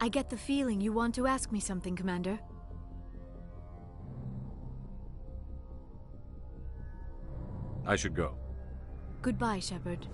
I get the feeling you want to ask me something, Commander. I should go. Goodbye, Shepard.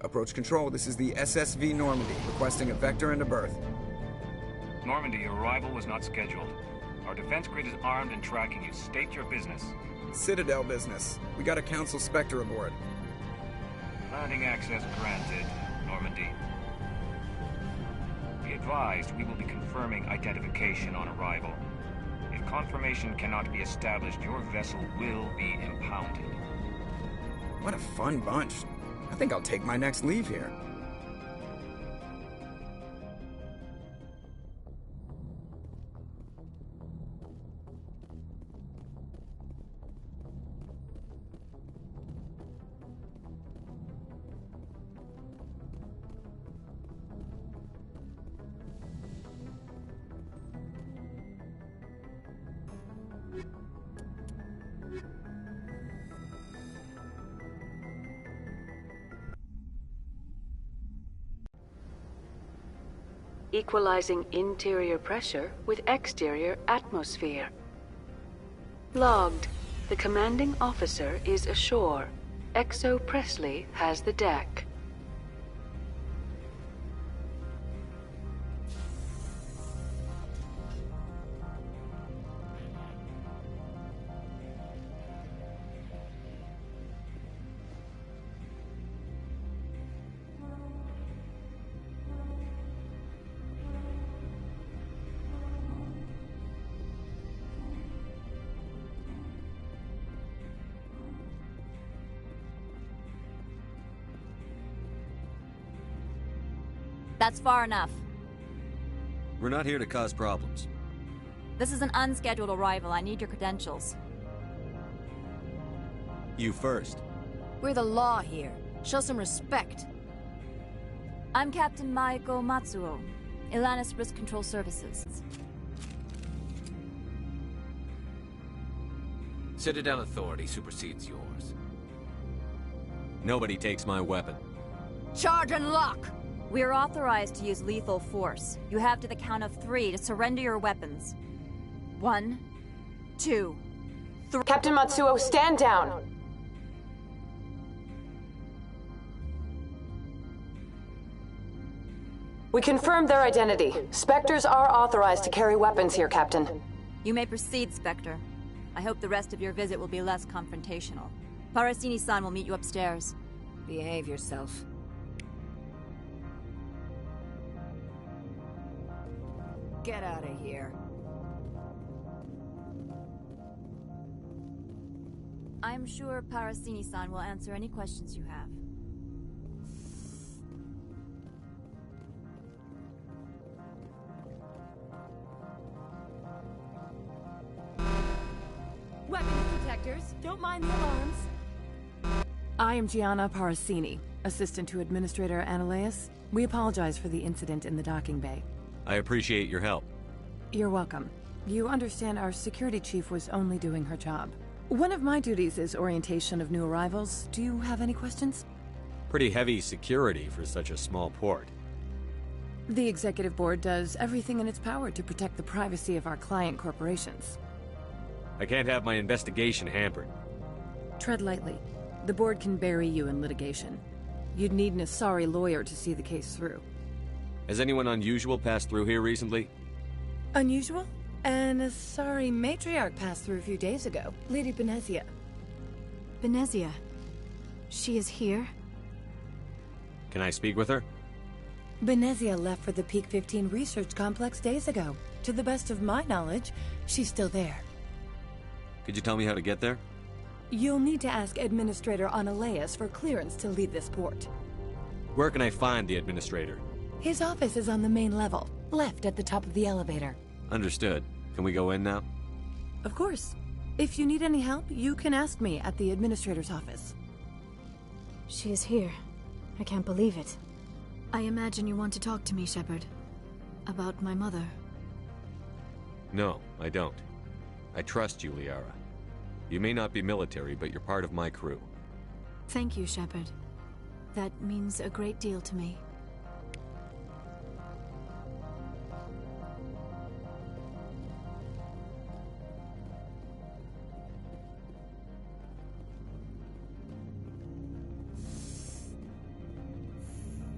Approach control, this is the SSV Normandy, requesting a vector and a berth. Normandy, your arrival was not scheduled. Our defense grid is armed and tracking you. State your business. Citadel business. We got a Council Spectre aboard. Landing access granted, Normandy. Be advised, we will be confirming identification on arrival. If confirmation cannot be established, your vessel will be impounded. What a fun bunch. I think I'll take my next leave here. Equalizing interior pressure with exterior atmosphere. Logged. The commanding officer is ashore. Exo Presley has the deck. That's far enough. We're not here to cause problems. This is an unscheduled arrival. I need your credentials. You first. We're the law here. Show some respect. I'm Captain Maiko Matsuo, Ilanis Risk Control Services. Citadel authority supersedes yours. Nobody takes my weapon. Charge and lock! We are authorized to use lethal force. You have to the count of 3 to surrender your weapons. 1, 2, 3. Captain Matsuo, stand down! We confirmed their identity. Spectres are authorized to carry weapons here, Captain. You may proceed, Spectre. I hope the rest of your visit will be less confrontational. Parasini-san will meet you upstairs. Behave yourself. Get out of here. I'm sure Parasini-san will answer any questions you have. Weapons detectors, don't mind the alarms. I am Gianna Parasini, assistant to Administrator Analeas. We apologize for the incident in the docking bay. I appreciate your help. You're welcome. You understand our security chief was only doing her job. One of my duties is orientation of new arrivals. Do you have any questions? Pretty heavy security for such a small port. The Executive Board does everything in its power to protect the privacy of our client corporations. I can't have my investigation hampered. Tread lightly. The Board can bury you in litigation. You'd need an Asari lawyer to see the case through. Has anyone unusual passed through here recently? Unusual? An Asari matriarch passed through a few days ago. Lady Benezia. Benezia. She is here? Can I speak with her? Benezia left for the Peak 15 research complex days ago. To the best of my knowledge, she's still there. Could you tell me how to get there? You'll need to ask Administrator Analeas for clearance to leave this port. Where can I find the Administrator? His office is on the main level, left at the top of the elevator. Understood. Can we go in now? Of course. If you need any help, you can ask me at the administrator's office. She is here. I can't believe it. I imagine you want to talk to me, Shepard. About my mother. No, I don't. I trust you, Liara. You may not be military, but you're part of my crew. Thank you, Shepard. That means a great deal to me.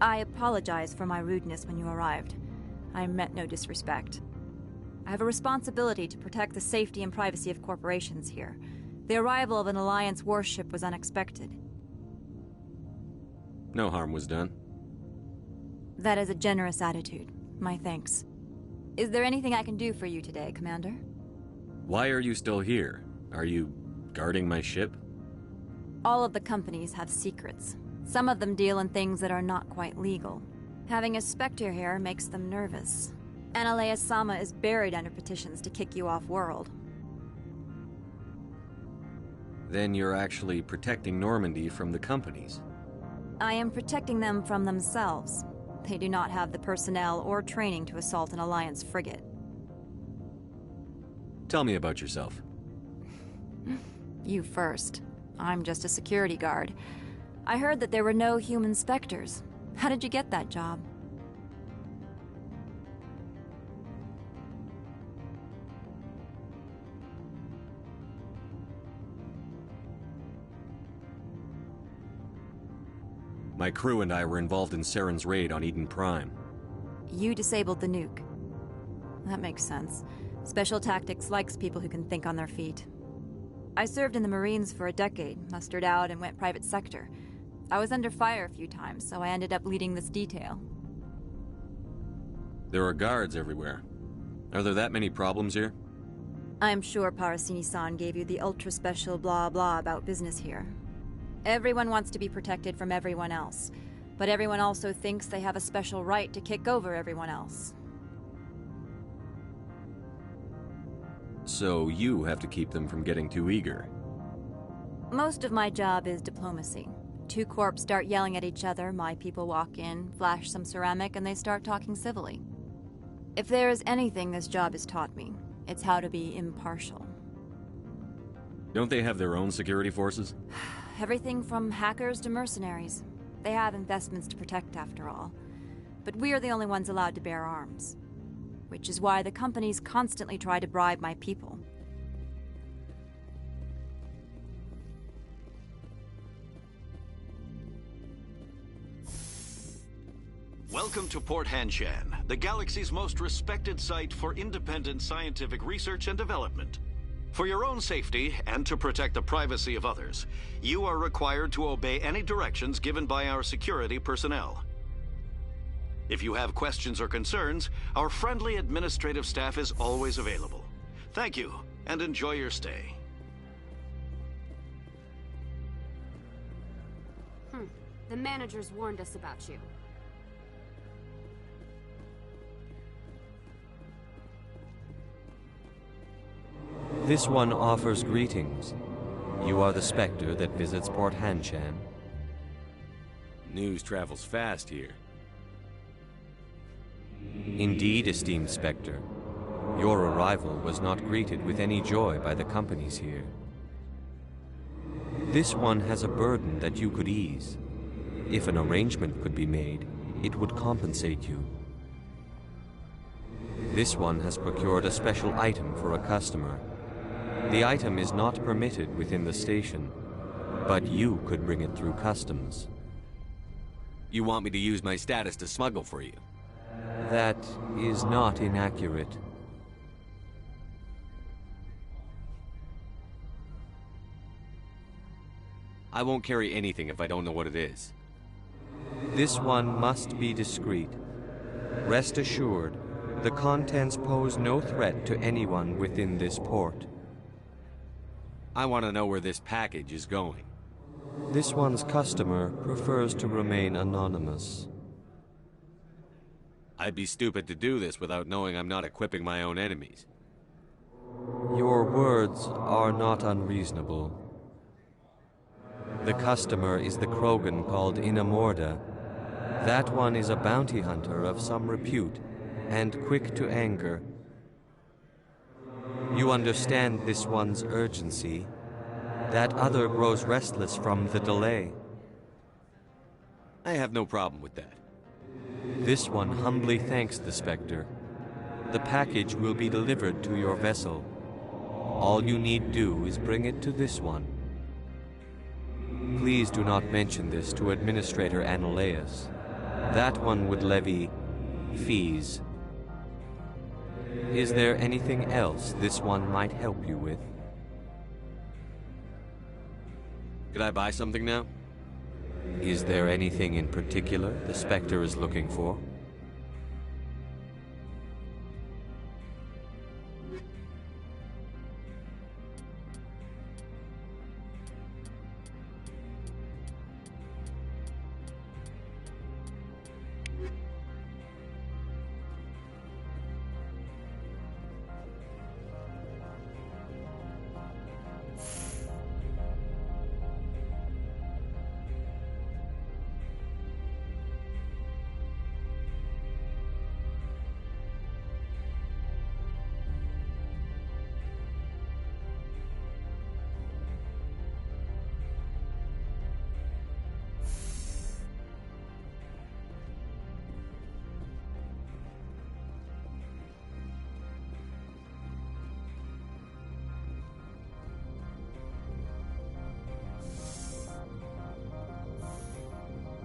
I apologize for my rudeness when you arrived. I meant no disrespect. I have a responsibility to protect the safety and privacy of corporations here. The arrival of an Alliance warship was unexpected. No harm was done. That is a generous attitude. My thanks. Is there anything I can do for you today, Commander? Why are you still here? Are you guarding my ship? All of the companies have secrets. Some of them deal in things that are not quite legal. Having a Spectre here makes them nervous. Analea Sama is buried under petitions to kick you off-world. Then you're actually protecting Normandy from the companies. I am protecting them from themselves. They do not have the personnel or training to assault an Alliance frigate. Tell me about yourself. You first. I'm just a security guard. I heard that there were no human Spectres. How did you get that job? My crew and I were involved in Saren's raid on Eden Prime. You disabled the nuke. That makes sense. Special Tactics likes people who can think on their feet. I served in the Marines for a decade, mustered out, and went private sector. I was under fire a few times, so I ended up leading this detail. There are guards everywhere. Are there that many problems here? I'm sure Parasini-san gave you the ultra-special blah-blah about business here. Everyone wants to be protected from everyone else, but everyone also thinks they have a special right to kick over everyone else. So you have to keep them from getting too eager. Most of my job is diplomacy. Two corps start yelling at each other, my people walk in, flash some ceramic, and they start talking civilly. If there is anything this job has taught me, it's how to be impartial. Don't they have their own security forces? Everything from hackers to mercenaries. They have investments to protect, after all. But we are the only ones allowed to bear arms. Which is why the companies constantly try to bribe my people. Welcome to Port Hanshan, the galaxy's most respected site for independent scientific research and development. For your own safety, and to protect the privacy of others, you are required to obey any directions given by our security personnel. If you have questions or concerns, our friendly administrative staff is always available. Thank you, and enjoy your stay. The managers warned us about you. This one offers greetings. You are the Spectre that visits Port Hanshan. News travels fast here. Indeed, esteemed Spectre. Your arrival was not greeted with any joy by the companies here. This one has a burden that you could ease. If an arrangement could be made, it would compensate you. This one has procured a special item for a customer. The item is not permitted within the station, but you could bring it through customs. You want me to use my status to smuggle for you? That is not inaccurate. I won't carry anything if I don't know what it is. This one must be discreet. Rest assured, the contents pose no threat to anyone within this port. I want to know where this package is going. This one's customer prefers to remain anonymous. I'd be stupid to do this without knowing I'm not equipping my own enemies. Your words are not unreasonable. The customer is the Krogan called Inamorda. That one is a bounty hunter of some repute, and quick to anger. You understand this one's urgency. That other grows restless from the delay. I have no problem with that. This one humbly thanks the Spectre. The package will be delivered to your vessel. All you need do is bring it to this one. Please do not mention this to Administrator Analaeus. That one would levy fees. Is there anything else this one might help you with? Could I buy something now? Is there anything in particular the Spectre is looking for?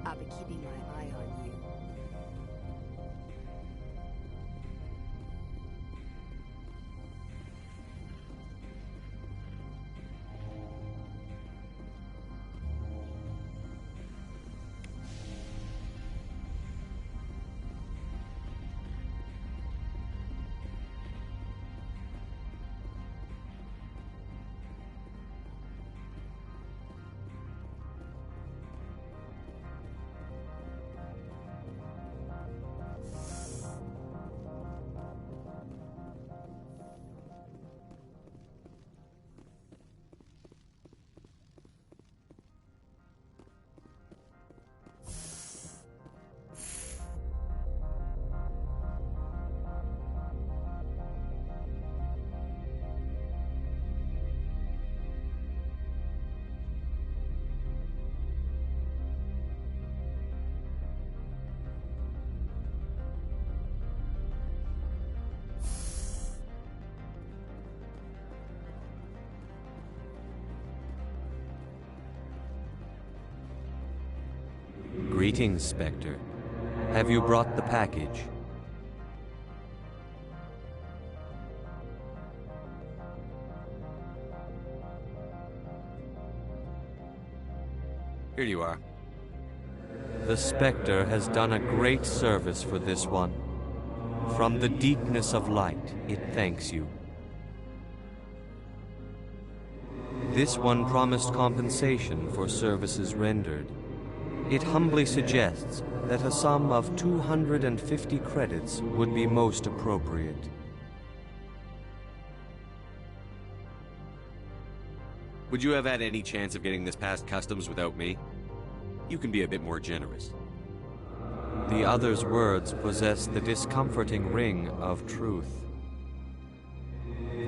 I'll be keeping my eye on you. Greetings, Spectre. Have you brought the package? Here you are. The Spectre has done a great service for this one. From the deepness of light, it thanks you. This one promised compensation for services rendered. It humbly suggests that a sum of 250 credits would be most appropriate. Would you have had any chance of getting this past customs without me? You can be a bit more generous. The other's words possess the discomforting ring of truth.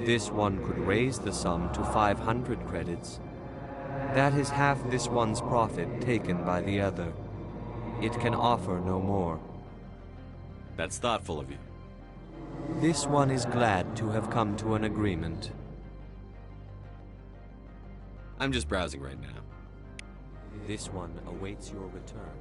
This one could raise the sum to 500 credits. That is half this one's profit taken by the other. It can offer no more. That's thoughtful of you. This one is glad to have come to an agreement. I'm just browsing right now. This one awaits your return.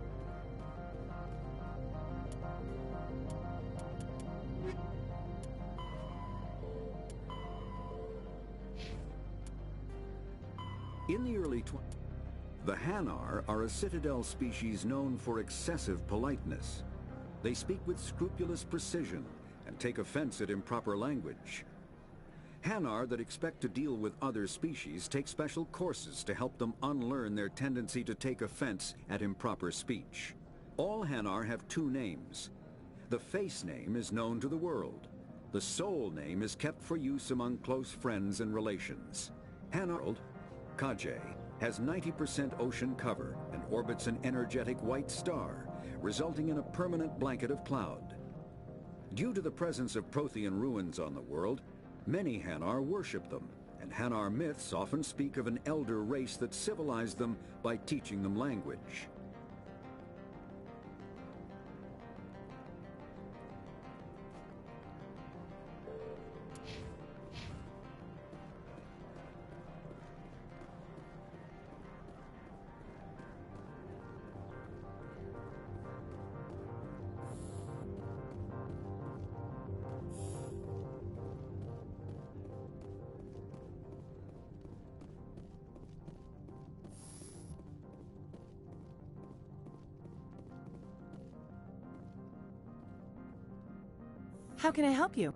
In the early the Hanar are a Citadel species known for excessive politeness. They speak with scrupulous precision and take offense at improper language. Hanar that expect to deal with other species take special courses to help them unlearn their tendency to take offense at improper speech. All Hanar have two names. The face name is known to the world. The soul name is kept for use among close friends and relations. Hanar, Kajay, has 90% ocean cover and orbits an energetic white star, resulting in a permanent blanket of cloud. Due to the presence of Prothean ruins on the world, many Hanar worship them, and Hanar myths often speak of an elder race that civilized them by teaching them language. How can I help you?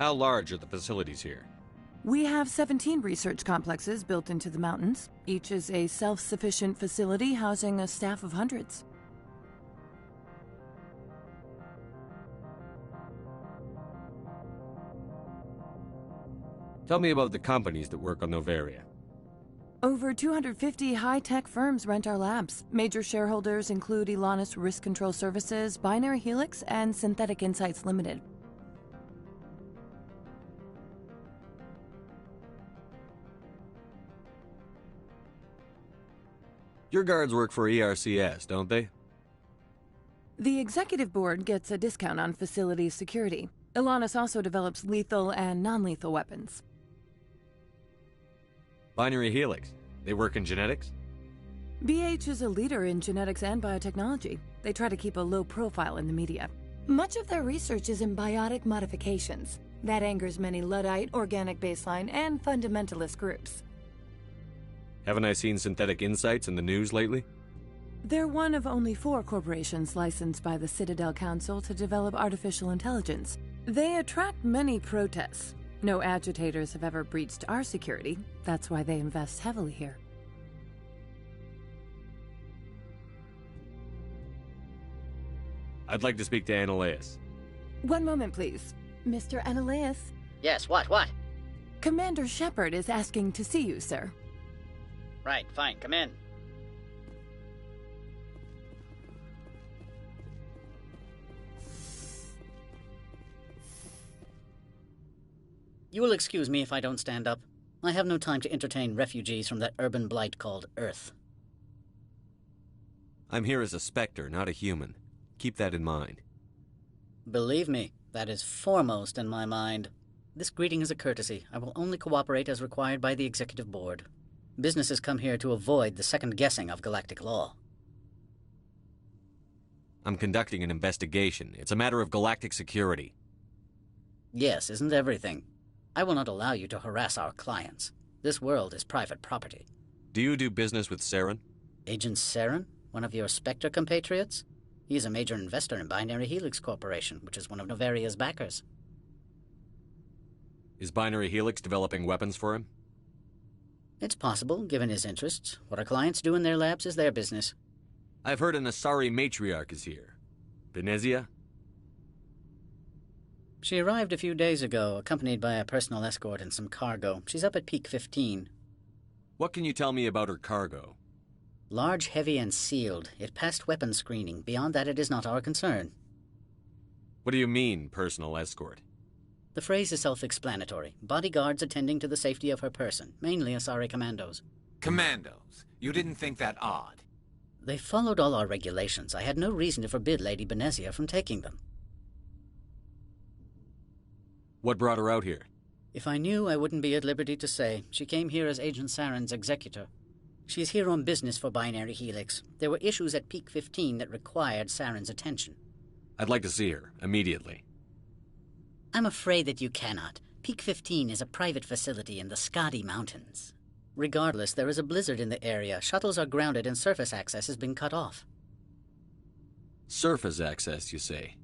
How large are the facilities here? We have 17 research complexes built into the mountains. Each is a self-sufficient facility housing a staff of hundreds. Tell me about the companies that work on Noveria. Over 250 high-tech firms rent our labs. Major shareholders include Elanus Risk Control Services, Binary Helix, and Synthetic Insights Limited. Your guards work for ERCS, don't they? The executive board gets a discount on facility security. Elanus also develops lethal and non-lethal weapons. Binary Helix. They work in genetics? BH is a leader in genetics and biotechnology. They try to keep a low profile in the media. Much of their research is in biotic modifications. That angers many Luddite, organic baseline, and fundamentalist groups. Haven't I seen Synthetic Insights in the news lately? They're one of only 4 corporations licensed by the Citadel Council to develop artificial intelligence. They attract many protests. No agitators have ever breached our security. That's why they invest heavily here. I'd like to speak to Analaeus. One moment, please. Mr. Analaeus? Yes, what? Commander Shepard is asking to see you, sir. Right, fine, come in. You will excuse me if I don't stand up. I have no time to entertain refugees from that urban blight called Earth. I'm here as a Spectre, not a human. Keep that in mind. Believe me, that is foremost in my mind. This greeting is a courtesy. I will only cooperate as required by the Executive Board. Businesses come here to avoid the second-guessing of galactic law. I'm conducting an investigation. It's a matter of galactic security. Yes, isn't everything? I will not allow you to harass our clients. This world is private property. Do you do business with Saren? Agent Saren? One of your Spectre compatriots? He is a major investor in Binary Helix Corporation, which is one of Noveria's backers. Is Binary Helix developing weapons for him? It's possible, given his interests. What our clients do in their labs is their business. I've heard an Asari matriarch is here. Benezia? She arrived a few days ago, accompanied by a personal escort and some cargo. She's up at Peak 15. What can you tell me about her cargo? Large, heavy, and sealed. It passed weapons screening. Beyond that, it is not our concern. What do you mean, personal escort? The phrase is self-explanatory. Bodyguards attending to the safety of her person, mainly Asari commandos. Commandos? You didn't think that odd? They followed all our regulations. I had no reason to forbid Lady Benezia from taking them. What brought her out here? If I knew, I wouldn't be at liberty to say. She came here as Agent Saren's executor. She's here on business for Binary Helix. There were issues at Peak 15 that required Saren's attention. I'd like to see her, immediately. I'm afraid that you cannot. Peak 15 is a private facility in the Skadi Mountains. Regardless, there is a blizzard in the area. Shuttles are grounded and surface access has been cut off. Surface access, you say?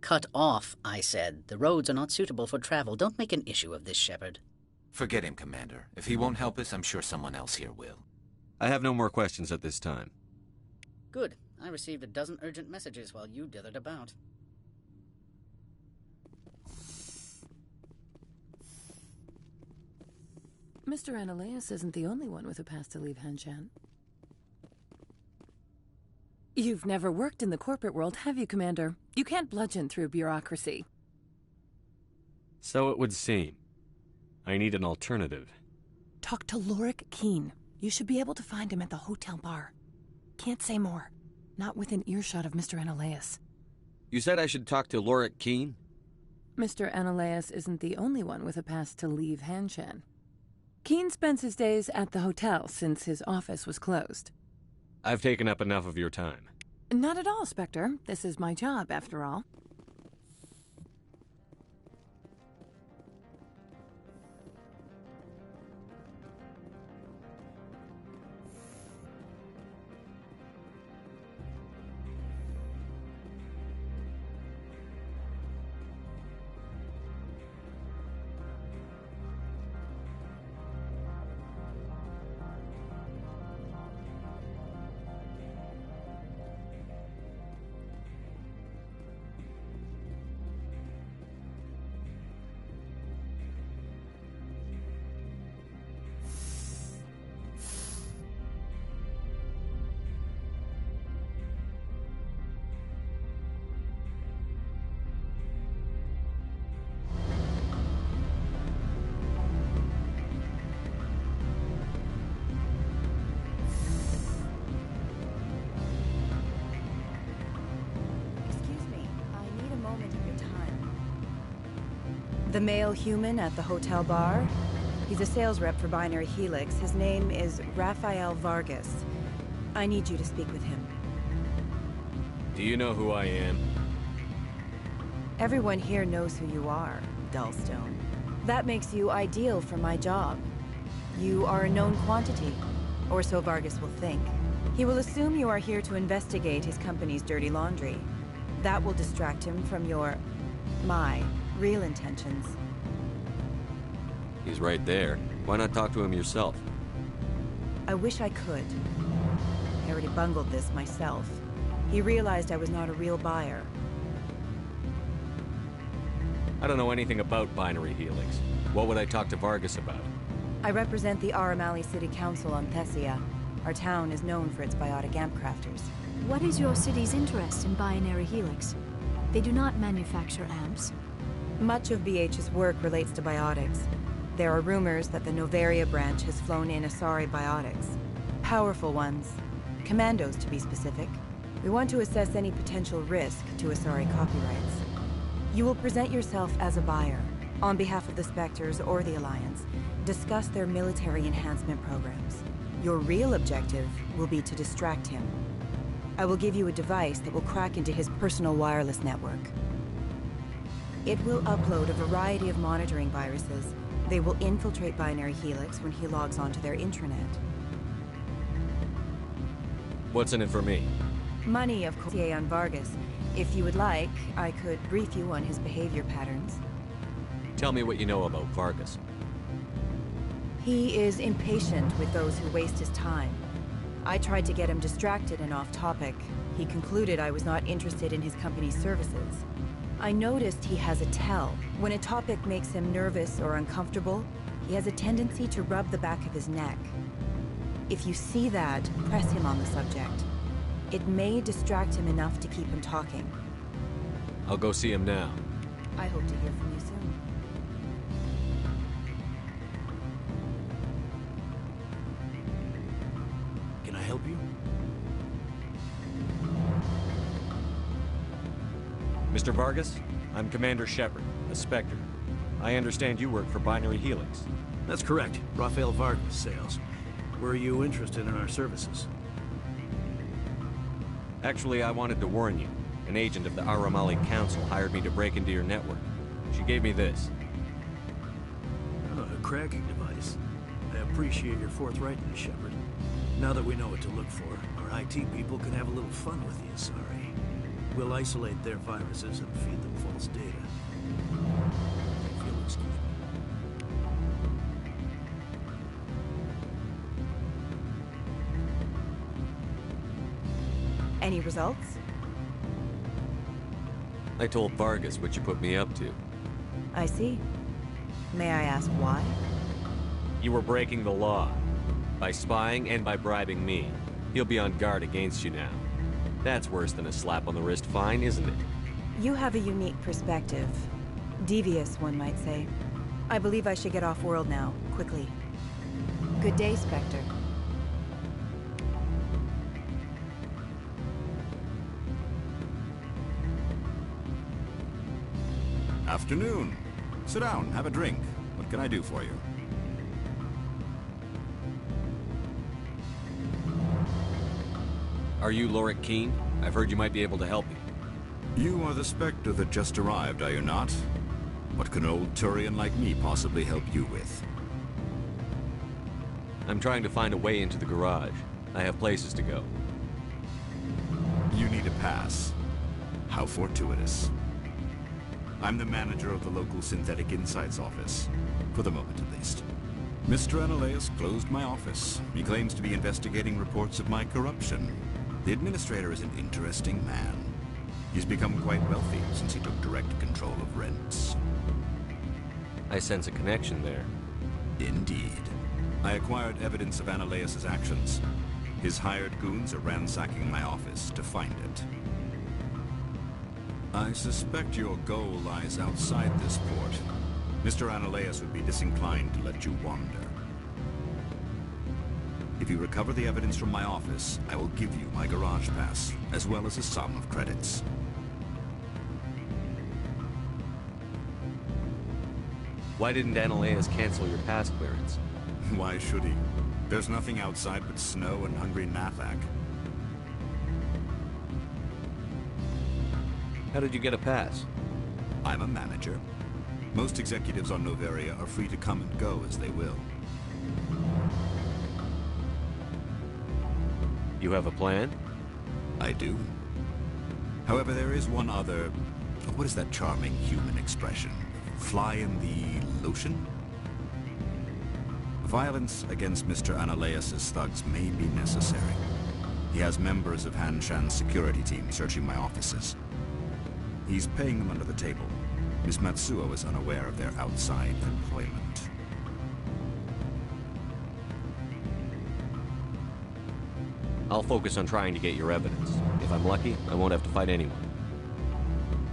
Cut off, I said. The roads are not suitable for travel. Don't make an issue of this, Shepard. Forget him, Commander. If he won't help us, I'm sure someone else here will. I have no more questions at this time. Good. I received a dozen urgent messages while you dithered about. Mr. Ananias isn't the only one with a pass to leave Hanshan. You've never worked in the corporate world, have you, Commander? You can't bludgeon through bureaucracy. So it would seem. I need an alternative. Talk to Lorik Keene. You should be able to find him at the hotel bar. Can't say more. Not within earshot of Mr. Ananias. You said I should talk to Lorik Keene? Mr. Ananias isn't the only one with a pass to leave Hanshan. Keene spends his days at the hotel since his office was closed. I've taken up enough of your time. Not at all, Spectre. This is my job, after all. The male human at the hotel bar? He's a sales rep for Binary Helix. His name is Rafael Vargas. I need you to speak with him. Do you know who I am? Everyone here knows who you are, Dullstone. That makes you ideal for my job. You are a known quantity, or so Vargas will think. He will assume you are here to investigate his company's dirty laundry. That will distract him from my real intentions. He's right there. Why not talk to him yourself? I wish I could. I already bungled this myself. He realized I was not a real buyer. I don't know anything about Binary Helix. What would I talk to Vargas about? I represent the Aramali City Council on Thessia. Our town is known for its biotic amp crafters. What is your city's interest in Binary Helix? They do not manufacture amps. Much of BH's work relates to biotics. There are rumors that the Novaria branch has flown in Asari biotics. Powerful ones. Commandos, to be specific. We want to assess any potential risk to Asari copyrights. You will present yourself as a buyer, on behalf of the Spectres or the Alliance. Discuss their military enhancement programs. Your real objective will be to distract him. I will give you a device that will crack into his personal wireless network. It will upload a variety of monitoring viruses. They will infiltrate Binary Helix when he logs onto their intranet. What's in it for me? Money, of course, on Vargas. If you would like, I could brief you on his behavior patterns. Tell me what you know about Vargas. He is impatient with those who waste his time. I tried to get him distracted and off topic. He concluded I was not interested in his company's services. I noticed he has a tell. When a topic makes him nervous or uncomfortable, he has a tendency to rub the back of his neck. If you see that, press him on the subject. It may distract him enough to keep him talking. I'll go see him now. I hope to hear from you soon. Can I help you? Mr. Vargas, I'm Commander Shepard, a Spectre. I understand you work for Binary Helix. That's correct. Rafael Vargas, sales. Were you interested in our services? Actually, I wanted to warn you. An agent of the Aramali Council hired me to break into your network. She gave me this. Oh, a cracking device. I appreciate your forthrightness, Shepard. Now that we know what to look for, our IT people can have a little fun with the Asari. We'll isolate their viruses and feed them false data. If you'll excuse me. Any results? I told Vargas what you put me up to. I see. May I ask why? You were breaking the law. By spying and by bribing me. He'll be on guard against you now. That's worse than a slap on the wrist fine, isn't it? You have a unique perspective. Devious, one might say. I believe I should get off-world now, quickly. Good day, Spectre. Afternoon. Sit down, have a drink. What can I do for you? Are you Lorik Quiin? I've heard you might be able to help me. You are the Spectre that just arrived, are you not? What can an old Turian like me possibly help you with? I'm trying to find a way into the garage. I have places to go. You need a pass. How fortuitous. I'm the manager of the local Synthetic Insights office. For the moment, at least. Mr. Analeas closed my office. He claims to be investigating reports of my corruption. The administrator is an interesting man. He's become quite wealthy since he took direct control of rents. I sense a connection there. Indeed. I acquired evidence of Analeas' actions. His hired goons are ransacking my office to find it. I suspect your goal lies outside this port. Mr. Analeas would be disinclined to let you wander. If you recover the evidence from my office, I will give you my garage pass, as well as a sum of credits. Why didn't Analeas cancel your pass clearance? Why should he? There's nothing outside but snow and hungry Nathak. How did you get a pass? I'm a manager. Most executives on Noveria are free to come and go as they will. You have a plan? I do. However, there is one other... What is that charming human expression? Fly in the lotion? Violence against Mr. Analeas' thugs may be necessary. He has members of Han Shan's security team searching my offices. He's paying them under the table. Miss Matsuo is unaware of their outside employment. I'll focus on trying to get your evidence. If I'm lucky, I won't have to fight anyone.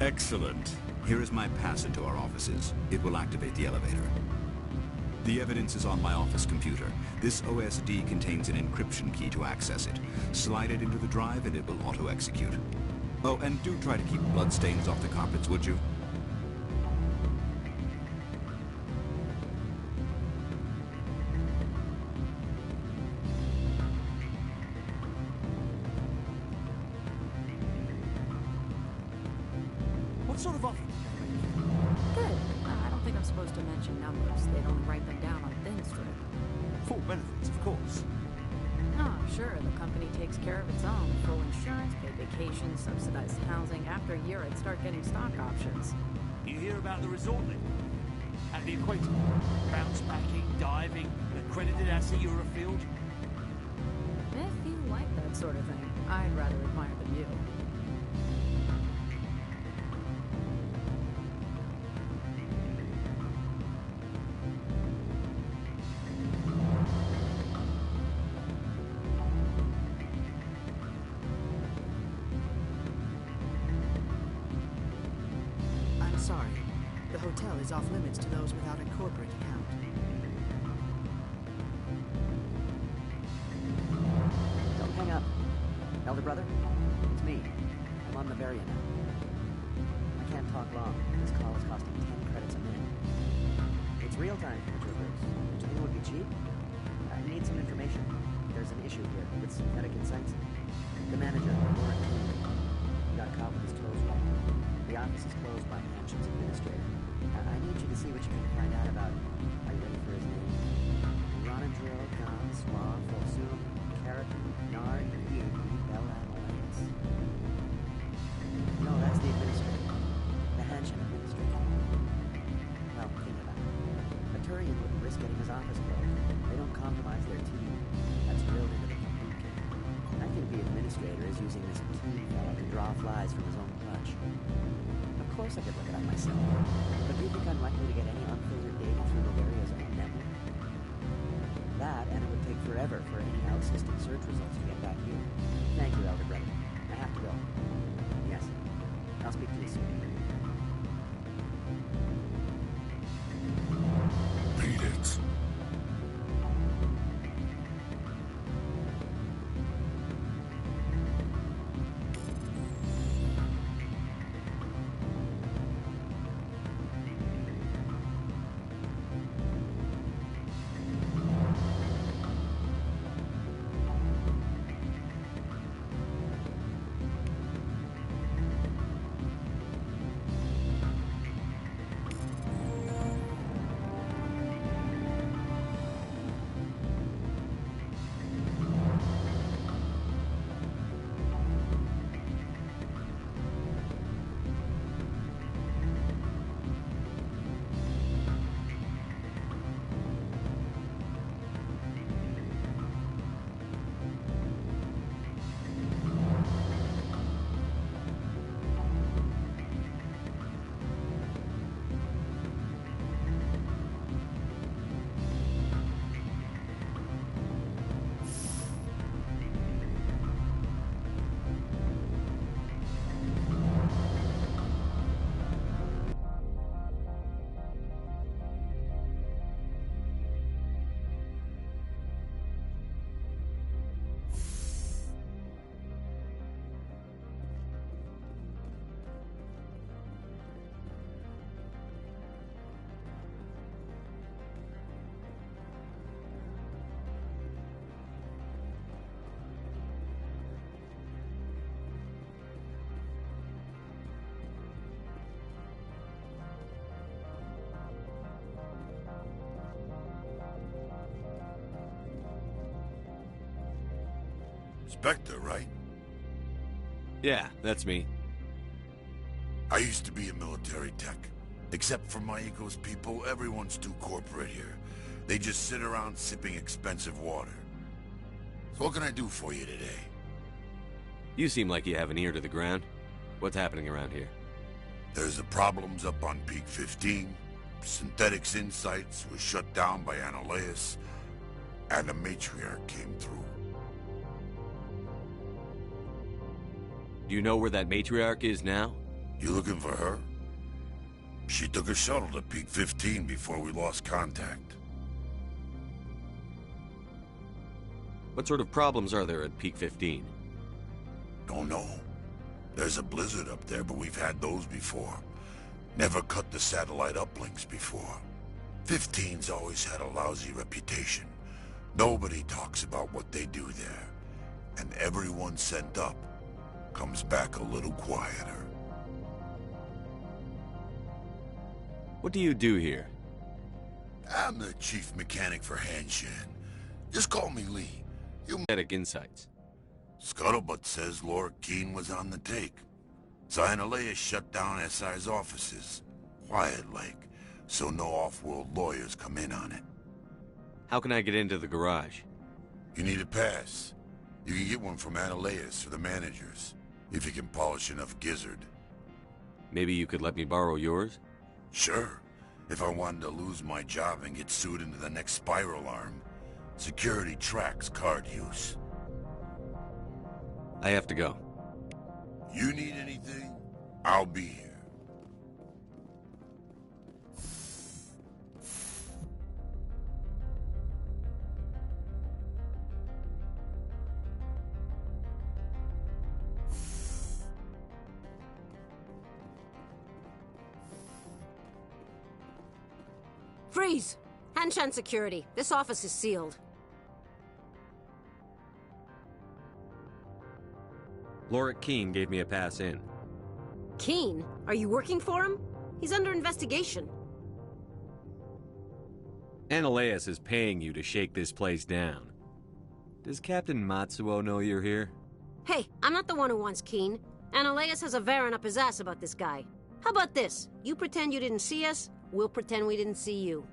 Excellent. Here is my pass into our offices. It will activate the elevator. The evidence is on my office computer. This OSD contains an encryption key to access it. Slide it into the drive and it will auto-execute. Oh, and do try to keep bloodstains off the carpets, would you? What sort of offer? Good. I don't think I'm supposed to mention numbers. They'd only write them down on thin strip. Full benefits, of course. Oh, sure. The company takes care of its own. Full insurance, paid vacations, subsidized housing. After a year, I'd start getting stock options. You hear about the resort then? At the equator? Bounce backing, diving, an accredited asset Eurofield? If you like that sort of thing, I'd rather admire the view. Sorry. The hotel is off limits to those without a corporate account. Don't hang up. Elder brother, it's me. I'm on Noveria now. I can't talk long. This call is costing 10 credits a minute. It's real time for the troopers. Do you think it would be cheap? I need some information. There's an issue here with Synthetic Insights. The manager, Lorik Quiin, he got caught with his toes wet. The office is closed by Han Shan's administrator. I need you to see what you can find out about. Are you ready for his name? Ronadril Gan Swa Fosum Karakin Nard Yebi Bella Alliance. No, that's the administrator. The Han Shan administrator. Well, think about it. A Turian wouldn't risk getting his office closed. They don't compromise their team. That's drilled into the Hadouken. I think the administrator administrator is using this Keen fella to draw flies from his own clutch. Of course I could look it up myself, but do you think I'm likely to get any unfiltered data through Novaria's own network? That, and it would take forever for any out-system search results to get back here. Thank you, Elder Brother. I have to go. Yes. I'll speak to you soon. Beat it. Spectre, right? Yeah, that's me. I used to be a military tech. Except for my ego's people, everyone's too corporate here. They just sit around sipping expensive water. So what can I do for you today? You seem like you have an ear to the ground. What's happening around here? There's the problems up on Peak 15. Synthetics Insights was shut down by Analeus. And the Matriarch came through. Do you know where that Matriarch is now? You looking for her? She took a shuttle to Peak 15 before we lost contact. What sort of problems are there at Peak 15? Don't know. There's a blizzard up there, but we've had those before. Never cut the satellite uplinks before. 15's always had a lousy reputation. Nobody talks about what they do there. And everyone sent up comes back a little quieter. What do you do here? I'm the chief mechanic for Hanshan. Just call me Lee. Synthetic Insights. Scuttlebutt says Laura Keen was on the take. Analeus shut down SI's offices. Quiet-like, so no off-world lawyers come in on it. How can I get into the garage? You need a pass. You can get one from Analeus or the managers, if you can polish enough gizzard. Maybe you could let me borrow yours? Sure. If I wanted to lose my job and get sued into the next spiral arm, security tracks card use. I have to go. You need anything? I'll be here. Freeze! Hanshan security. This office is sealed. Lorik Keen gave me a pass in. Keen? Are you working for him? He's under investigation. Analeus is paying you to shake this place down. Does Captain Matsuo know you're here? Hey, I'm not the one who wants Keen. Analeus has a Varen up his ass about this guy. How about this? You pretend you didn't see us, we'll pretend we didn't see you.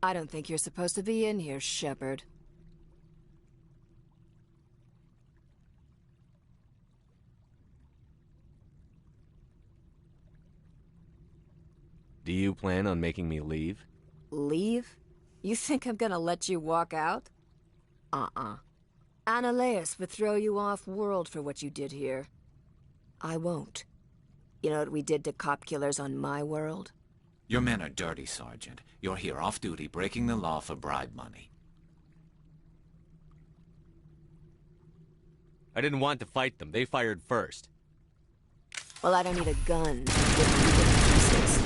I don't think you're supposed to be in here, Shepard. Do you plan on making me leave? Leave? You think I'm gonna let you walk out? Annaleus would throw you off-world for what you did here. I won't. You know what we did to cop killers on my world? Your men are dirty, Sergeant. You're here off-duty, breaking the law for bribe money. I didn't want to fight them. They fired first. Well, I don't need a gun to rip you to pieces.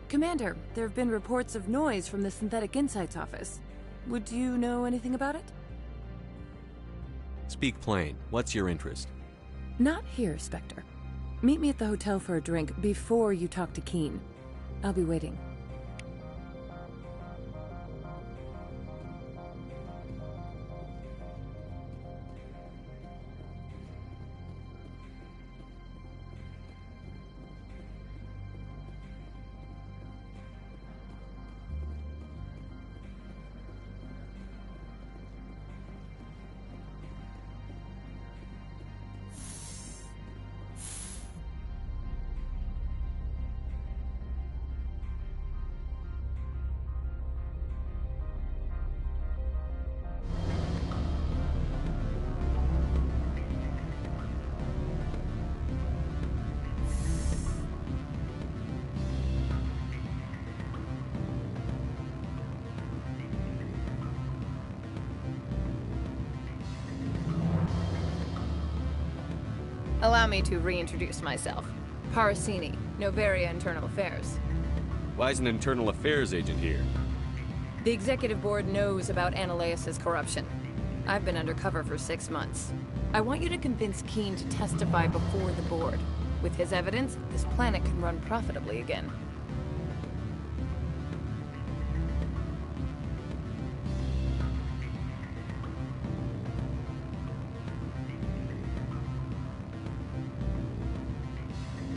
Commander, there have been reports of noise from the Synthetic Insights office. Would you know anything about it? Speak plain. What's your interest? Not here, Spectre. Meet me at the hotel for a drink before you talk to Keen. I'll be waiting. Allow me to reintroduce myself. Parasini, Noveria Internal Affairs. Why is an internal affairs agent here? The Executive Board knows about Ananias' corruption. I've been undercover for 6 months. I want you to convince Keen to testify before the Board. With his evidence, this planet can run profitably again.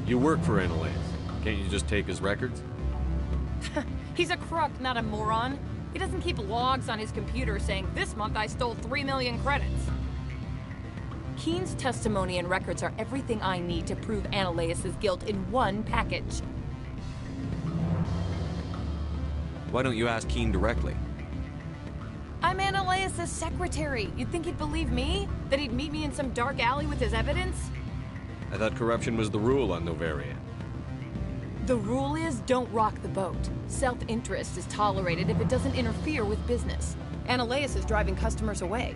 You work for Ananias. Can't you just take his records? He's a crook, not a moron. He doesn't keep logs on his computer saying, "This month I stole 3 million credits." Keen's testimony and records are everything I need to prove Ananias' guilt in one package. Why don't you ask Keen directly? I'm Ananias' secretary. You'd think he'd believe me? That he'd meet me in some dark alley with his evidence? I thought corruption was the rule on Noveria. The rule is, don't rock the boat. Self-interest is tolerated if it doesn't interfere with business. Ananias is driving customers away.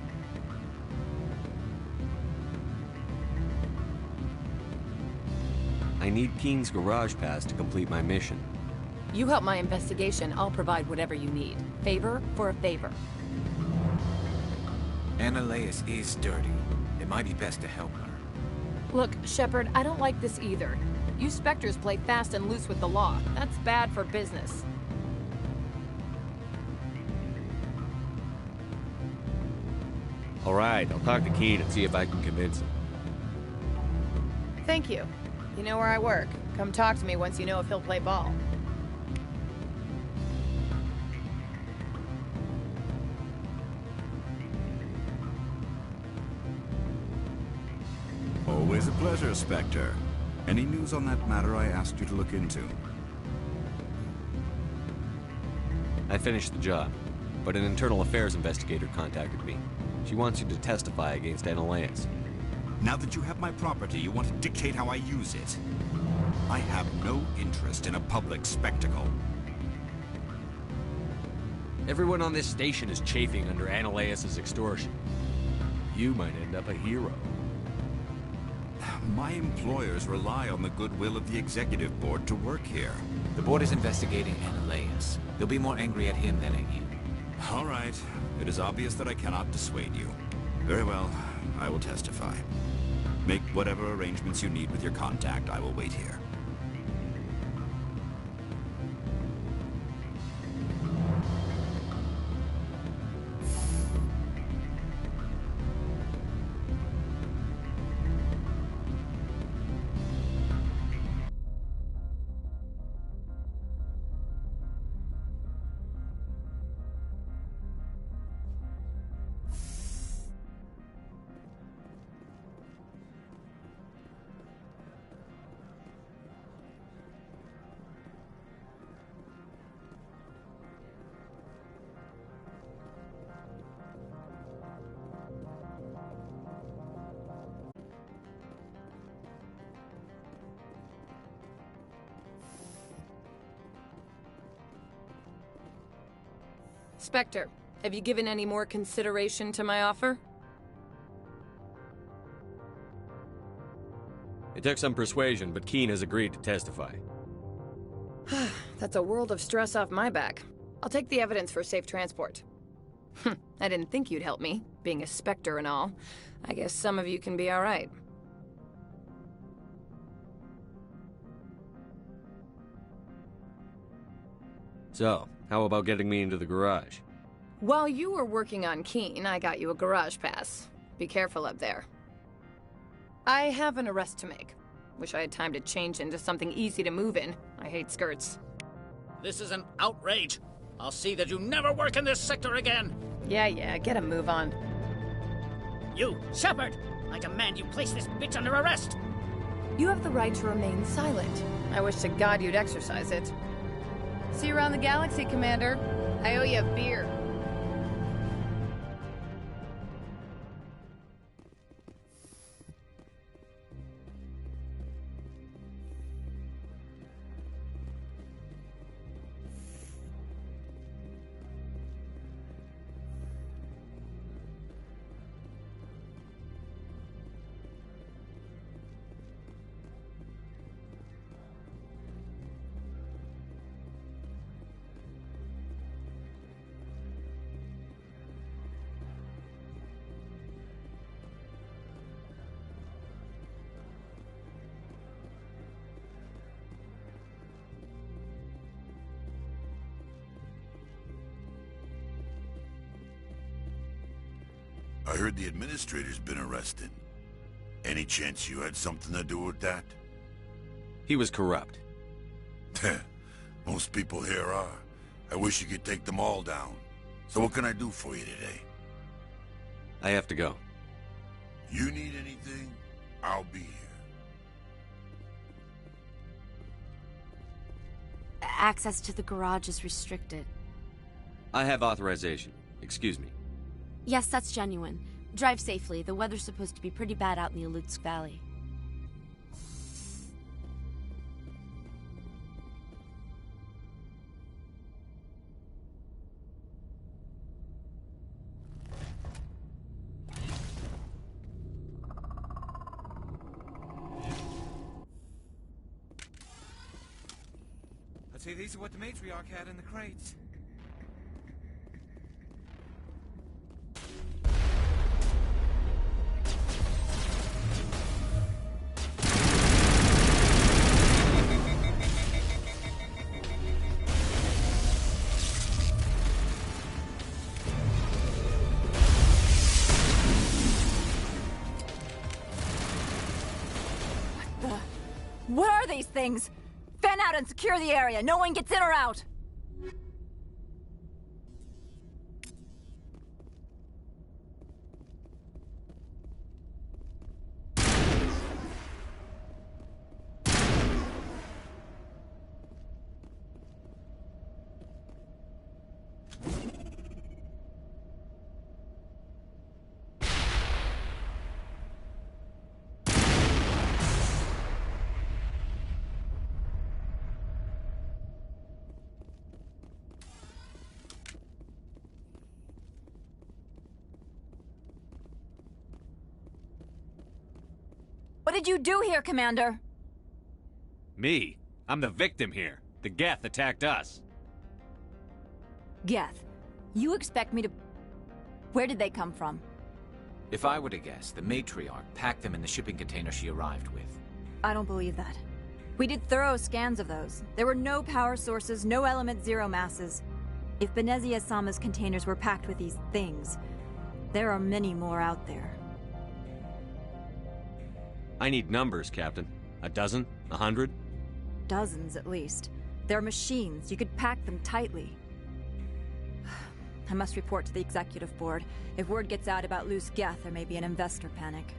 I need Keen's garage pass to complete my mission. You help my investigation, I'll provide whatever you need. Favor for a favor. Ananias is dirty. It might be best to help her. Look, Shepard, I don't like this either. You Spectres play fast and loose with the law. That's bad for business. All right, I'll talk to Keen and see if I can convince him. Thank you. You know where I work. Come talk to me once you know if he'll play ball. Always a pleasure, Spectre. Any news on that matter I asked you to look into? I finished the job, but an internal affairs investigator contacted me. She wants you to testify against Ananias. Now that you have my property, you want to dictate how I use it. I have no interest in a public spectacle. Everyone on this station is chafing under Ananias' extortion. You might end up a hero. My employers rely on the goodwill of the Executive Board to work here. The Board is investigating Ananias. They'll be more angry at him than at you. All right. It is obvious that I cannot dissuade you. Very well. I will testify. Make whatever arrangements you need with your contact. I will wait here. Spectre, have you given any more consideration to my offer? It took some persuasion, but Keen has agreed to testify. That's a world of stress off my back. I'll take the evidence for safe transport. I didn't think you'd help me, being a Spectre and all. I guess some of you can be alright. So, how about getting me into the garage? While you were working on Keen, I got you a garage pass. Be careful up there. I have an arrest to make. Wish I had time to change into something easy to move in. I hate skirts. This is an outrage. I'll see that you never work in this sector again. Yeah, get a move on. You, Shepard! I demand you place this bitch under arrest! You have the right to remain silent. I wish to God you'd exercise it. See you around the galaxy, Commander. I owe you a beer. I heard the administrator's been arrested. Any chance you had something to do with that? He was corrupt. Most people here are. I wish you could take them all down. So what can I do for you today? I have to go. You need anything, I'll be here. Access to the garage is restricted. I have authorization. Excuse me. Yes, that's genuine. Drive safely. The weather's supposed to be pretty bad out in the Alutsk Valley. I'd say these are what the matriarch had in the crates. What are these things? Fan out and secure the area. No one gets in or out. What did you do here, Commander? Me? I'm the victim here. The Geth attacked us. Geth, you expect me to... Where did they come from? If I were to guess, the matriarch packed them in the shipping container she arrived with. I don't believe that. We did thorough scans of those. There were no power sources, no element zero masses. If Benezia Sama's containers were packed with these things, there are many more out there. I need numbers, Captain. A dozen? 100? Dozens, at least. They're machines. You could pack them tightly. I must report to the Executive Board. If word gets out about loose Geth, there may be an investor panic.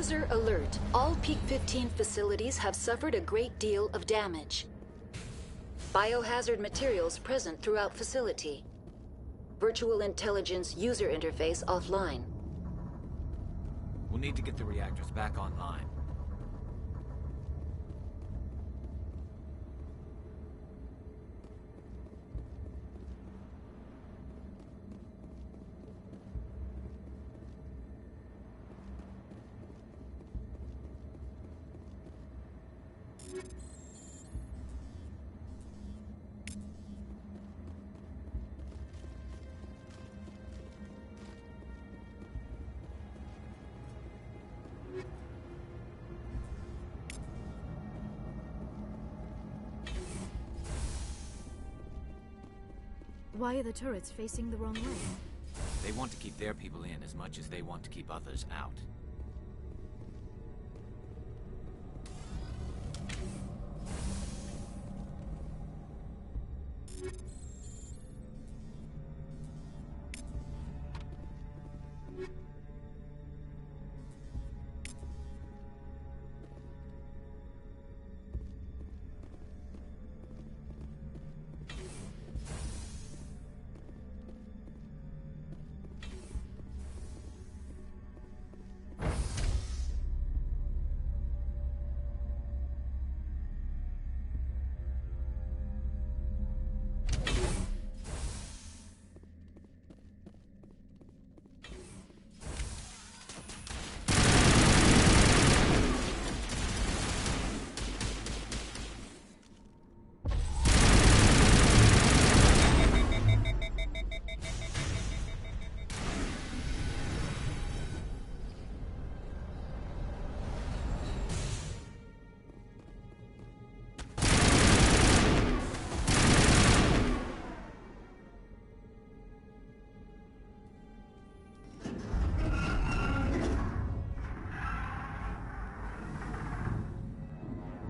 User alert. All Peak 15 facilities have suffered a great deal of damage. Biohazard materials present throughout facility. Virtual intelligence user interface offline. We'll need to get the reactors back online. Why are the turrets facing the wrong way? They want to keep their people in as much as they want to keep others out.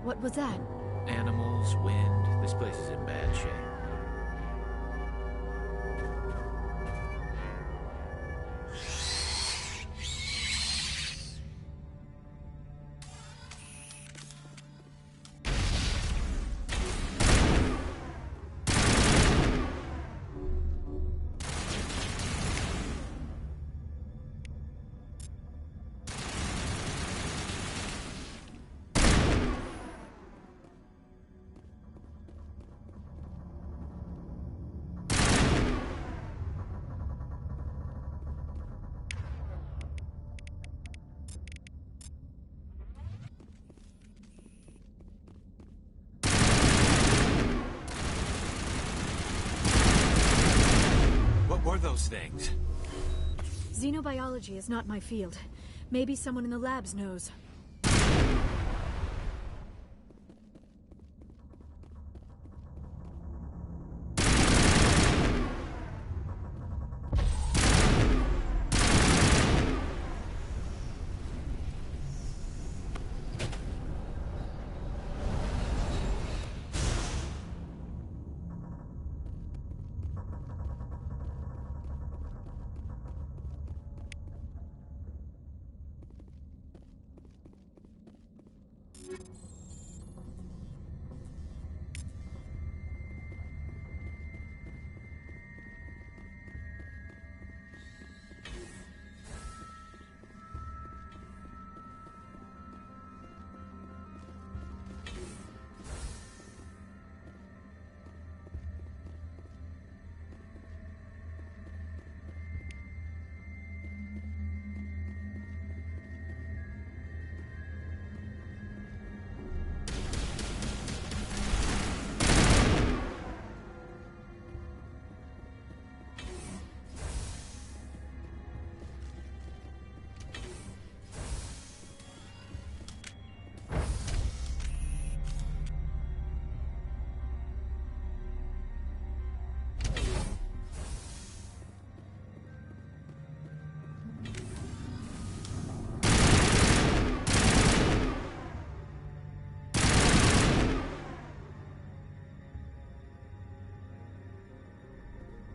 What was that? Animals, wind, this place is in bad shape. What were those things? Xenobiology is not my field. Maybe someone in the labs knows.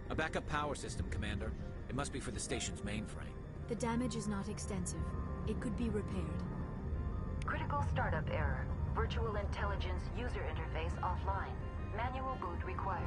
A backup power system, Commander. It must be for the station's mainframe. The damage is not extensive. It could be repaired. Critical startup error. Virtual intelligence user interface offline. Manual boot required.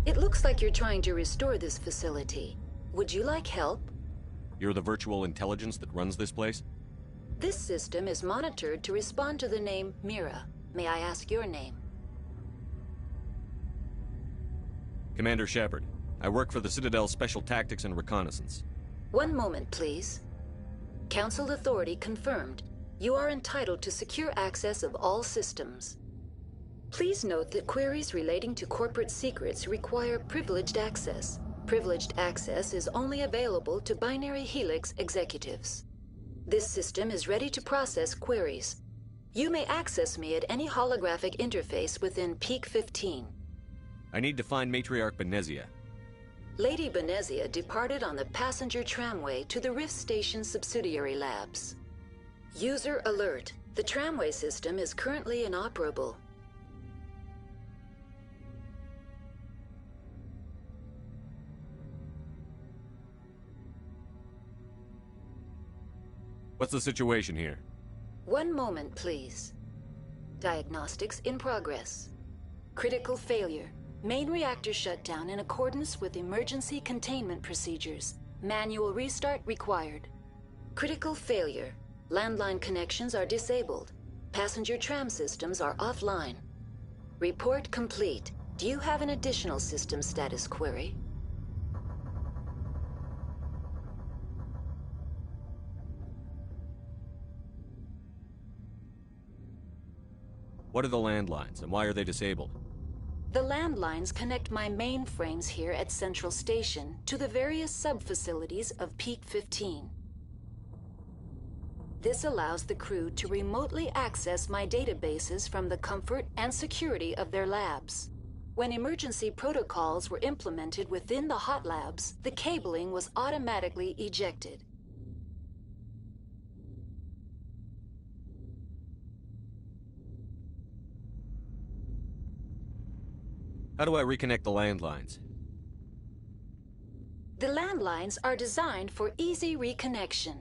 It looks like you're trying to restore this facility. Would you like help? You're the virtual intelligence that runs this place? This system is monitored to respond to the name Mira. May I ask your name? Commander Shepard. I work for the Citadel Special Tactics and Reconnaissance. One moment, please. Council authority confirmed. You are entitled to secure access of all systems. Please note that queries relating to corporate secrets require privileged access. Privileged access is only available to Binary Helix executives. This system is ready to process queries. You may access me at any holographic interface within Peak 15. I need to find Matriarch Benezia. Lady Benezia departed on the passenger tramway to the Rift Station subsidiary labs. User alert. The tramway system is currently inoperable. What's the situation here? One moment, please. Diagnostics in progress. Critical failure. Main reactor shut down in accordance with emergency containment procedures. Manual restart required. Critical failure. Landline connections are disabled. Passenger tram systems are offline. Report complete. Do you have an additional system status query? What are the landlines, and why are they disabled? The landlines connect my mainframes here at Central Station to the various sub-facilities of Peak 15. This allows the crew to remotely access my databases from the comfort and security of their labs. When emergency protocols were implemented within the hot labs, the cabling was automatically ejected. How do I reconnect the landlines? The landlines are designed for easy reconnection.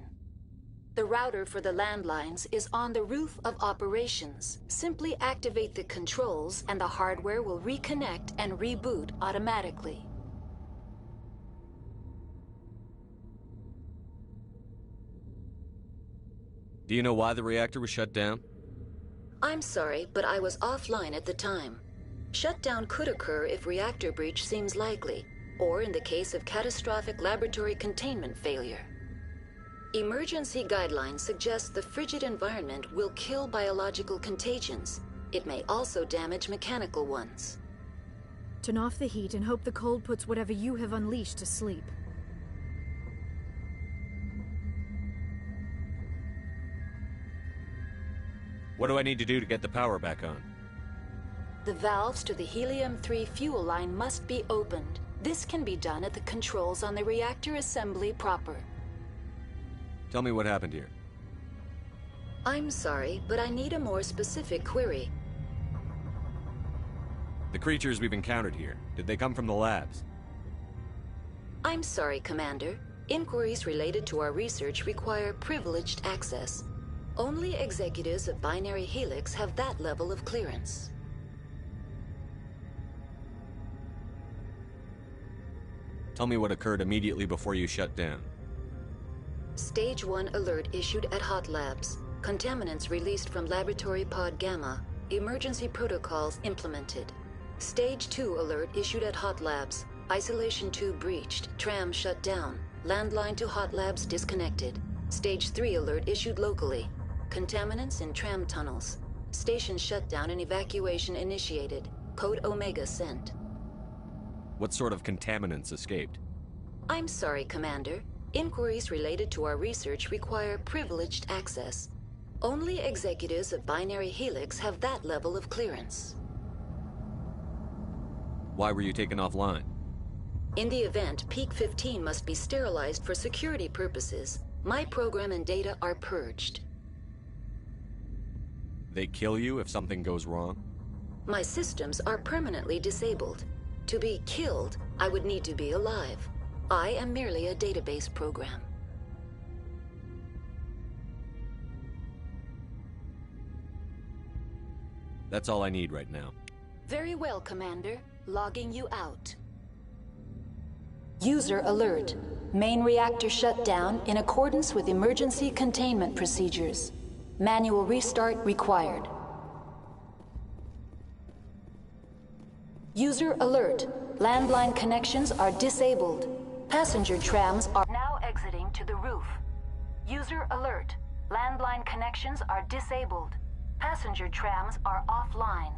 The router for the landlines is on the roof of operations. Simply activate the controls and the hardware will reconnect and reboot automatically. Do you know why the reactor was shut down? I'm sorry, but I was offline at the time. Shutdown could occur if reactor breach seems likely, or in the case of catastrophic laboratory containment failure. Emergency guidelines suggest the frigid environment will kill biological contagions. It may also damage mechanical ones. Turn off the heat and hope the cold puts whatever you have unleashed to sleep. What do I need to do to get the power back on? The valves to the Helium-3 fuel line must be opened. This can be done at the controls on the reactor assembly proper. Tell me what happened here. I'm sorry, but I need a more specific query. The creatures we've encountered here, did they come from the labs? I'm sorry, Commander. Inquiries related to our research require privileged access. Only executives of Binary Helix have that level of clearance. Tell me what occurred immediately before you shut down. Stage 1 alert issued at Hot Labs. Contaminants released from Laboratory Pod Gamma. Emergency protocols implemented. Stage 2 alert issued at Hot Labs. Isolation tube breached. Tram shut down. Landline to Hot Labs disconnected. Stage 3 alert issued locally. Contaminants in tram tunnels. Station shutdown and evacuation initiated. Code Omega sent. What sort of contaminants escaped? I'm sorry, Commander. Inquiries related to our research require privileged access. Only executives of Binary Helix have that level of clearance. Why were you taken offline? In the event, Peak 15 must be sterilized for security purposes. My program and data are purged. They kill you if something goes wrong? My systems are permanently disabled. To be killed, I would need to be alive. I am merely a database program. That's all I need right now. Very well, Commander. Logging you out. User alert. Main reactor shut down in accordance with emergency containment procedures. Manual restart required. User alert. Landline connections are disabled. Passenger trams are now exiting to the roof. User alert. Landline connections are disabled. Passenger trams are offline.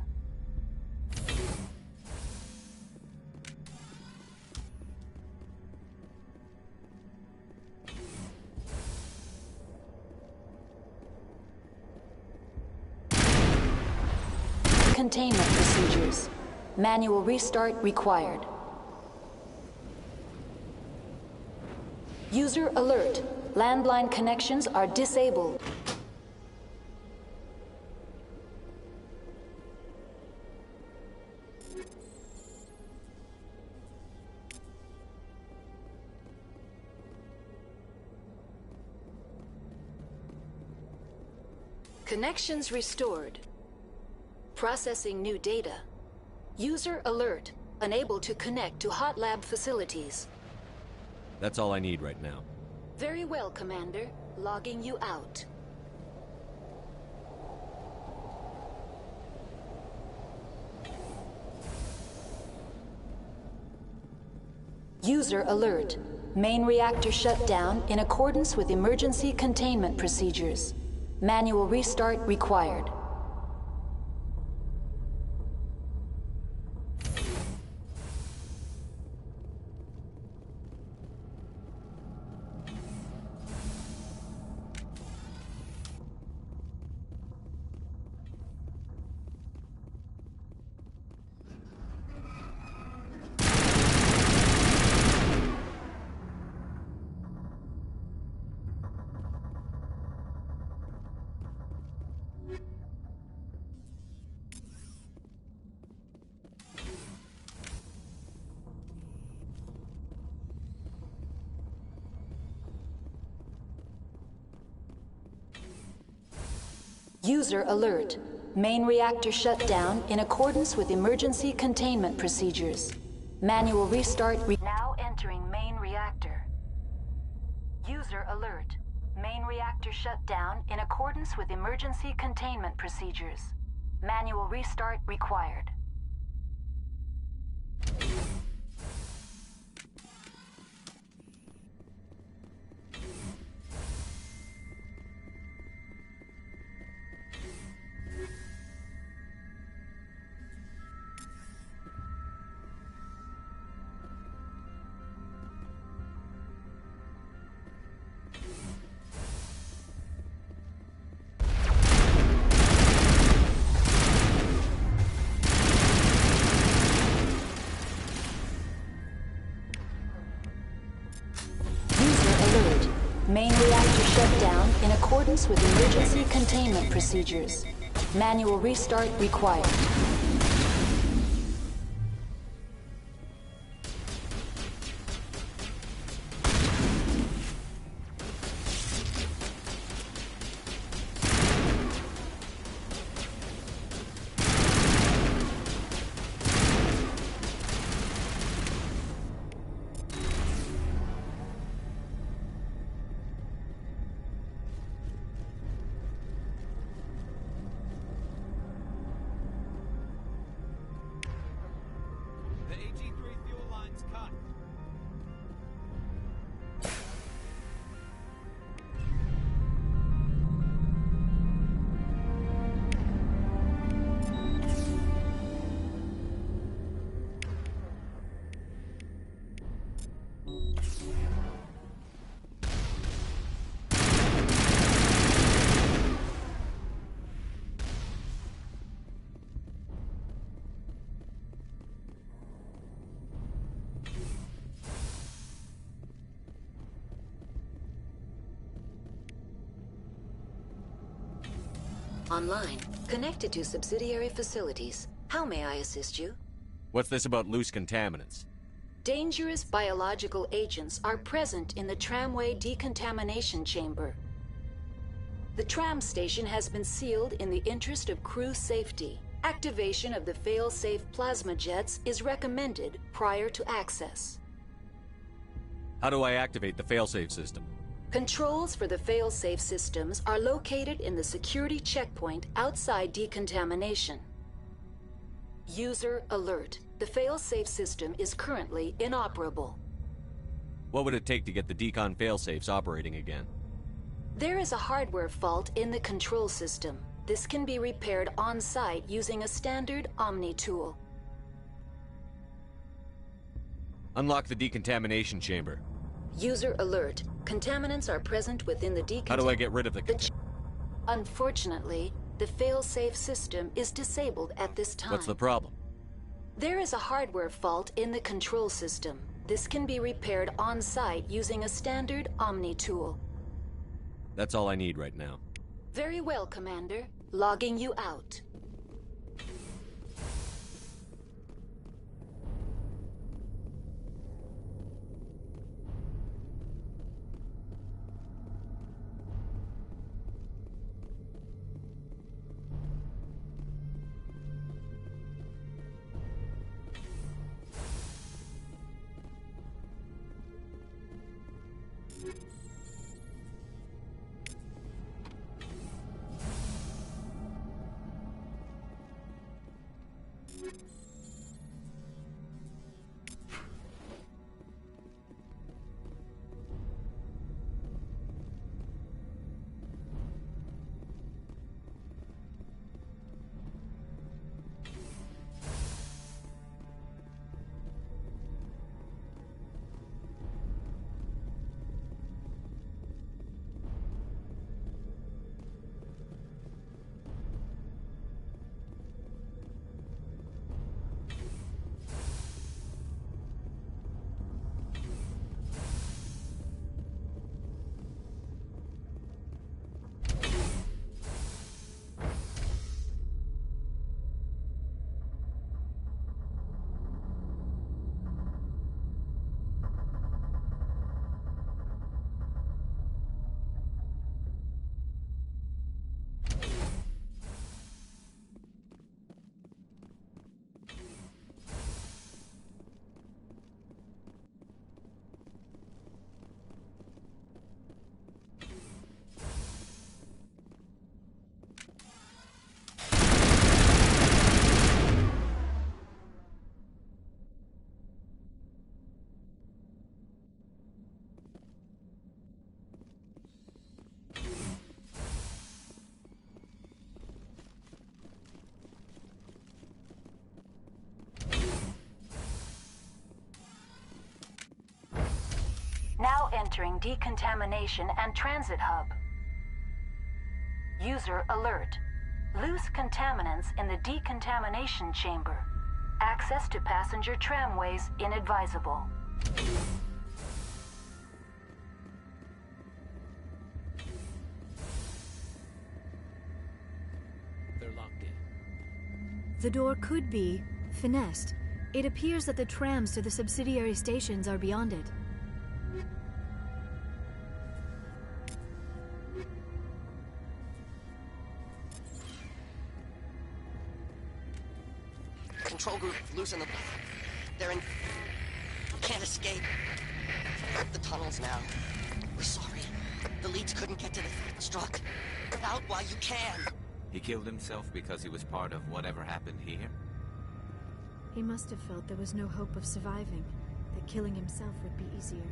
Containment procedures. Manual restart required. User alert. Landline connections are disabled. Connections restored. Processing new data. User alert. Unable to connect to Hot Lab facilities. That's all I need right now. Very well, Commander. Logging you out. User alert. Main reactor shut down in accordance with emergency containment procedures. Manual restart required. User alert. Main reactor shut down in accordance with emergency containment procedures. Manual restart now entering main reactor. User alert. Main reactor shut down in accordance with emergency containment procedures. Manual restart required. Main reactor shut down in accordance with emergency containment procedures. Manual restart required. The AG3 fuel line's cut. Online, connected to subsidiary facilities. How may I assist you? What's this about loose contaminants? Dangerous biological agents are present in the tramway decontamination chamber. The tram station has been sealed in the interest of crew safety. Activation of the fail-safe plasma jets is recommended prior to access. How do I activate the failsafe system? Controls for the fail-safe systems are located in the security checkpoint outside decontamination. User alert. The fail-safe system is currently inoperable. What would it take to get the decon failsafes operating again? There is a hardware fault in the control system. This can be repaired on-site using a standard Omni tool. Unlock the decontamination chamber. User alert. Contaminants are present within the decontamination. How do I get rid of the Unfortunately, the fail-safe system is disabled at this time. What's the problem? There is a hardware fault in the control system. This can be repaired on-site using a standard Omni tool. That's all I need right now. Very well, Commander. Logging you out. Now entering decontamination and transit hub. User alert. Loose contaminants in the decontamination chamber. Access to passenger tramways inadvisable. They're locked in. The door could be finessed. It appears that the trams to the subsidiary stations are beyond it. Control group, loosen them. They're in... Can't escape. The tunnels now. We're sorry. The leads couldn't get to the struck. Out while you can. He killed himself because he was part of whatever happened here? He must have felt there was no hope of surviving, that killing himself would be easier.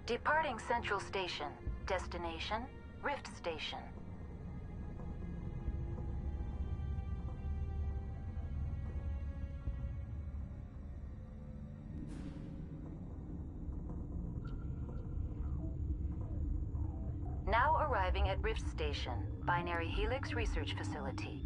Departing Central Station. Destination, Rift Station. Now arriving at Rift Station, Binary Helix Research Facility.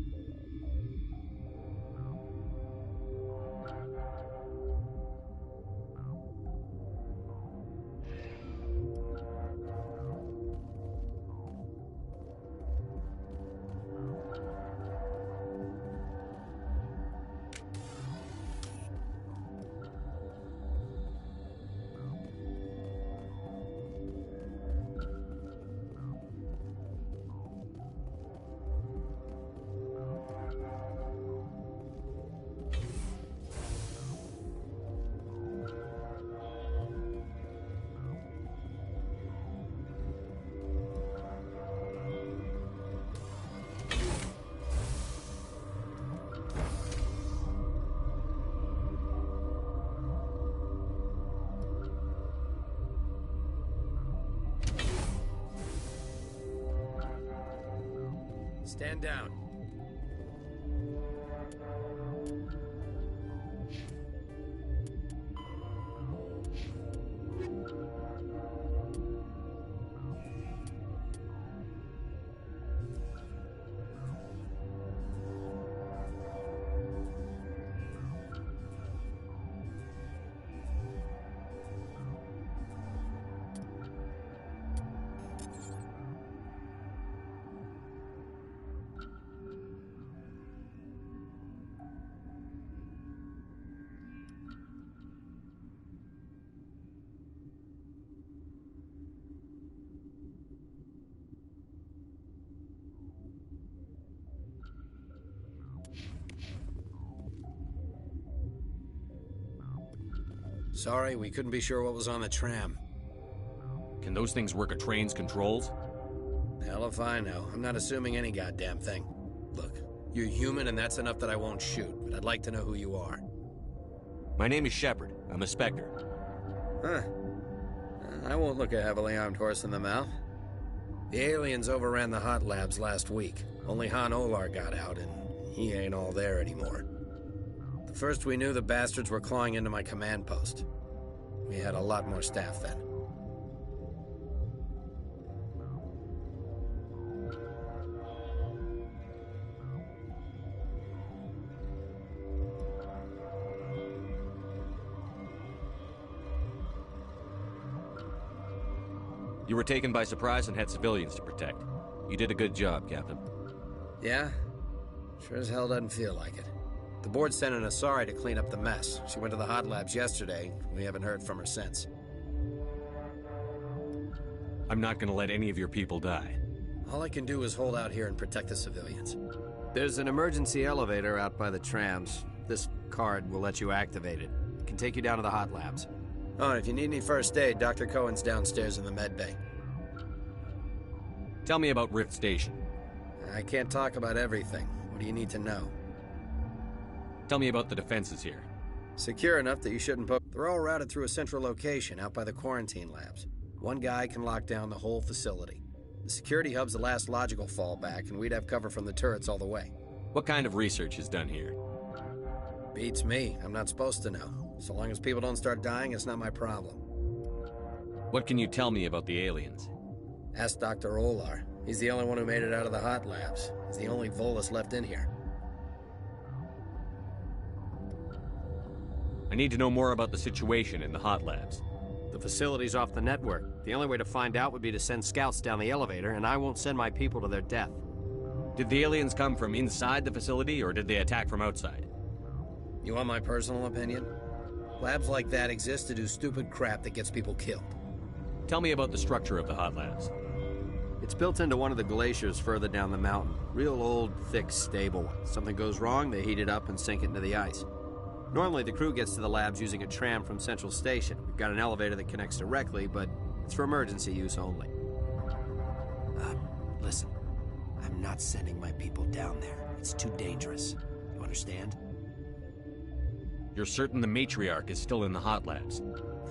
Stand down. Sorry, we couldn't be sure what was on the tram. Can those things work a train's controls? Hell if I know. I'm not assuming any goddamn thing. Look, you're human and that's enough that I won't shoot, but I'd like to know who you are. My name is Shepard. I'm a Spectre. Huh. I won't look a heavily armed horse in the mouth. The aliens overran the hot labs last week. Only Han Olar got out, and he ain't all there anymore. The first we knew, the bastards were clawing into my command post. We had a lot more staff then. You were taken by surprise and had civilians to protect. You did a good job, Captain. Yeah? Sure as hell doesn't feel like it. The board sent an Asari to clean up the mess. She went to the hot labs yesterday. We haven't heard from her since. I'm not gonna let any of your people die. All I can do is hold out here and protect the civilians. There's an emergency elevator out by the trams. This card will let you activate it. It can take you down to the hot labs. Oh, and if you need any first aid, Dr. Cohen's downstairs in the med bay. Tell me about Rift Station. I can't talk about everything. What do you need to know? Tell me about the defenses here. Secure enough that you shouldn't poke. They're all routed through a central location out by the quarantine labs. One guy can lock down the whole facility. The security hub's the last logical fallback, and we'd have cover from the turrets all the way. What kind of research is done here? Beats me. I'm not supposed to know. So long as people don't start dying, it's not my problem. What can you tell me about the aliens? Ask Dr. Olar. He's the only one who made it out of the hot labs. He's the only Volus left in here. I need to know more about the situation in the hot labs. The facility's off the network. The only way to find out would be to send scouts down the elevator, and I won't send my people to their death. Did the aliens come from inside the facility, or did they attack from outside? You want my personal opinion? Labs like that exist to do stupid crap that gets people killed. Tell me about the structure of the hot labs. It's built into one of the glaciers further down the mountain. Real old, thick, stable one. Something goes wrong, they heat it up and sink it into the ice. Normally, the crew gets to the labs using a tram from Central Station. We've got an elevator that connects directly, but it's for emergency use only. Listen. I'm not sending my people down there. It's too dangerous. You understand? You're certain the matriarch is still in the hot labs?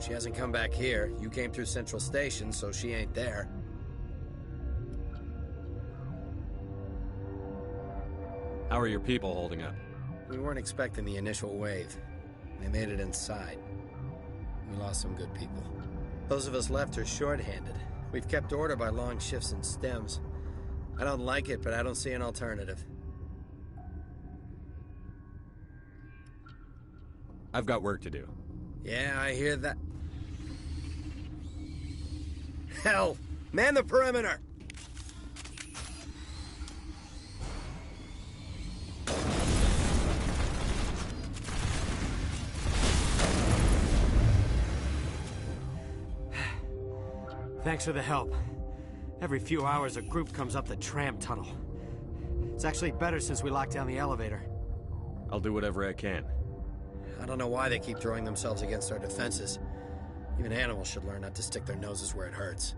She hasn't come back here. You came through Central Station, so she ain't there. How are your people holding up? We weren't expecting the initial wave. They made it inside. We lost some good people. Those of us left are short-handed. We've kept order by long shifts and stems. I don't like it, but I don't see an alternative. I've got work to do. Yeah, I hear that. Hell! Man the perimeter! Thanks for the help. Every few hours, a group comes up the tram tunnel. It's actually better since we locked down the elevator. I'll do whatever I can. I don't know why they keep throwing themselves against our defenses. Even animals should learn not to stick their noses where it hurts.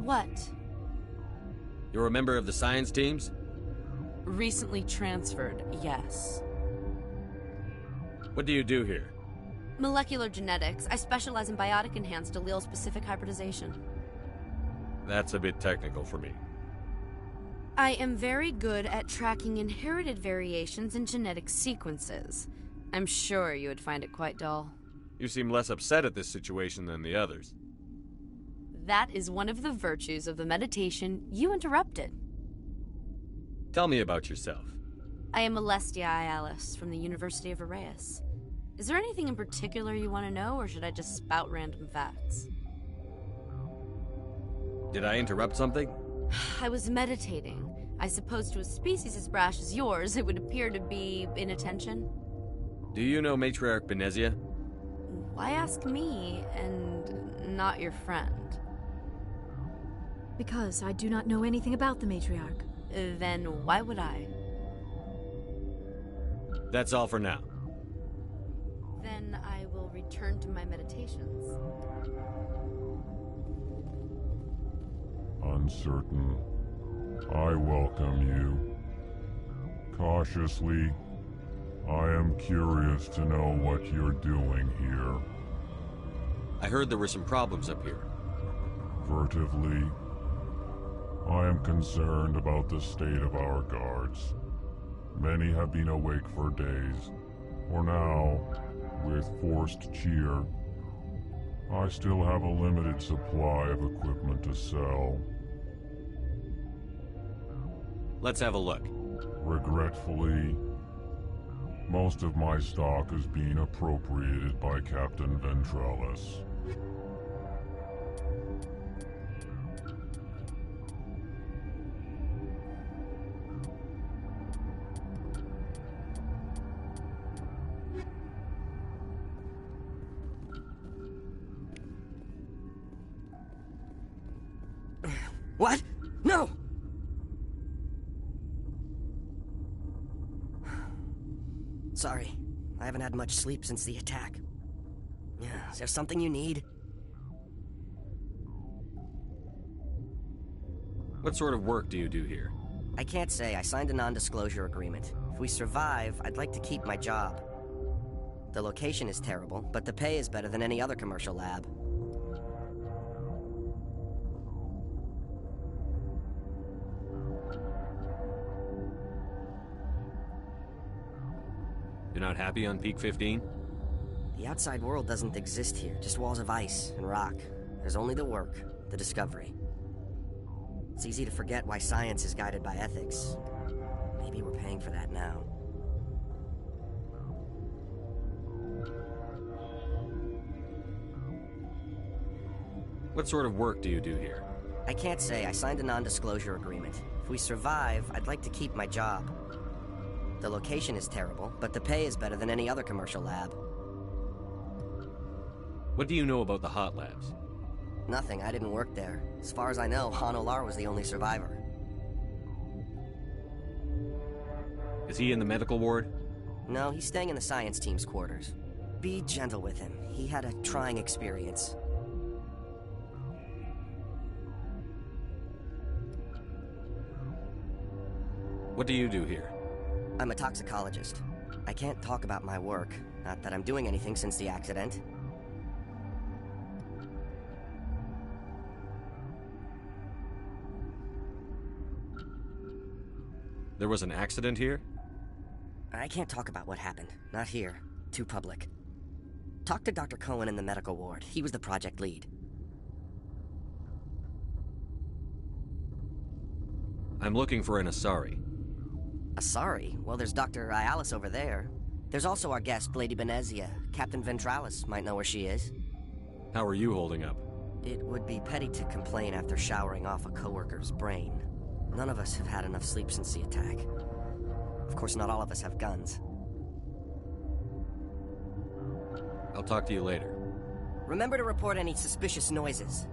What? You're a member of the science teams? Recently transferred, yes. What do you do here? Molecular genetics. I specialize in biotic-enhanced allele-specific hybridization. That's a bit technical for me. I am very good at tracking inherited variations in genetic sequences. I'm sure you would find it quite dull. You seem less upset at this situation than the others. That is one of the virtues of the meditation you interrupted. Tell me about yourself. I am Alestia Ialis from the University of Arraeus. Is there anything in particular you want to know, or should I just spout random facts? Did I interrupt something? I was meditating. I suppose to a species as brash as yours, it would appear to be inattention. Do you know Matriarch Benezia? Why ask me, and not your friend? Because I do not know anything about the Matriarch. Then why would I? That's all for now. Then I will return to my meditations. Uncertain. I welcome you. Cautiously, I am curious to know what you're doing here. I heard there were some problems up here. Furtively, I am concerned about the state of our guards. Many have been awake for days. For now, with forced cheer, I still have a limited supply of equipment to sell. Let's have a look. Regretfully, Most of my stock is being appropriated by Captain Ventralis. What? No! Sorry, I haven't had much sleep since the attack. Yeah, is there something you need? What sort of work do you do here? I can't say. I signed a non-disclosure agreement. If we survive, I'd like to keep my job. The location is terrible, but the pay is better than any other commercial lab. You're not happy on Peak 15? The outside world doesn't exist here, just walls of ice and rock. There's only the work, the discovery. It's easy to forget why science is guided by ethics. Maybe we're paying for that now. What sort of work do you do here? I can't say. I signed a non-disclosure agreement. If we survive, I'd like to keep my job. The location is terrible, but the pay is better than any other commercial lab. What do you know about the hot labs? Nothing. I didn't work there. As far as I know, Han Olar was the only survivor. Is he in the medical ward? No, he's staying in the science team's quarters. Be gentle with him. He had a trying experience. What do you do here? I'm a toxicologist. I can't talk about my work. Not that I'm doing anything since the accident. There was an accident here? I can't talk about what happened. Not here. Too public. Talk to Dr. Cohen in the medical ward. He was the project lead. I'm looking for an Asari. Asari? Well, there's Dr. Ialis over there. There's also our guest, Lady Benezia. Captain Ventralis might know where she is. How are you holding up? It would be petty to complain after showering off a coworker's brain. None of us have had enough sleep since the attack. Of course, not all of us have guns. I'll talk to you later. Remember to report any suspicious noises.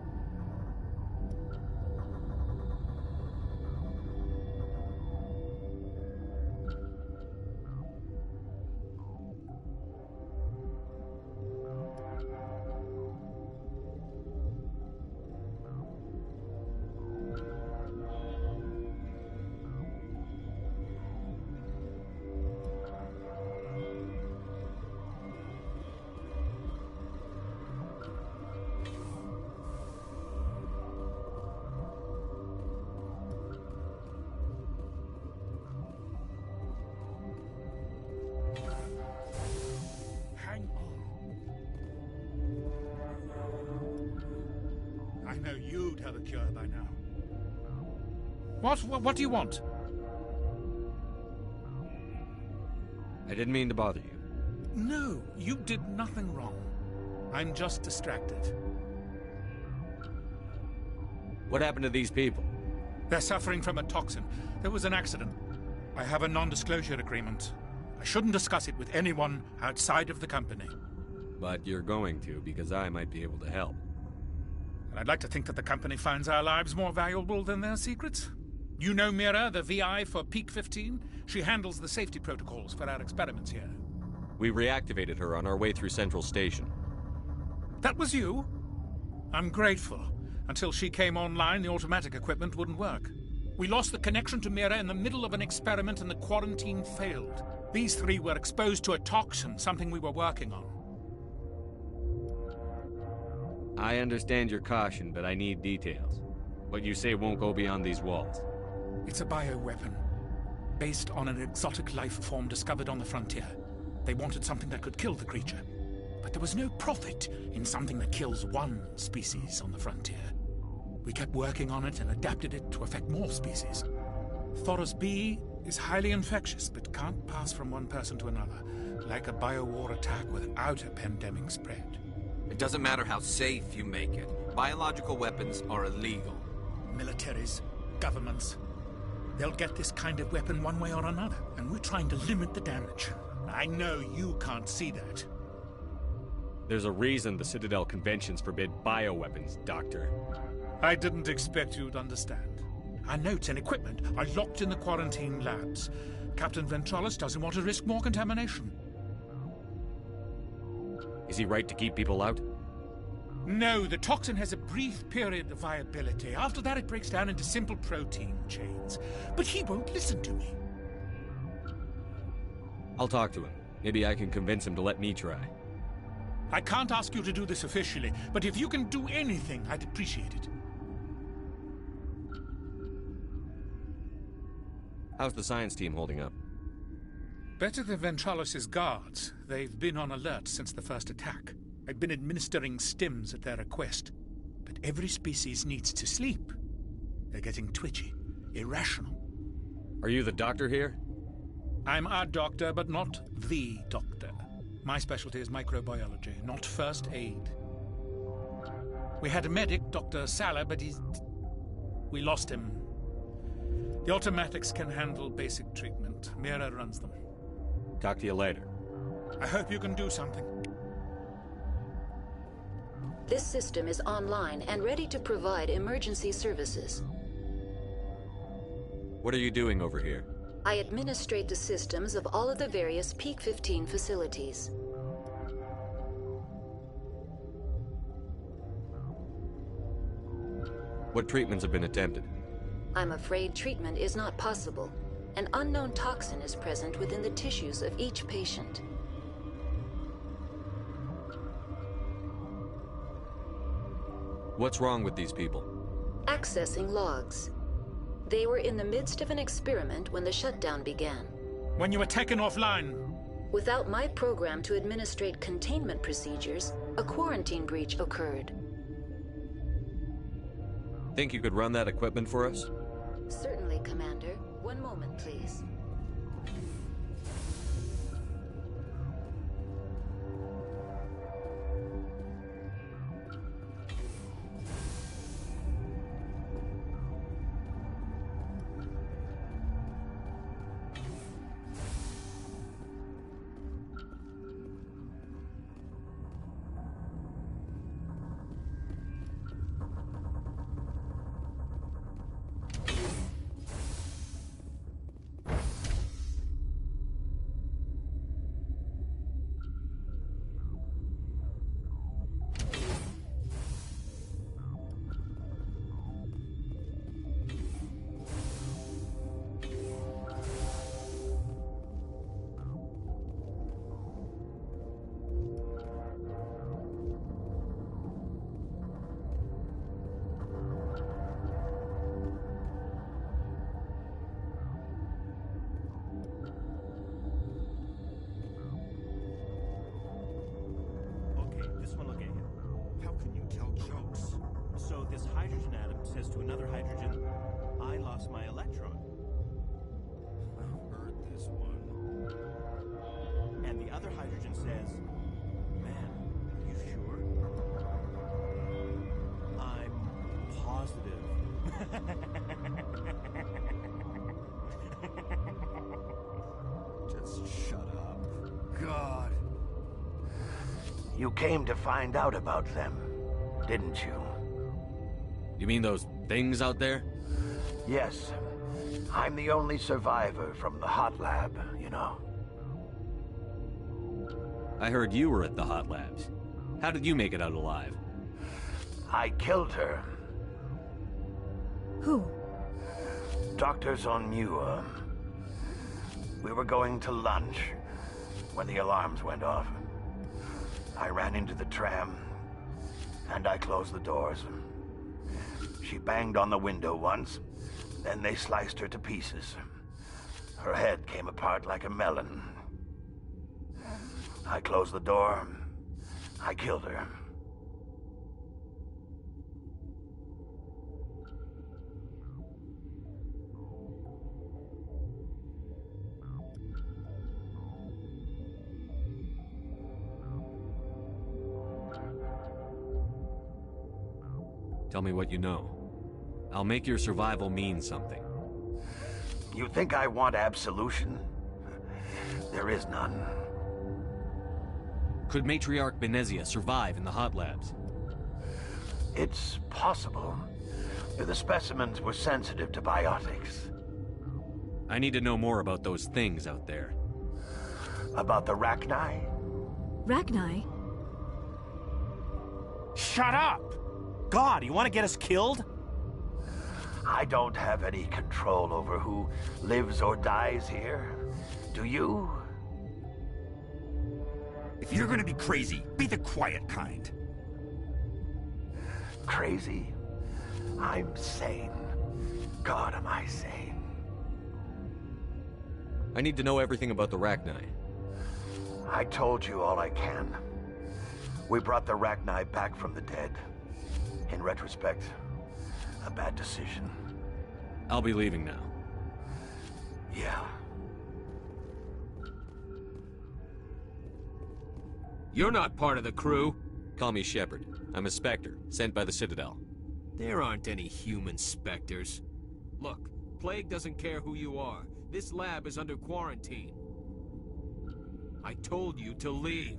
I know you'd have a cure by now. What do you want? I didn't mean to bother you. No, you did nothing wrong. I'm just distracted. What happened to these people? They're suffering from a toxin. There was an accident. I have a non-disclosure agreement. I shouldn't discuss it with anyone outside of the company. But you're going to, because I might be able to help. And I'd like to think that the company finds our lives more valuable than their secrets. You know Mira, the VI for Peak 15? She handles the safety protocols for our experiments here. We reactivated her on our way through Central Station. That was you? I'm grateful. Until she came online, the automatic equipment wouldn't work. We lost the connection to Mira in the middle of an experiment and the quarantine failed. These three were exposed to a toxin, something we were working on. I understand your caution, but I need details. What you say won't go beyond these walls. It's a bioweapon, based on an exotic life form discovered on the frontier. They wanted something that could kill the creature. But there was no profit in something that kills one species on the frontier. We kept working on it and adapted it to affect more species. Thoros B is highly infectious, but can't pass from one person to another, like a biowar attack without a pandemic spread. It doesn't matter how safe you make it. Biological weapons are illegal. Militaries, governments, they'll get this kind of weapon one way or another, and we're trying to limit the damage. I know you can't see that. There's a reason the Citadel conventions forbid bioweapons, Doctor. I didn't expect you'd understand. Our notes and equipment are locked in the quarantine labs. Captain Ventralis doesn't want to risk more contamination. Is he right to keep people out? No, the toxin has a brief period of viability. After that, it breaks down into simple protein chains. But he won't listen to me. I'll talk to him. Maybe I can convince him to let me try. I can't ask you to do this officially, but if you can do anything, I'd appreciate it. How's the science team holding up? Better than Ventralis' guards. They've been on alert since the first attack. I've been administering stims at their request. But every species needs to sleep. They're getting twitchy, irrational. Are you the doctor here? I'm a doctor, but not the doctor. My specialty is microbiology, not first aid. We had a medic, Dr. Salah, but we lost him. The automatics can handle basic treatment. Mira runs them. Talk to you later. I hope you can do something. This system is online and ready to provide emergency services. What are you doing over here? I administrate the systems of all of the various Peak 15 facilities. What treatments have been attempted? I'm afraid treatment is not possible. An unknown toxin is present within the tissues of each patient. What's wrong with these people? Accessing logs. They were in the midst of an experiment when the shutdown began. When you were taken offline? Without my program to administrate containment procedures, a quarantine breach occurred. Think you could run that equipment for us? Certainly, Commander. One moment, please. Just shut up. God. You came to find out about them, didn't you? You mean those things out there? Yes. I'm the only survivor from the hot lab, you know. I heard you were at the hot labs. How did you make it out alive? I killed her. Who? Dr. Zonua. We were going to lunch when the alarms went off. I ran into the tram, and I closed the doors. She banged on the window once, then they sliced her to pieces. Her head came apart like a melon. I closed the door. I killed her. Tell me what you know. I'll make your survival mean something. You think I want absolution? There is none. Could Matriarch Benezia survive in the hot labs? It's possible. The specimens were sensitive to biotics. I need to know more about those things out there. About the Rachni? Rachni? Shut up! God, you want to get us killed? I don't have any control over who lives or dies here. Do you? If you're gonna be crazy, be the quiet kind. Crazy? I'm sane. God, am I sane. I need to know everything about the Rachni. I told you all I can. We brought the Rachni back from the dead. In retrospect, a bad decision. I'll be leaving now. Yeah. You're not part of the crew. Call me Shepard. I'm a Spectre, sent by the Citadel. There aren't any human Spectres. Look, Plague doesn't care who you are. This lab is under quarantine. I told you to leave.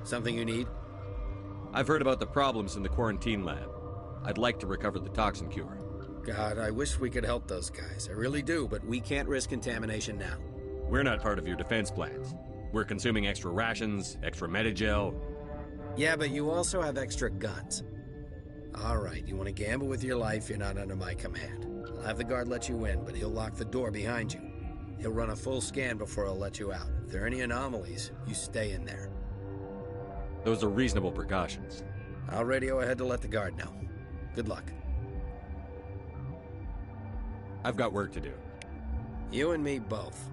Something you need? I've heard about the problems in the quarantine lab. I'd like to recover the toxin cure. God, I wish we could help those guys. I really do, but We can't risk contamination now. We're not part of your defense plans. We're consuming extra rations, extra Medigel. yeah, but you also have extra guns. All right, you want to gamble with your life, you're not under my command. I'll have the guard let you in, but he'll lock the door behind you. He'll run a full scan before he'll let you out. If there are any anomalies, you stay in there. Those are reasonable precautions. I'll radio ahead to let the guard know. Good luck. I've got work to do. You and me both.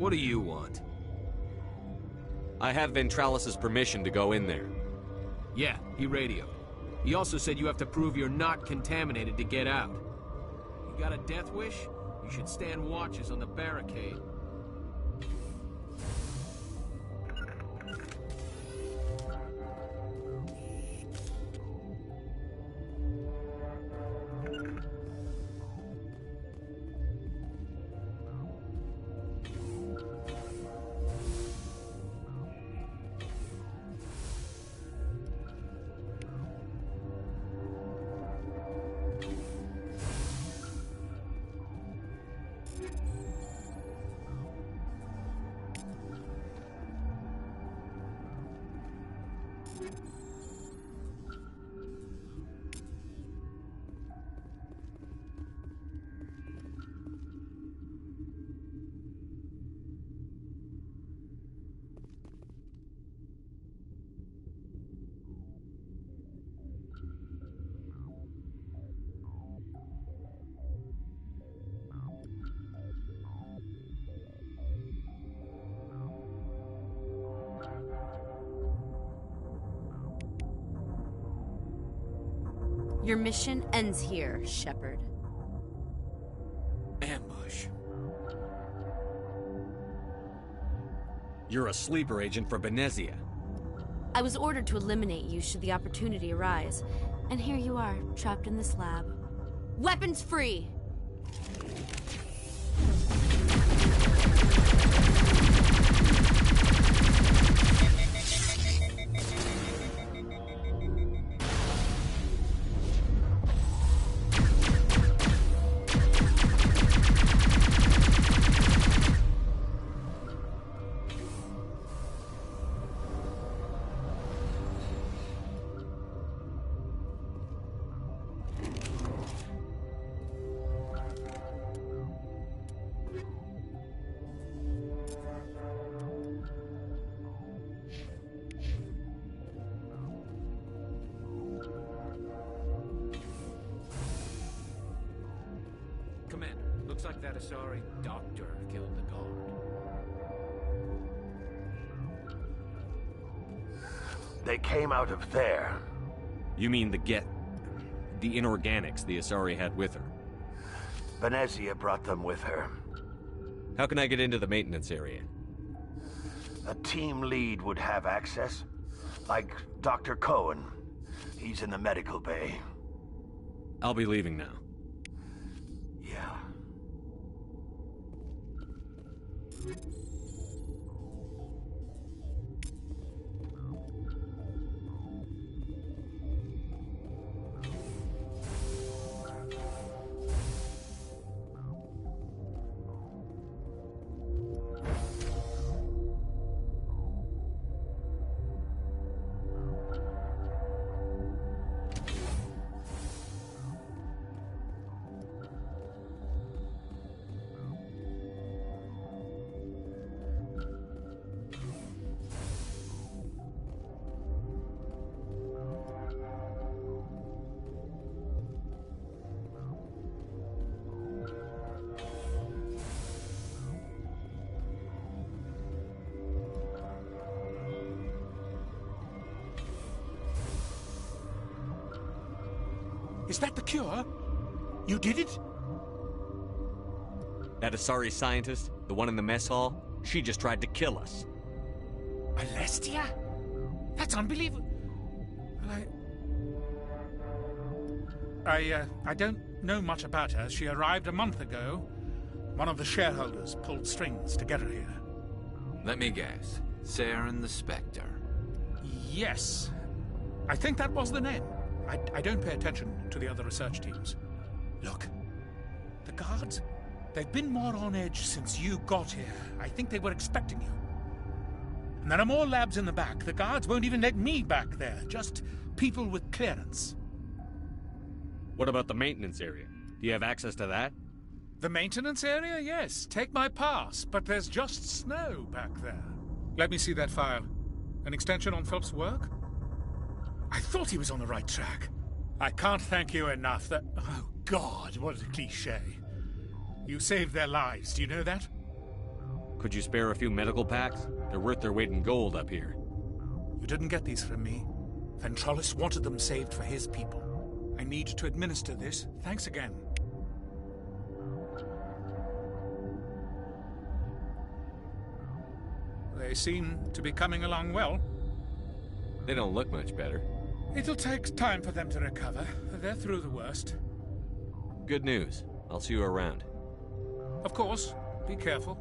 What do you want? I have Ventralis's permission to go in there. Yeah, he radioed. He also said you have to prove you're not contaminated to get out. You got a death wish? You should stand watches on the barricade. Your mission ends here, Shepard. Ambush. You're a sleeper agent for Benezia. I was ordered to eliminate you should the opportunity arise. And here you are, trapped in this lab. Weapons free! Looks like that Asari doctor killed the guard. They came out of there. You mean the inorganics the Asari had with her? Benezia brought them with her. How can I get into the maintenance area? A team lead would have access. Like Dr. Cohen. He's in the medical bay. I'll be leaving now. Yeah. Is that the cure? You did it? That Asari scientist, the one in the mess hall, she just tried to kill us. Alestia? That's unbelievable. I don't know much about her. She arrived a month ago. One of the shareholders pulled strings to get her here. Let me guess. Saren the Spectre. Yes. I think that was the name. I don't pay attention to the other research teams. Look, the guards, they've been more on edge since you got here. I think they were expecting you. And there are more labs in the back. The guards won't even let me back there. Just people with clearance. What about the maintenance area? Do you have access to that? The maintenance area? Yes. Take my pass. But there's just snow back there. Let me see that file. An extension on Phelps' work? I thought he was on the right track. I can't thank you enough that... Oh, God, what a cliché. You saved their lives, do you know that? Could you spare a few medical packs? They're worth their weight in gold up here. You didn't get these from me. Ventrolis wanted them saved for his people. I need to administer this. Thanks again. They seem to be coming along well. They don't look much better. It'll take time for them to recover. They're through the worst. Good news. I'll see you around. Of course. Be careful.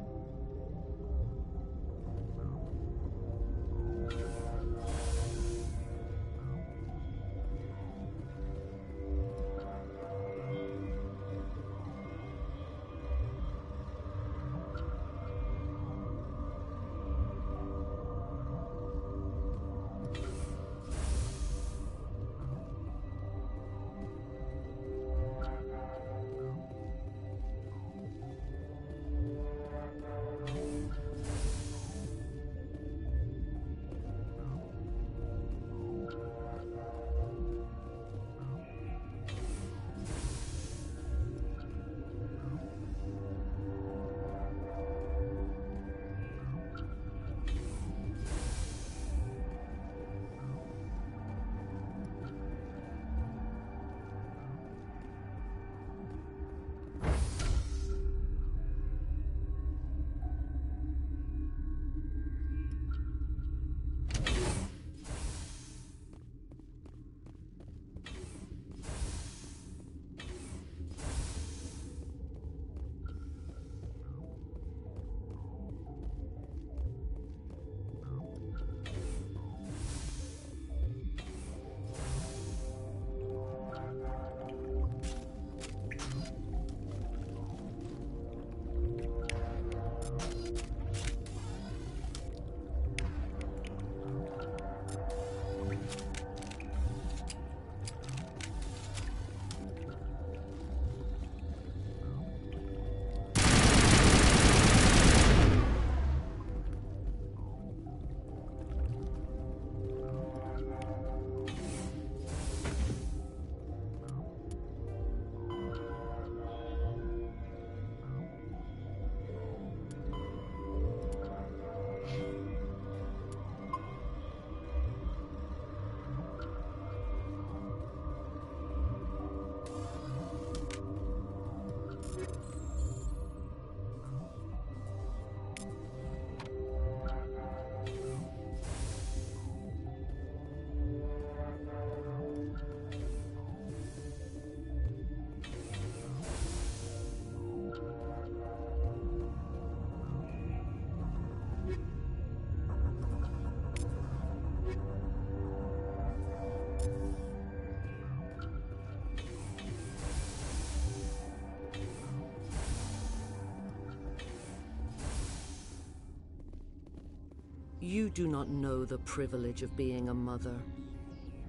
You do not know the privilege of being a mother.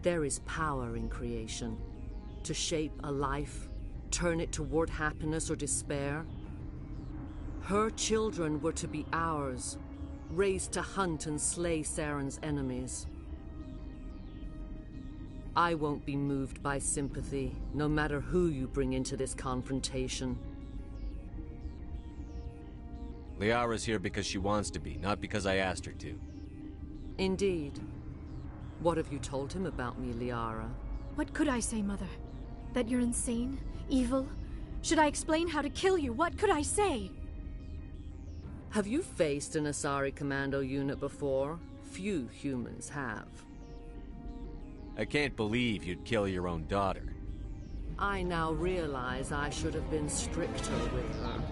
There is power in creation. To shape a life, turn it toward happiness or despair. Her children were to be ours, raised to hunt and slay Saren's enemies. I won't be moved by sympathy, no matter who you bring into this confrontation. Liara's here because she wants to be, not because I asked her to. Indeed. What have you told him about me, Liara? What could I say, Mother? That you're insane? Evil? Should I explain how to kill you? What could I say? Have you faced an Asari commando unit before? Few humans have. I can't believe you'd kill your own daughter. I now realize I should have been stricter with her.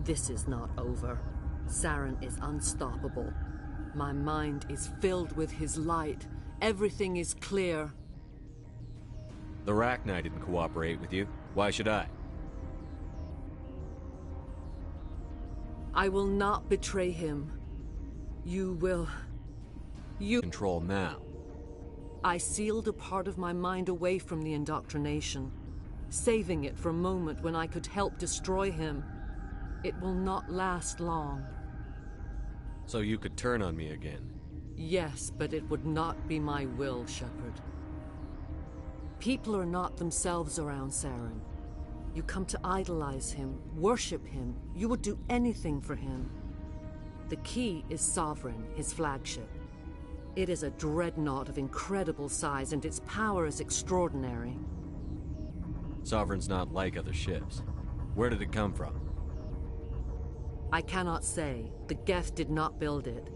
This is not over. Saren is unstoppable. My mind is filled with his light. Everything is clear. The Rachni didn't cooperate with you. Why should I? I will not betray him. You will... You... Control now. I sealed a part of my mind away from the indoctrination, saving it for a moment when I could help destroy him. It will not last long. So you could turn on me again? Yes, but it would not be my will, Shepard. People are not themselves around Saren. You come to idolize him, worship him. You would do anything for him. The key is Sovereign, his flagship. It is a dreadnought of incredible size, and its power is extraordinary. Sovereign's not like other ships. Where did it come from? I cannot say. The Geth did not build it.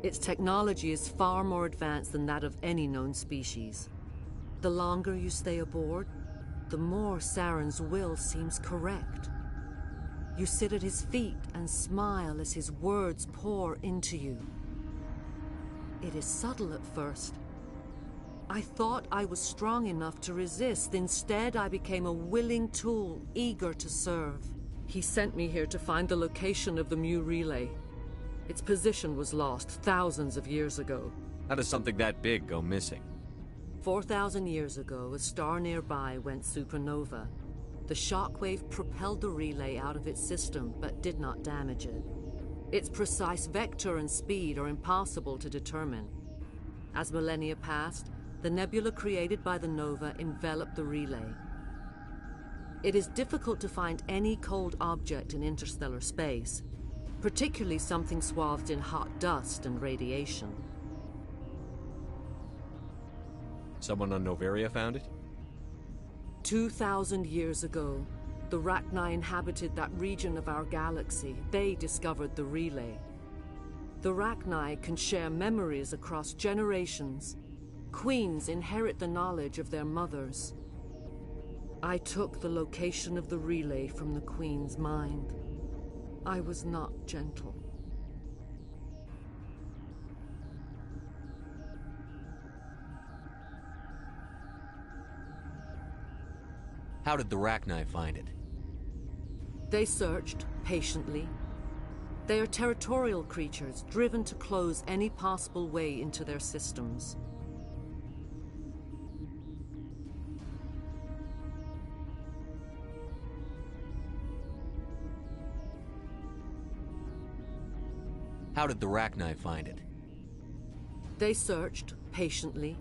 Its technology is far more advanced than that of any known species. The longer you stay aboard, the more Saren's will seems correct. You sit at his feet and smile as his words pour into you. It is subtle at first. I thought I was strong enough to resist. Instead, I became a willing tool, eager to serve. He sent me here to find the location of the Mu relay. Its position was lost thousands of years ago. How does something that big go missing? 4,000 years ago, a star nearby went supernova. The shockwave propelled the relay out of its system, but did not damage it. Its precise vector and speed are impossible to determine. As millennia passed, the nebula created by the nova enveloped the relay. It is difficult to find any cold object in interstellar space, particularly something swathed in hot dust and radiation. Someone on Noveria found it? 2,000 years ago, the Rachni inhabited that region of our galaxy. They discovered the relay. The Rachni can share memories across generations. Queens inherit the knowledge of their mothers. I took the location of the relay from the Queen's mind. I was not gentle. How did the Rachni find it? They searched, patiently. They are territorial creatures, driven to close any possible way into their systems. How did the Rachni find it? They searched, patiently.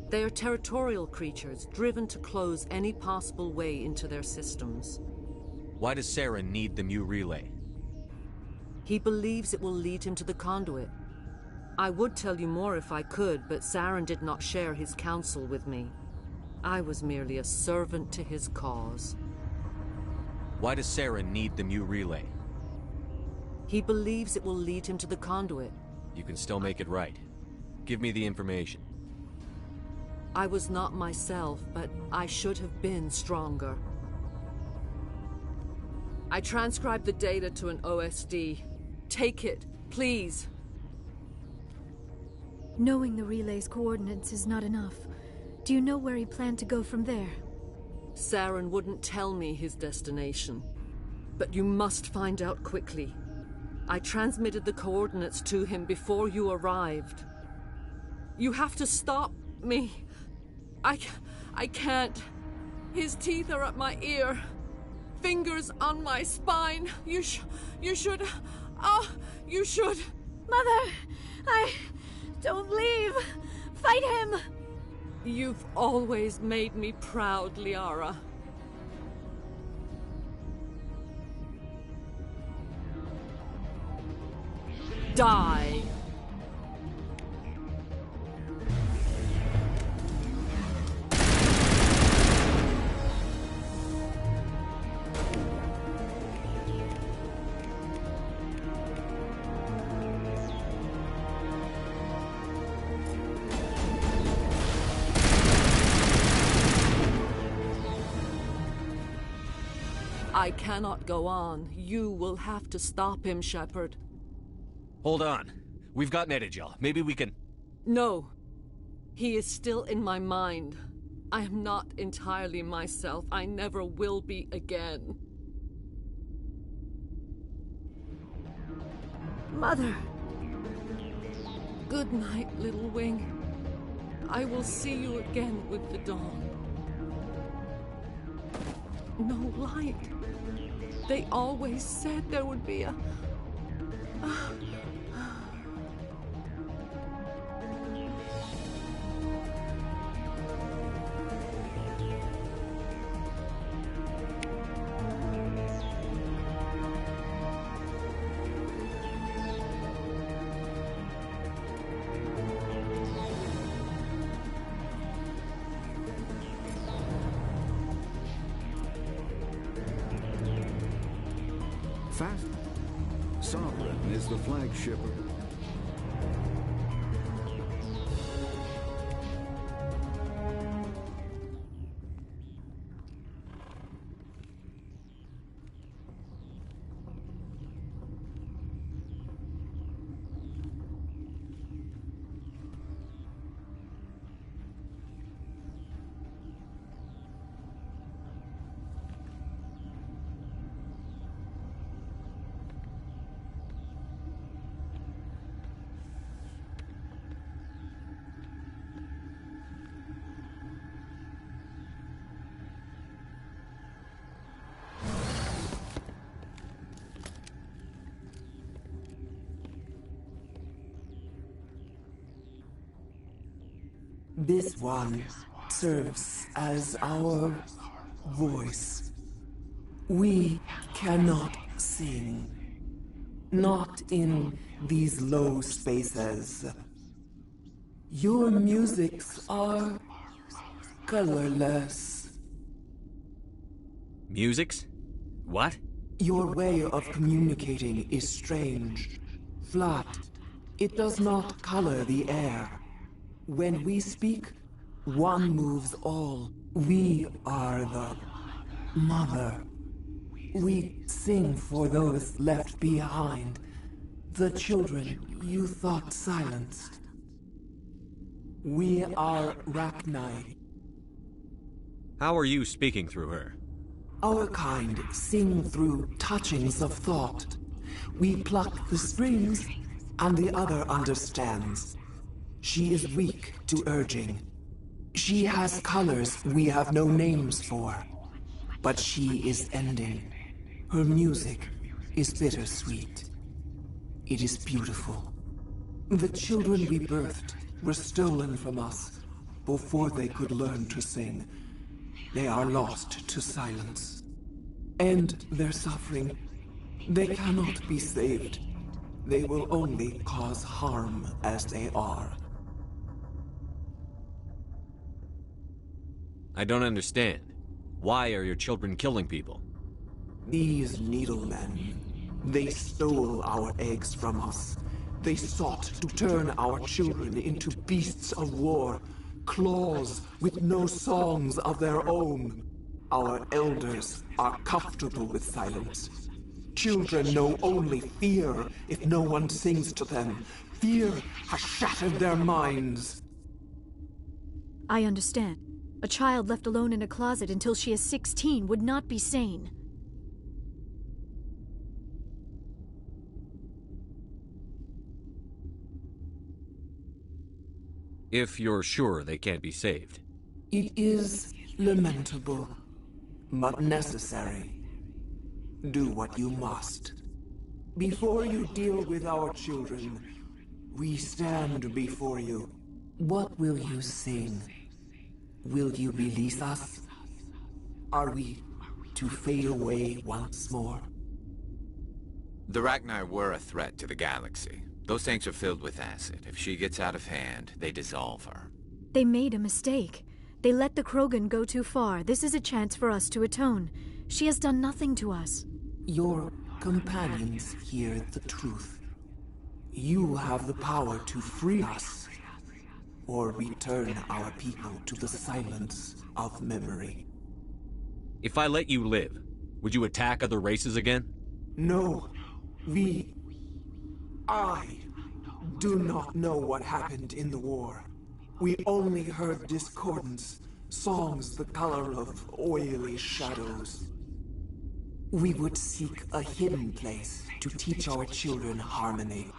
They are territorial creatures, driven to close any possible way into their systems. Why does Saren need the Mu relay? He believes it will lead him to the conduit. I would tell you more if I could, but Saren did not share his counsel with me. I was merely a servant to his cause. Why does Saren need the Mu relay? He believes it will lead him to the conduit. You can still make it right. Give me the information. I was not myself, but I should have been stronger. I transcribed the data to an OSD. Take it, please. Knowing the relay's coordinates is not enough. Do you know where he planned to go from there? Saren wouldn't tell me his destination. But you must find out quickly. I transmitted the coordinates to him before you arrived. You have to stop me. I can't. His teeth are at my ear. Fingers on my spine. You should... Oh, you should... Mother! Don't leave! Fight him! You've always made me proud, Liara. Die! I cannot go on. You will have to stop him, Shepard. Hold on. We've got Netagel. Maybe we can... No. He is still in my mind. I am not entirely myself. I never will be again. Mother! Good night, Little Wing. I will see you again with the dawn. No light. They always said there would be a... Fast. Sovereign is the flagship. This one serves as our voice. We cannot sing. Not in these low spaces. Your musics are colorless. Musics? What? Your way of communicating is strange, flat. It does not color the air. When we speak, one moves all. We are the mother. We sing for those left behind, the children you thought silenced. We are Rachni. How are you speaking through her? Our kind sing through touchings of thought. We pluck the strings, and the other understands. She is weak to urging. She has colors we have no names for. But she is ending. Her music is bittersweet. It is beautiful. The children we birthed were stolen from us before they could learn to sing. They are lost to silence. End their suffering. They cannot be saved. They will only cause harm as they are. I don't understand. Why are your children killing people? These needlemen, they stole our eggs from us. They sought to turn our children into beasts of war, claws with no songs of their own. Our elders are comfortable with silence. Children know only fear if no one sings to them. Fear has shattered their minds. I understand. A child left alone in a closet until she is 16 would not be sane. If you're sure they can't be saved. It is lamentable, but necessary. Do what you must. Before you deal with our children, we stand before you. What will you sing? Will you release us? Are we to fade away once more? The Rachni were a threat to the galaxy. Those tanks are filled with acid. If she gets out of hand, they dissolve her. They made a mistake. They let the Krogan go too far. This is a chance for us to atone. She has done nothing to us. Your companions hear the truth. You have the power to free us, or return our people to the silence of memory. If I let you live, would you attack other races again? No. I do not know what happened in the war. We only heard discordance, songs the color of oily shadows. We would seek a hidden place to teach our children harmony.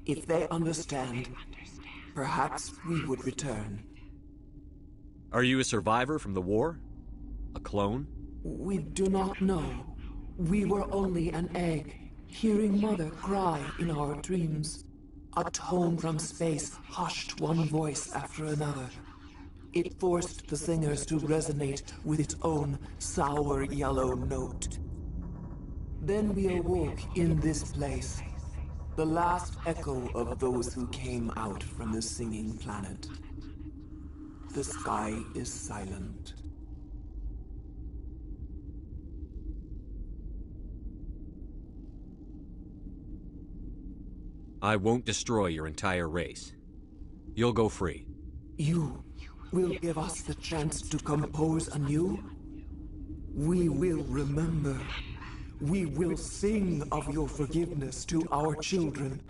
If they understand, perhaps we would return. Are you a survivor from the war? A clone? We do not know. We were only an egg, hearing Mother cry in our dreams. A tone from space hushed one voice after another. It forced the singers to resonate with its own sour yellow note. Then we awoke in this place, the last echo of those who came out from the singing planet. The sky is silent. I won't destroy your entire race. You'll go free. You will give us the chance to compose anew? We will remember. We will sing of your forgiveness to our children.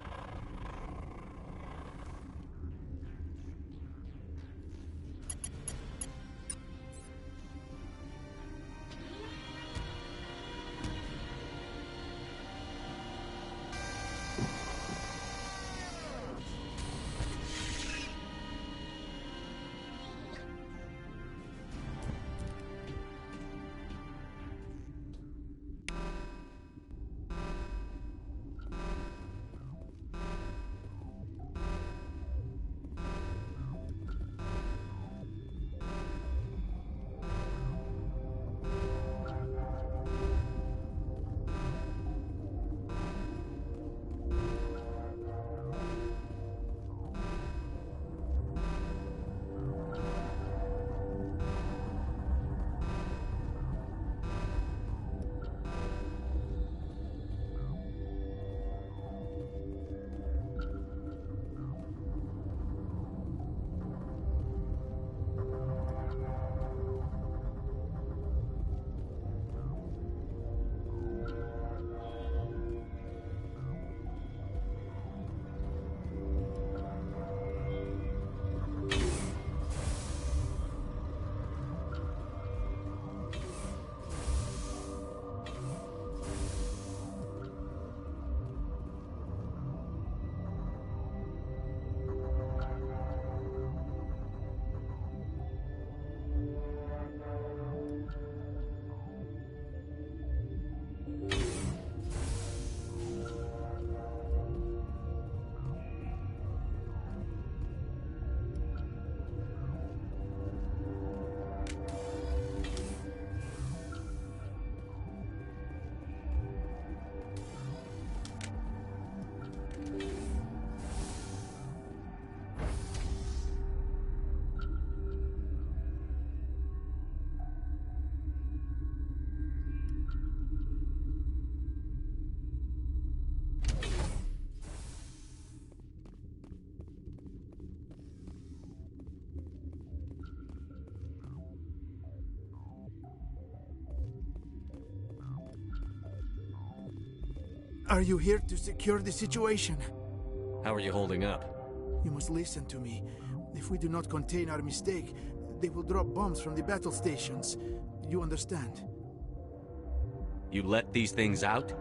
Are you here to secure the situation? How are you holding up? You must listen to me. If we do not contain our mistake, they will drop bombs from the battle stations. You understand? You let these things out?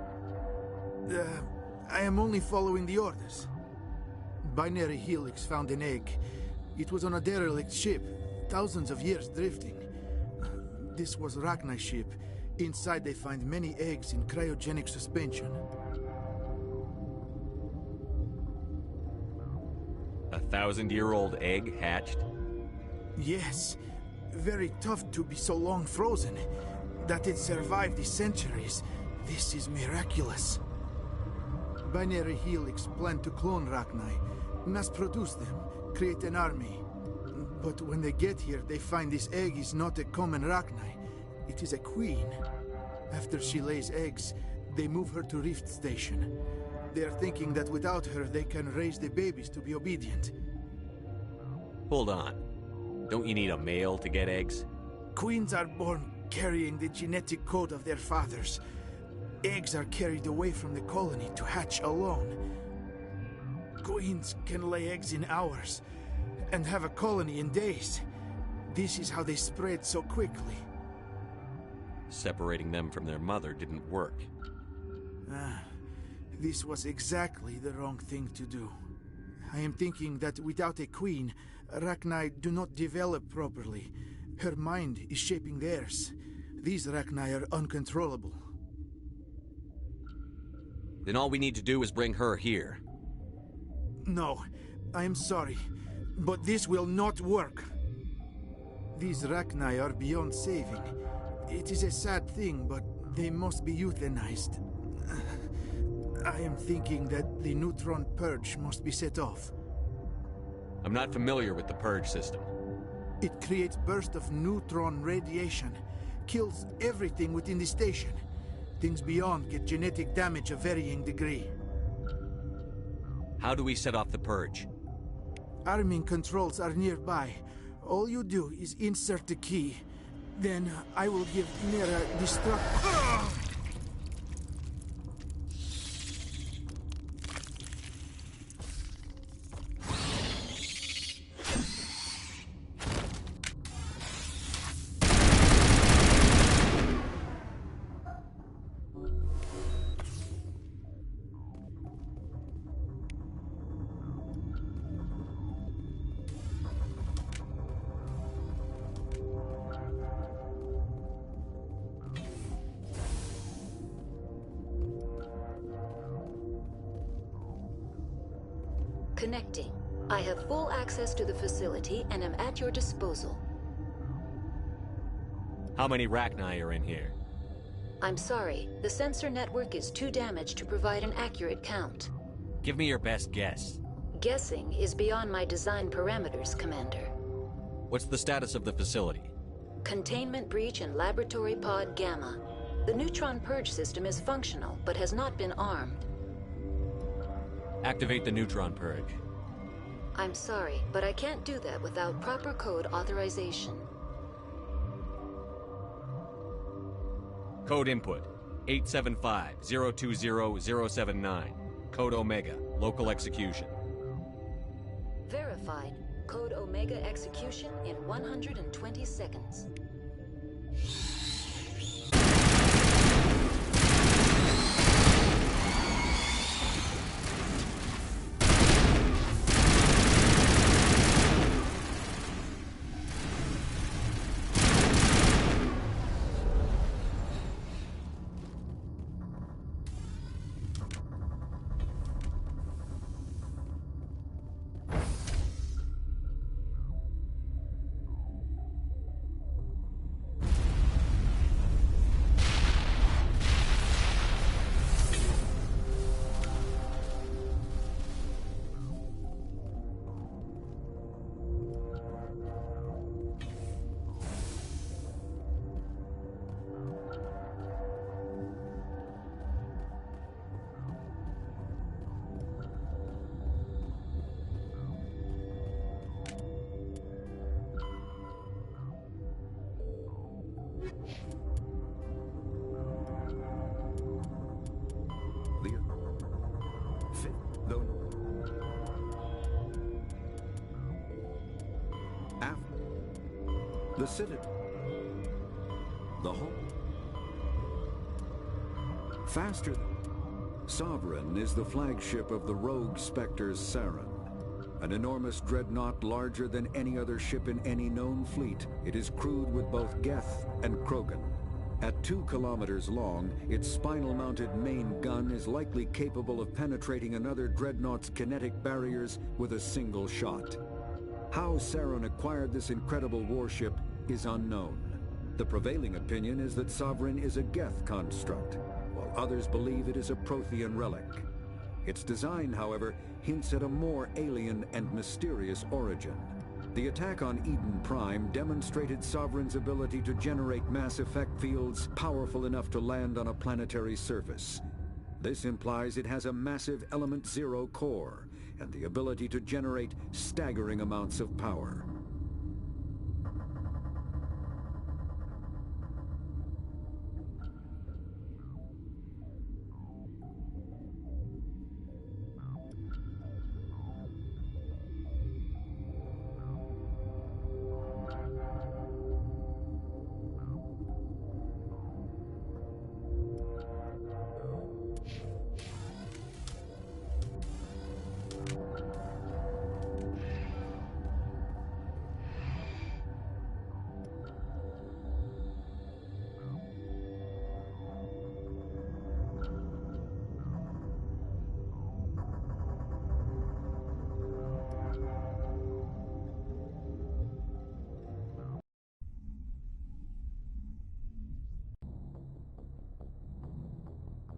I am only following the orders. Binary Helix found an egg. It was on a derelict ship, thousands of years drifting. This was Rachni's ship. Inside they find many eggs in cryogenic suspension. 1,000-year-old egg hatched? Yes. Very tough to be so long frozen. That it survived the centuries. This is miraculous. Binary Helix planned to clone Rachni, mass-produce them, create an army. But when they get here, they find this egg is not a common Rachni. It is a queen. After she lays eggs, they move her to Rift Station. They are thinking that without her, they can raise the babies to be obedient. Hold on. Don't you need a male to get eggs? Queens are born carrying the genetic code of their fathers. Eggs are carried away from the colony to hatch alone. Queens can lay eggs in hours and have a colony in days. This is how they spread so quickly. Separating them from their mother didn't work. This was exactly the wrong thing to do. I am thinking that without a queen, Rachni do not develop properly. Her mind is shaping theirs. These Rachni are uncontrollable. Then all we need to do is bring her here. No, I am sorry, but this will not work. These Rachni are beyond saving. It is a sad thing, but they must be euthanized. I am thinking that the neutron purge must be set off. I'm not familiar with the purge system. It creates bursts of neutron radiation, kills everything within the station. Things beyond get genetic damage of varying degree. How do we set off the purge? Arming controls are nearby. All you do is insert the key. Then I will give Mira destruct... Connecting. I have full access to the facility and am at your disposal. How many Rachni are in here? I'm sorry, the sensor network is too damaged to provide an accurate count. Give me your best guess. Guessing is beyond my design parameters, Commander. What's the status of the facility? Containment breach in Laboratory Pod Gamma. The neutron purge system is functional, but has not been armed. Activate the neutron purge. I'm sorry, but I can't do that without proper code authorization. Code input, 875-020-079. Code Omega, local execution. Verified. Code Omega execution in 120 seconds. The Citadel. The whole. Faster. Sovereign is the flagship of the rogue Spectres Saren. An enormous dreadnought larger than any other ship in any known fleet, it is crewed with both Geth and Krogan. At 2 kilometers long, its spinal-mounted main gun is likely capable of penetrating another dreadnought's kinetic barriers with a single shot. How Saren acquired this incredible warship is unknown. The prevailing opinion is that Sovereign is a Geth construct, while others believe it is a Prothean relic. Its design, however, hints at a more alien and mysterious origin. The attack on Eden Prime demonstrated Sovereign's ability to generate mass effect fields powerful enough to land on a planetary surface. This implies it has a massive Element Zero core, and the ability to generate staggering amounts of power.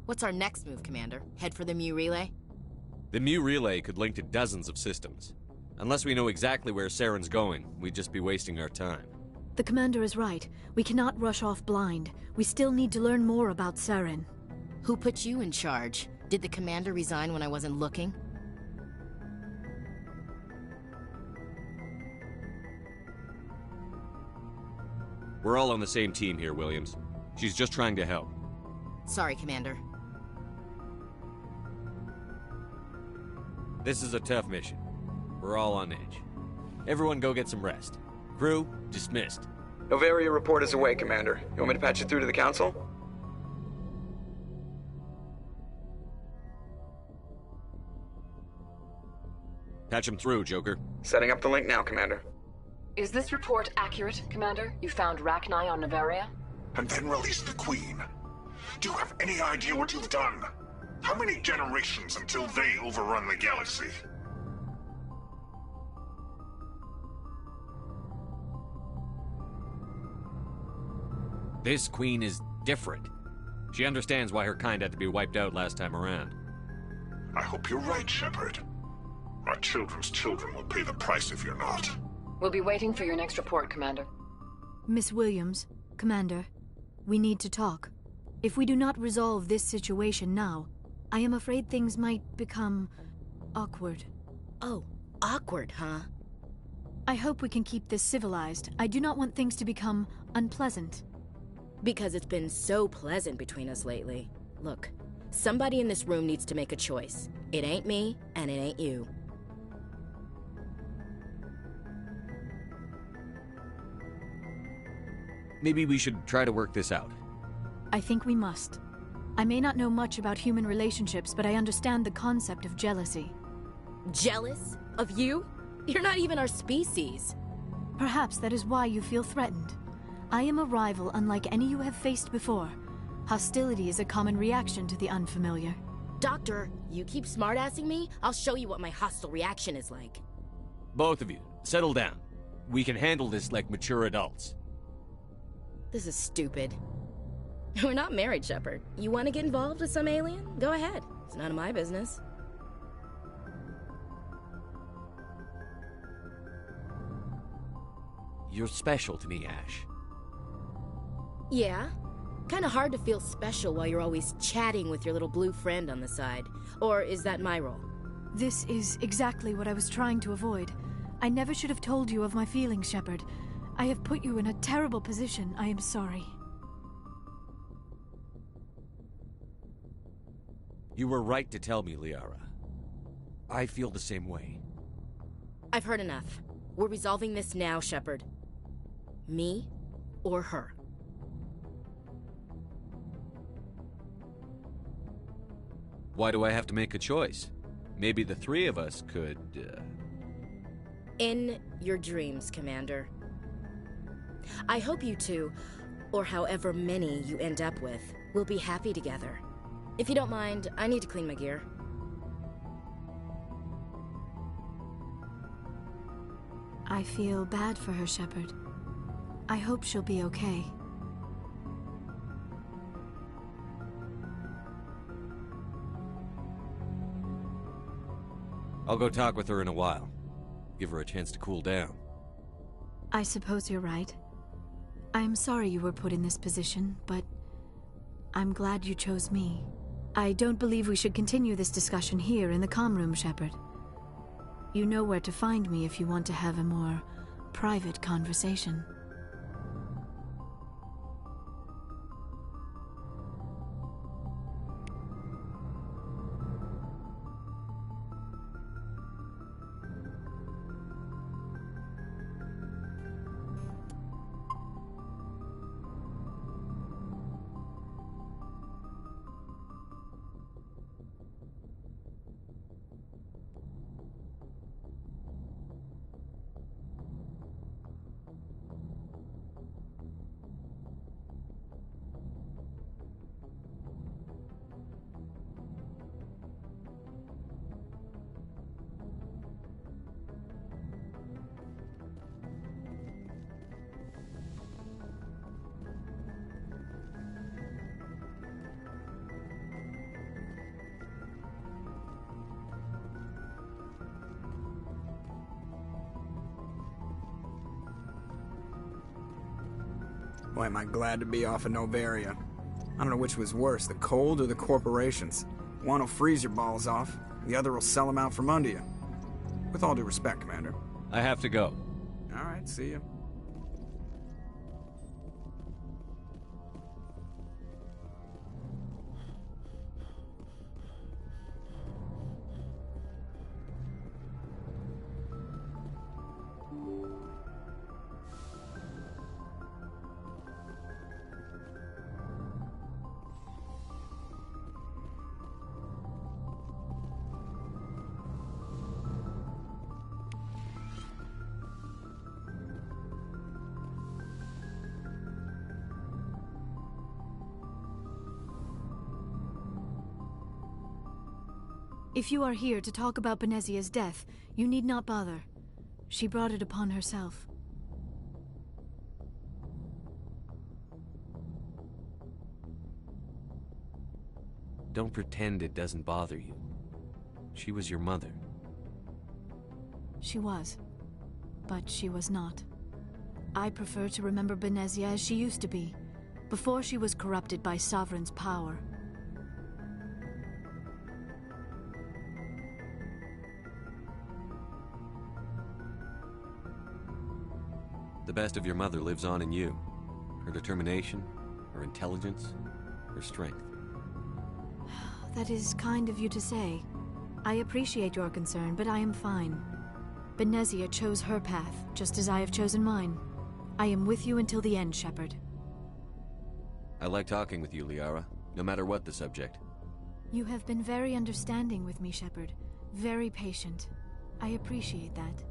What's our next move, Commander? Head for the Mu Relay? The Mu Relay could link to dozens of systems. Unless we know exactly where Saren's going, we'd just be wasting our time. The Commander is right. We cannot rush off blind. We still need to learn more about Saren. Who put you in charge? Did the Commander resign when I wasn't looking? We're all on the same team here, Williams. She's just trying to help. Sorry, Commander. This is a tough mission. We're all on edge. Everyone go get some rest. Crew, dismissed. Noveria report is away, Commander. You want me to patch it through to the Council? Patch him through, Joker. Setting up the link now, Commander. Is this report accurate, Commander? You found Rachni on Noveria? And then released the Queen. Do you have any idea what you've done? How many generations until they overrun the galaxy? This Queen is different. She understands why her kind had to be wiped out last time around. I hope you're right, Shepard. My children's children will pay the price if you're not. We'll be waiting for your next report, Commander. Miss Williams, Commander, we need to talk. If we do not resolve this situation now, I am afraid things might become awkward. Oh, awkward, huh? I hope we can keep this civilized. I do not want things to become unpleasant. Because it's been so pleasant between us lately. Look, somebody in this room needs to make a choice. It ain't me, and it ain't you. Maybe we should try to work this out. I think we must. I may not know much about human relationships, but I understand the concept of jealousy. Jealous? Of you? You're not even our species. Perhaps that is why you feel threatened. I am a rival unlike any you have faced before. Hostility is a common reaction to the unfamiliar. Doctor, you keep smartassing me, I'll show you what my hostile reaction is like. Both of you, settle down. We can handle this like mature adults. This is stupid. We're not married, Shepard. You want to get involved with some alien? Go ahead. It's none of my business. You're special to me, Ash. Yeah? Kinda hard to feel special while you're always chatting with your little blue friend on the side. Or is that my role? This is exactly what I was trying to avoid. I never should have told you of my feelings, Shepard. I have put you in a terrible position. I am sorry. You were right to tell me, Liara. I feel the same way. I've heard enough. We're resolving this now, Shepard. Me or her. Why do I have to make a choice? Maybe the three of us could, In your dreams, Commander. I hope you two, or however many you end up with, will be happy together. If you don't mind, I need to clean my gear. I feel bad for her, Shepard. I hope she'll be okay. I'll go talk with her in a while. Give her a chance to cool down. I suppose you're right. I'm sorry you were put in this position, but I'm glad you chose me. I don't believe we should continue this discussion here in the comm room, Shepard. You know where to find me if you want to have a more private conversation. Boy, am I glad to be off of Noveria. I don't know which was worse, the cold or the corporations. One will freeze your balls off, the other will sell them out from under you. With all due respect, Commander. I have to go. All right, see you. If you are here to talk about Benezia's death, you need not bother. She brought it upon herself. Don't pretend it doesn't bother you. She was your mother. She was. But she was not. I prefer to remember Benezia as she used to be, before she was corrupted by Sovereign's power. The best of your mother lives on in you. Her determination, her intelligence, her strength. That is kind of you to say. I appreciate your concern, but I am fine. Benezia chose her path, just as I have chosen mine. I am with you until the end, Shepard. I like talking with you, Liara, no matter what the subject. You have been very understanding with me, Shepard. Very patient. I appreciate that.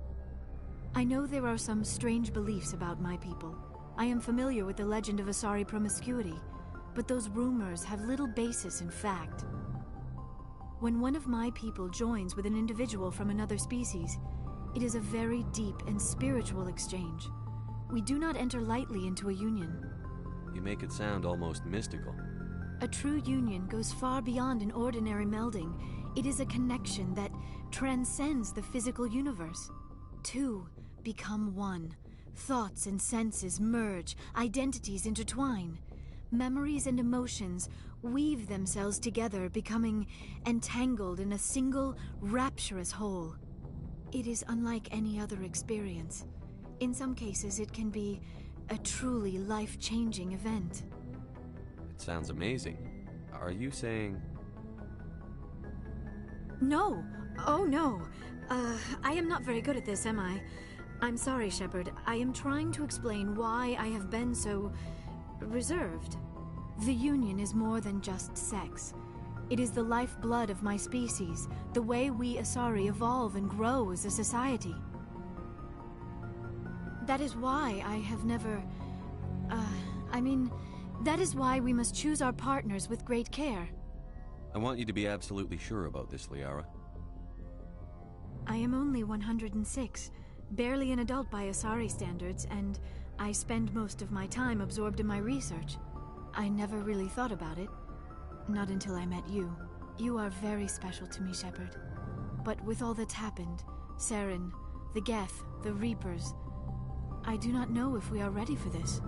I know there are some strange beliefs about my people. I am familiar with the legend of Asari promiscuity, but those rumors have little basis in fact. When one of my people joins with an individual from another species, it is a very deep and spiritual exchange. We do not enter lightly into a union. You make it sound almost mystical. A true union goes far beyond an ordinary melding. It is a connection that transcends the physical universe. Two become one. Thoughts and senses merge, identities intertwine. Memories and emotions weave themselves together, becoming entangled in a single, rapturous whole. It is unlike any other experience. In some cases, it can be a truly life-changing event. It sounds amazing. Are you saying... No! Oh no! I am not very good at this, am I? I'm sorry, Shepard. I am trying to explain why I have been so reserved. The Union is more than just sex. It is the lifeblood of my species, the way we Asari evolve and grow as a society. That is why I have never... that is why we must choose our partners with great care. I want you to be absolutely sure about this, Liara. I am only 106, barely an adult by Asari standards, and I spend most of my time absorbed in my research. I never really thought about it. Not until I met you. You are very special to me, Shepard. But with all that's happened, Saren, the Geth, the Reapers, I do not know if we are ready for this.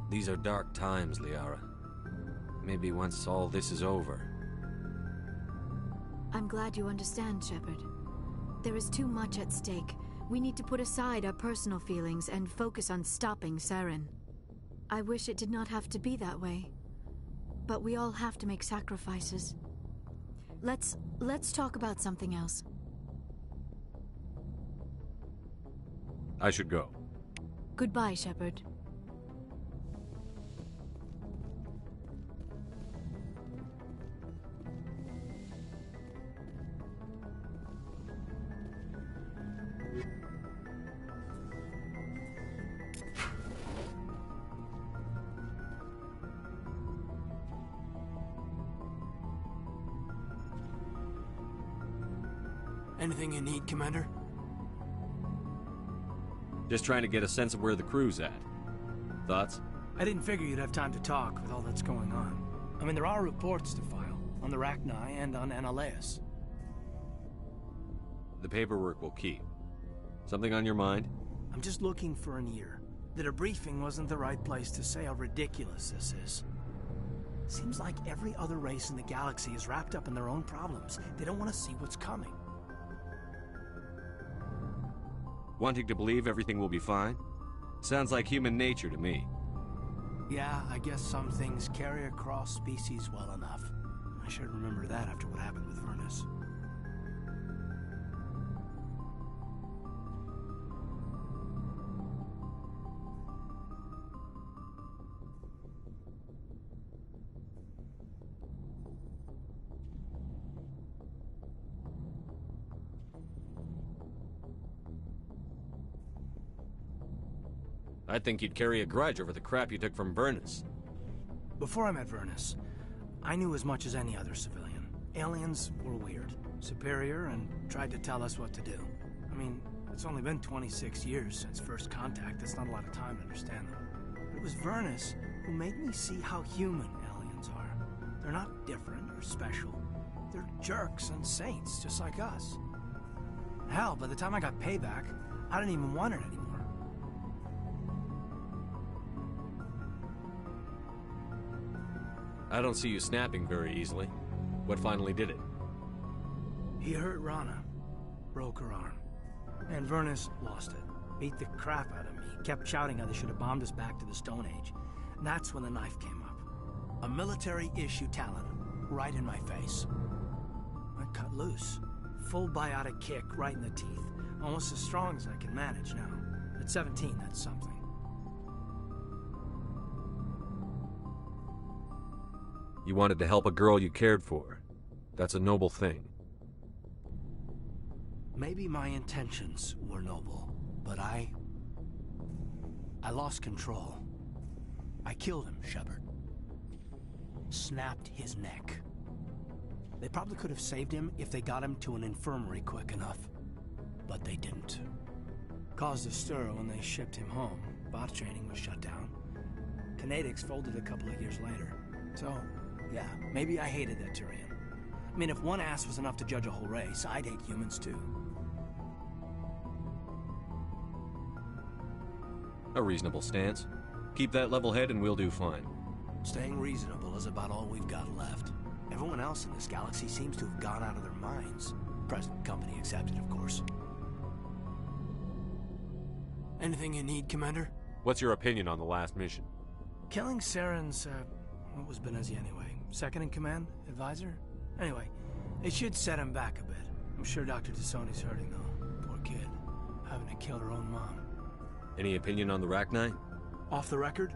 These are dark times, Liara. Maybe once all this is over. I'm glad you understand, Shepard. There is too much at stake. We need to put aside our personal feelings and focus on stopping Saren. I wish it did not have to be that way. But we all have to make sacrifices. Let's talk about something else. I should go. Goodbye, Shepard. Anything you need, Commander? Just trying to get a sense of where the crew's at. Thoughts? I didn't figure you'd have time to talk with all that's going on. I mean, there are reports to file, on the Rachni and on Annaleis. The paperwork will keep. Something on your mind? I'm just looking for an ear. The debriefing wasn't the right place to say how ridiculous this is. Seems like every other race in the galaxy is wrapped up in their own problems. They don't want to see what's coming. Wanting to believe everything will be fine? Sounds like human nature to me. Yeah, I guess some things carry across species well enough. I should remember that after what happened with Vernus. I think you'd carry a grudge over the crap you took from Vernus. Before I met Vernus, I knew as much as any other civilian. Aliens were weird, superior, and tried to tell us what to do. I mean, it's only been 26 years since first contact. That's not a lot of time to understand them. But it was Vernus who made me see how human aliens are. They're not different or special. They're jerks and saints, just like us. Hell, by the time I got payback, I didn't even want it anymore. I don't see you snapping very easily. What finally did it? He hurt Rana. Broke her arm. And Vernus lost it. Beat the crap out of me. Kept shouting how they should have bombed us back to the Stone Age. And that's when the knife came up. A military-issue talon. Right in my face. I cut loose. Full biotic kick right in the teeth. Almost as strong as I can manage now. At 17, that's something. You wanted to help a girl you cared for. That's a noble thing. Maybe my intentions were noble, but I lost control. I killed him, Shepard. Snapped his neck. They probably could have saved him if they got him to an infirmary quick enough. But they didn't. Caused a stir when they shipped him home. Bot training was shut down. Kinetics folded a couple of years later. So, yeah, maybe I hated that Turian. I mean, if one ass was enough to judge a whole race, I'd hate humans too. A reasonable stance. Keep that level head and we'll do fine. Staying reasonable is about all we've got left. Everyone else in this galaxy seems to have gone out of their minds. Present company accepted, of course. Anything you need, Commander? What's your opinion on the last mission? Killing Saren's, what was Benezi anyway? Second in command? Advisor? Anyway, it should set him back a bit. I'm sure Dr. T'Soni's hurting, though. Poor kid. having to kill her own mom. Any opinion on the Rachni? Off the record,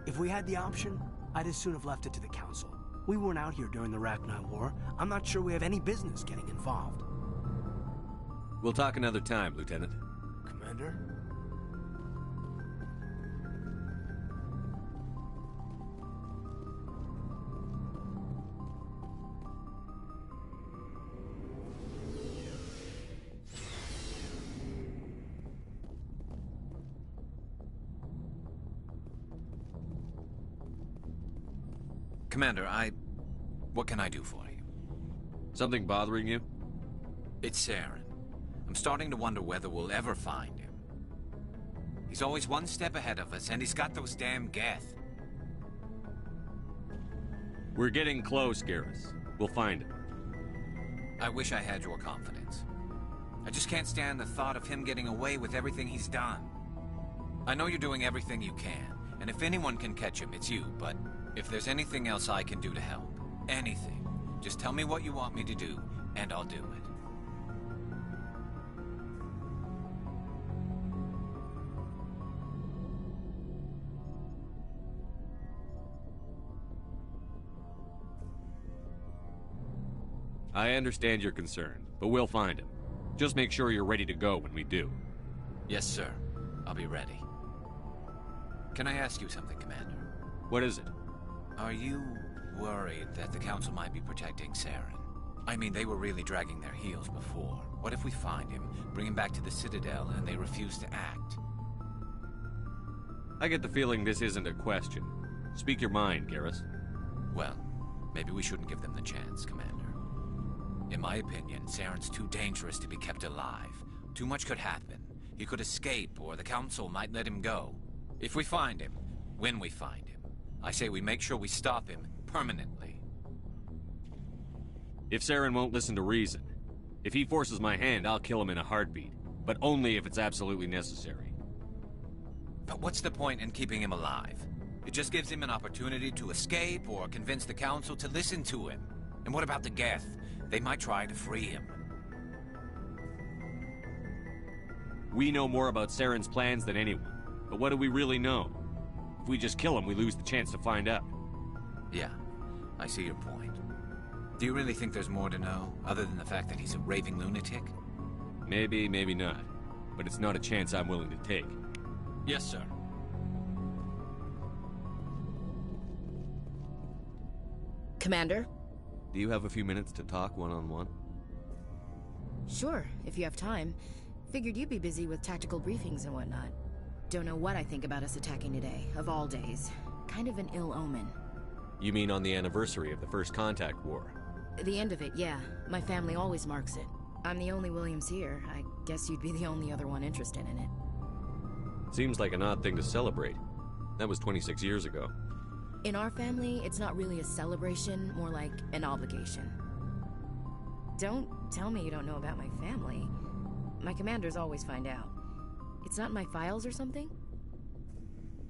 if we had the option, I'd as soon have left it to the Council. We weren't out here during the Rachni War. I'm not sure we have any business getting involved. We'll talk another time, Lieutenant. Commander? Commander, what can I do for you? Something bothering you? It's Saren. I'm starting to wonder whether we'll ever find him. He's always one step ahead of us, and he's got those damn Geth. We're getting close, Garrus. We'll find him. I wish I had your confidence. I just can't stand the thought of him getting away with everything he's done. I know you're doing everything you can, and if anyone can catch him, it's you, but if there's anything else I can do to help, anything, just tell me what you want me to do, and I'll do it. I understand your concern, but we'll find him. Just make sure you're ready to go when we do. Yes, sir. I'll be ready. Can I ask you something, Commander? What is it? Are you worried that the Council might be protecting Saren? I mean, they were really dragging their heels before. What if we find him, bring him back to the Citadel, and they refuse to act? I get the feeling this isn't a question. Speak your mind, Garrus. Well, maybe we shouldn't give them the chance, Commander. In my opinion, Saren's too dangerous to be kept alive. Too much could happen. He could escape, or the Council might let him go. If we find him, when we find him, I say we make sure we stop him permanently. If Saren won't listen to reason, if he forces my hand, I'll kill him in a heartbeat. But only if it's absolutely necessary. But what's the point in keeping him alive? It just gives him an opportunity to escape or convince the Council to listen to him. And what about the Geth? They might try to free him. We know more about Saren's plans than anyone. But what do we really know? If we just kill him, we lose the chance to find out. Yeah, I see your point. Do you really think there's more to know, other than the fact that he's a raving lunatic? Maybe, maybe not. But it's not a chance I'm willing to take. Yes, sir. Commander? Do you have a few minutes to talk one-on-one? Sure, if you have time. Figured you'd be busy with tactical briefings and whatnot. Don't know what I think about us attacking today, of all days. Kind of an ill omen. You mean on the anniversary of the First Contact War? The end of it, yeah. My family always marks it. I'm the only Williams here. I guess you'd be the only other one interested in it. Seems like an odd thing to celebrate. That was 26 years ago. In our family, it's not really a celebration, more like an obligation. Don't tell me you don't know about my family. My commanders always find out. It's not in my files or something?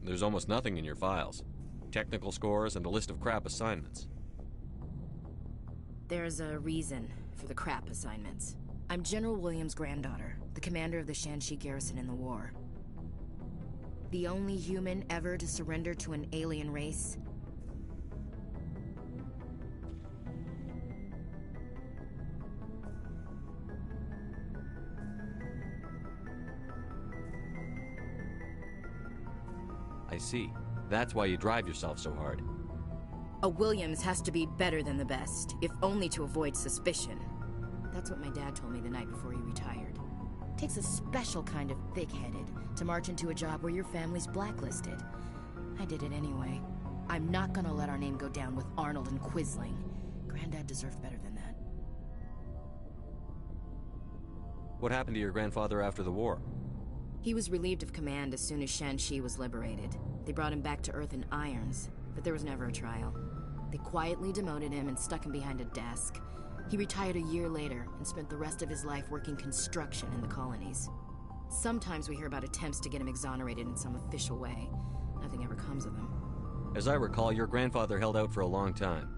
There's almost nothing in your files. Technical scores and a list of crap assignments. There's a reason for the crap assignments. I'm General Williams' granddaughter, the commander of the Shanxi garrison in the war. The only human ever to surrender to an alien race. I see. That's why you drive yourself so hard. A Williams has to be better than the best, if only to avoid suspicion. That's what my dad told me the night before he retired. Takes a special kind of thick-headed to march into a job where your family's blacklisted. I did it anyway. I'm not gonna let our name go down with Arnold and Quisling. Granddad deserved better than that. What happened to your grandfather after the war? He was relieved of command as soon as Shanxi was liberated. They brought him back to Earth in irons, but there was never a trial. They quietly demoted him and stuck him behind a desk. He retired a year later and spent the rest of his life working construction in the colonies. Sometimes we hear about attempts to get him exonerated in some official way. Nothing ever comes of them. As I recall, your grandfather held out for a long time.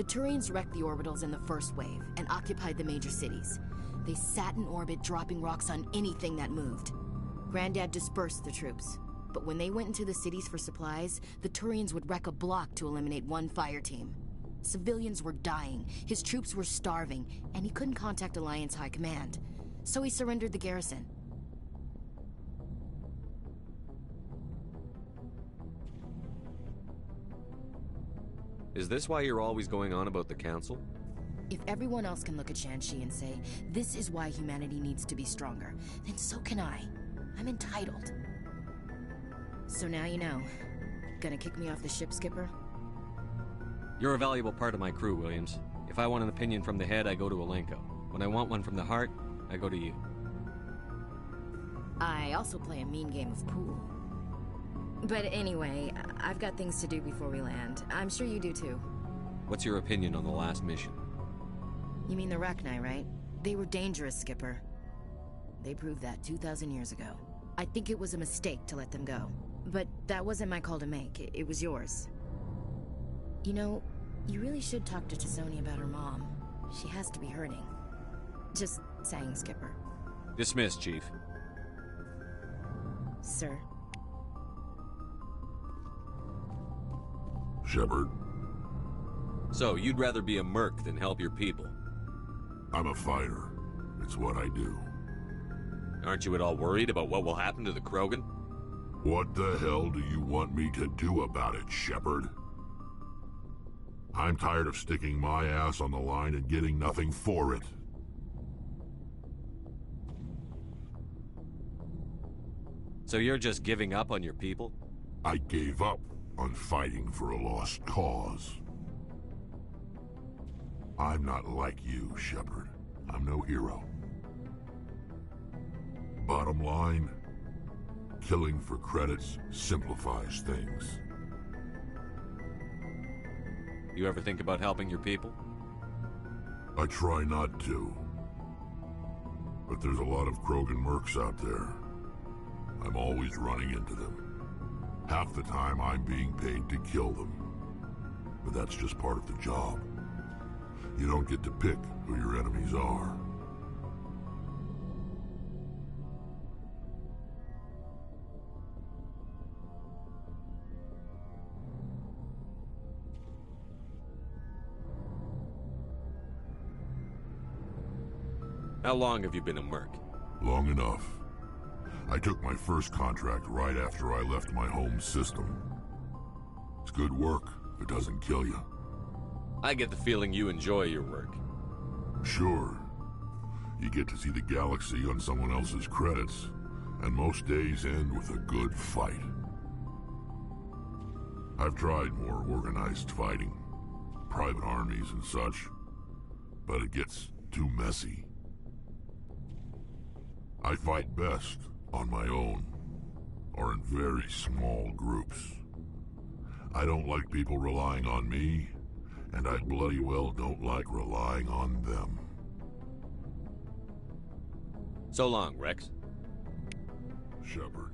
The Turians wrecked the orbitals in the first wave and occupied the major cities. They sat in orbit, dropping rocks on anything that moved. Granddad dispersed the troops, but when they went into the cities for supplies, the Turians would wreck a block to eliminate one fire team. Civilians were dying, his troops were starving, and he couldn't contact Alliance High Command. So he surrendered the garrison. Is this why you're always going on about the Council? If everyone else can look at Shanxi and say, this is why humanity needs to be stronger, then so can I. I'm entitled. So now you know. Gonna kick me off the ship, Skipper? You're a valuable part of my crew, Williams. If I want an opinion from the head, I go to Alenko. When I want one from the heart, I go to you. I also play a mean game of pool. But anyway, I've got things to do before we land. I'm sure you do too. What's your opinion on the last mission? You mean the Rachni, right? They were dangerous, Skipper. They proved that 2,000 years ago. I think it was a mistake to let them go. But that wasn't my call to make. It was yours. You know, you really should talk to T'Soni about her mom. She has to be hurting. Just saying, Skipper. Dismissed, Chief. Sir. Shepard. So, you'd rather be a merc than help your people? I'm a fighter. It's what I do. Aren't you at all worried about what will happen to the Krogan? What the hell do you want me to do about it, Shepard? I'm tired of sticking my ass on the line and getting nothing for it. So you're just giving up on your people? I gave up on fighting for a lost cause. I'm not like you, Shepard. I'm no hero. Bottom line, killing for credits simplifies things. You ever think about helping your people? I try not to. But there's a lot of Krogan mercs out there. I'm always running into them. Half the time I'm being paid to kill them. But that's just part of the job. You don't get to pick who your enemies are. How long have you been a merc? Long enough. I took my first contract right after I left my home system. It's good work if it doesn't kill you. I get the feeling you enjoy your work. Sure. You get to see the galaxy on someone else's credits, and most days end with a good fight. I've tried more organized fighting, private armies and such, but it gets too messy. I fight best on my own, or in very small groups. I don't like people relying on me, and I bloody well don't like relying on them. So long, Rex. Shepard.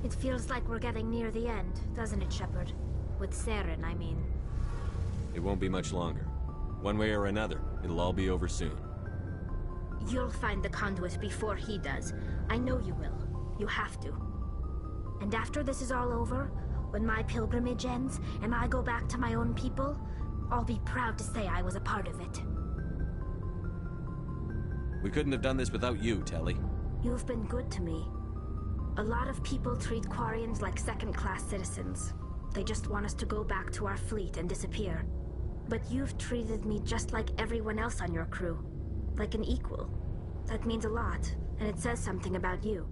It feels like we're getting near the end, doesn't it, Shepard? With Saren, I mean. It won't be much longer. One way or another, it'll all be over soon. You'll find the conduit before he does. I know you will. You have to. And after this is all over, when my pilgrimage ends, and I go back to my own people, I'll be proud to say I was a part of it. We couldn't have done this without you, Telly. You've been good to me. A lot of people treat Quarians like second-class citizens. They just want us to go back to our fleet and disappear. But you've treated me just like everyone else on your crew. Like an equal. That means a lot, and it says something about you.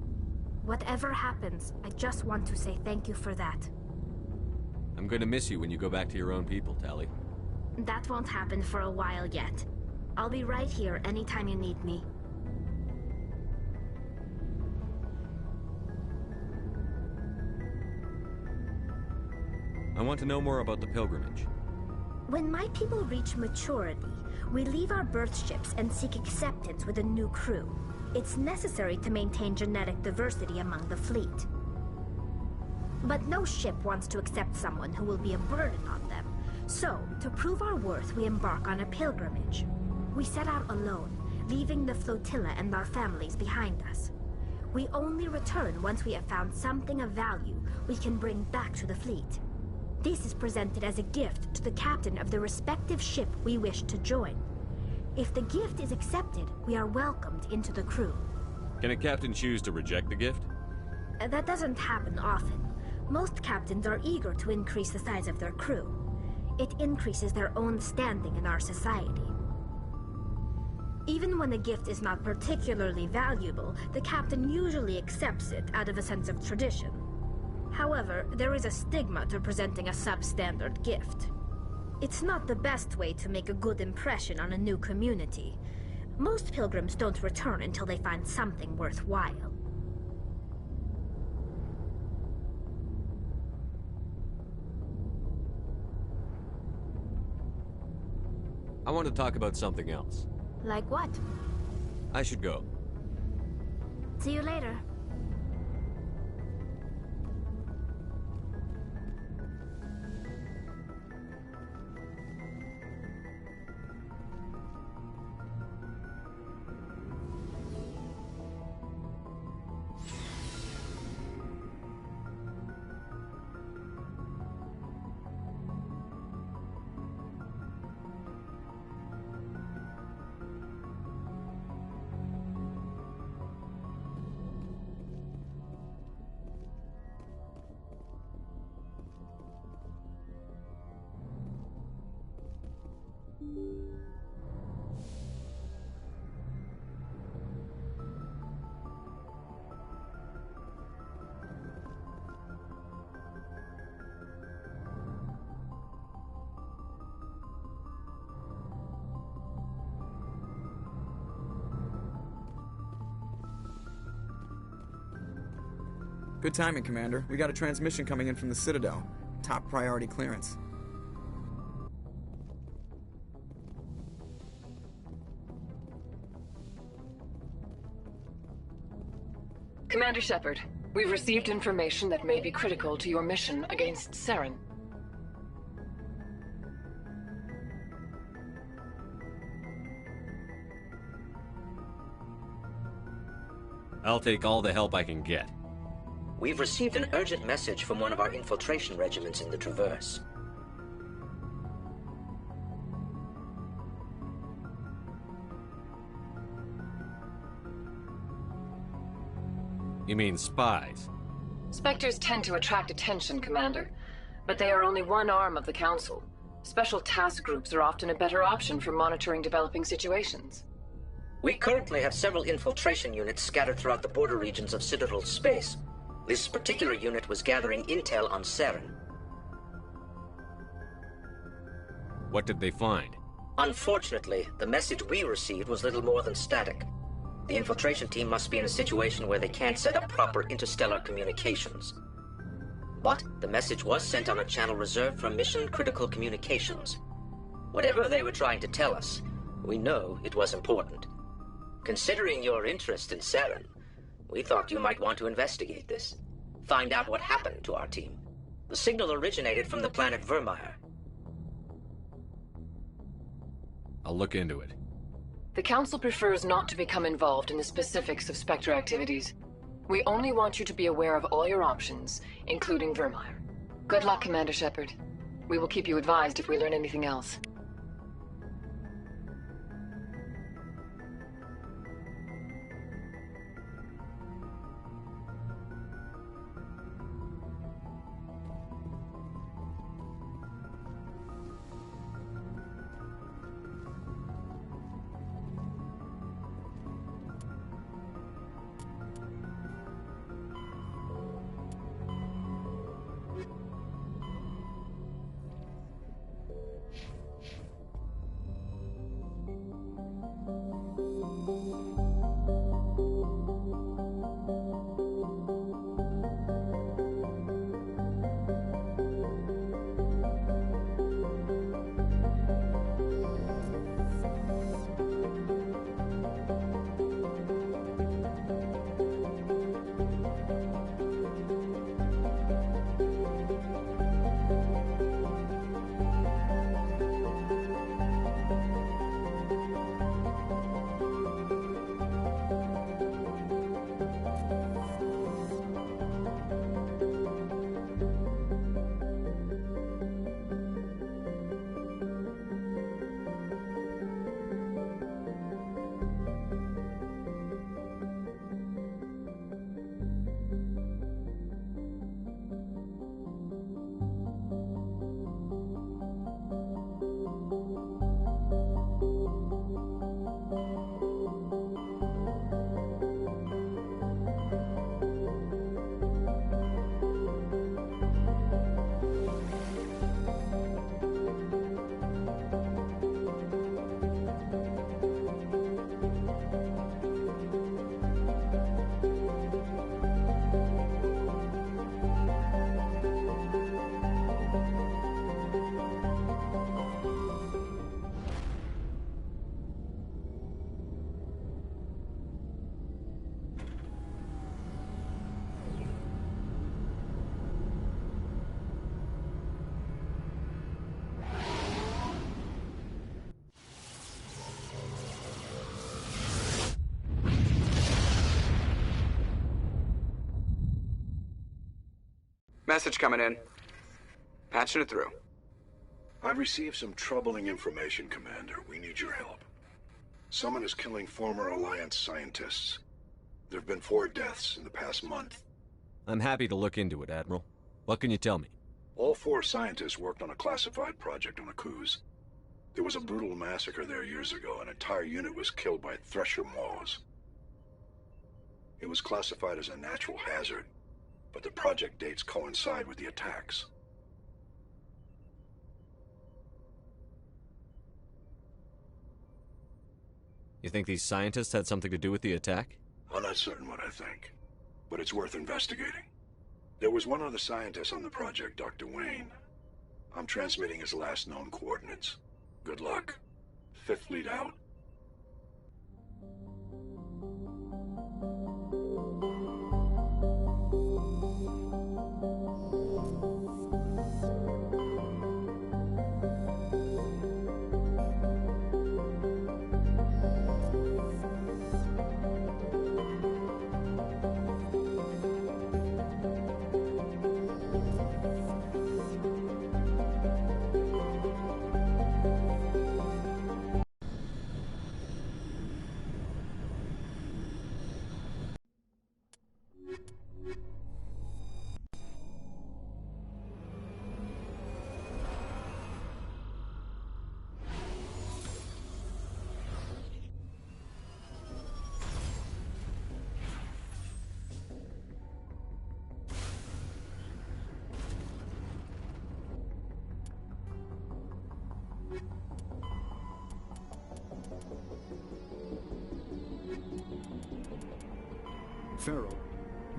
Whatever happens, I just want to say thank you for that. I'm going to miss you when you go back to your own people, Tali. That won't happen for a while yet. I'll be right here anytime you need me. I want to know more about the pilgrimage. When my people reach maturity, we leave our birth ships and seek acceptance with a new crew. It's necessary to maintain genetic diversity among the fleet. But no ship wants to accept someone who will be a burden on them. So, to prove our worth, we embark on a pilgrimage. We set out alone, leaving the flotilla and our families behind us. We only return once we have found something of value we can bring back to the fleet. This is presented as a gift to the captain of the respective ship we wish to join. If the gift is accepted, we are welcomed into the crew. Can a captain choose to reject the gift? That doesn't happen often. Most captains are eager to increase the size of their crew. It increases their own standing in our society. Even when a gift is not particularly valuable, the captain usually accepts it out of a sense of tradition. However, there is a stigma to presenting a substandard gift. It's not the best way to make a good impression on a new community. Most pilgrims don't return until they find something worthwhile. I want to talk about something else. Like what? I should go. See you later. Good timing, Commander. We got a transmission coming in from the Citadel. Top priority clearance. Commander Shepard, we've received information that may be critical to your mission against Saren. I'll take all the help I can get. We've received an urgent message from one of our infiltration regiments in the Traverse. You mean spies? Spectres tend to attract attention, Commander, but they are only one arm of the Council. Special task groups are often a better option for monitoring developing situations. We currently have several infiltration units scattered throughout the border regions of Citadel space. This particular unit was gathering intel on Saren. What did they find? Unfortunately, the message we received was little more than static. The infiltration team must be in a situation where they can't set up proper interstellar communications. But the message was sent on a channel reserved for mission-critical communications. Whatever they were trying to tell us, we know it was important. Considering your interest in Saren, we thought you might want to investigate this. Find out what happened to our team. The signal originated from the planet Vermeer. I'll look into it. The Council prefers not to become involved in the specifics of Spectre activities. We only want you to be aware of all your options, including Vermeer. Good luck, Commander Shepard. We will keep you advised if we learn anything else. Message coming in. Patching it through. I've received some troubling information, Commander. We need your help. Someone is killing former Alliance scientists. There have been 4 deaths in the past month. I'm happy to look into it, Admiral. What can you tell me? All 4 scientists worked on a classified project on Akuz. There was a brutal massacre there years ago. An entire unit was killed by Thresher Maws. It was classified as a natural hazard, but the project dates coincide with the attacks. You think these scientists had something to do with the attack? I'm not certain what I think, but it's worth investigating. There was one other scientist on the project, Dr. Wayne. I'm transmitting his last known coordinates. Good luck. 5th Fleet out. Pharaoh,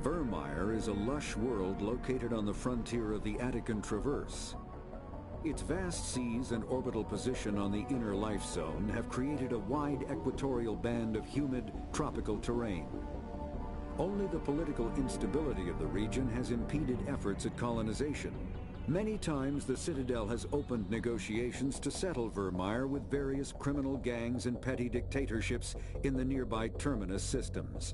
Virmire is a lush world located on the frontier of the Attican Traverse. Its vast seas and orbital position on the inner life zone have created a wide equatorial band of humid, tropical terrain. Only the political instability of the region has impeded efforts at colonization. Many times the Citadel has opened negotiations to settle Virmire with various criminal gangs and petty dictatorships in the nearby Terminus systems.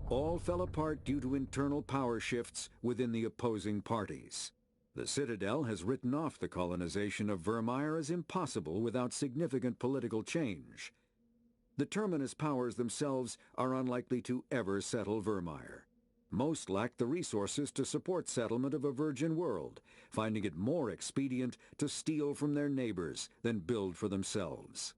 All fell apart due to internal power shifts within the opposing parties. The Citadel has written off the colonization of Virmire as impossible without significant political change. The Terminus powers themselves are unlikely to ever settle Virmire. Most lack the resources to support settlement of a virgin world, finding it more expedient to steal from their neighbors than build for themselves.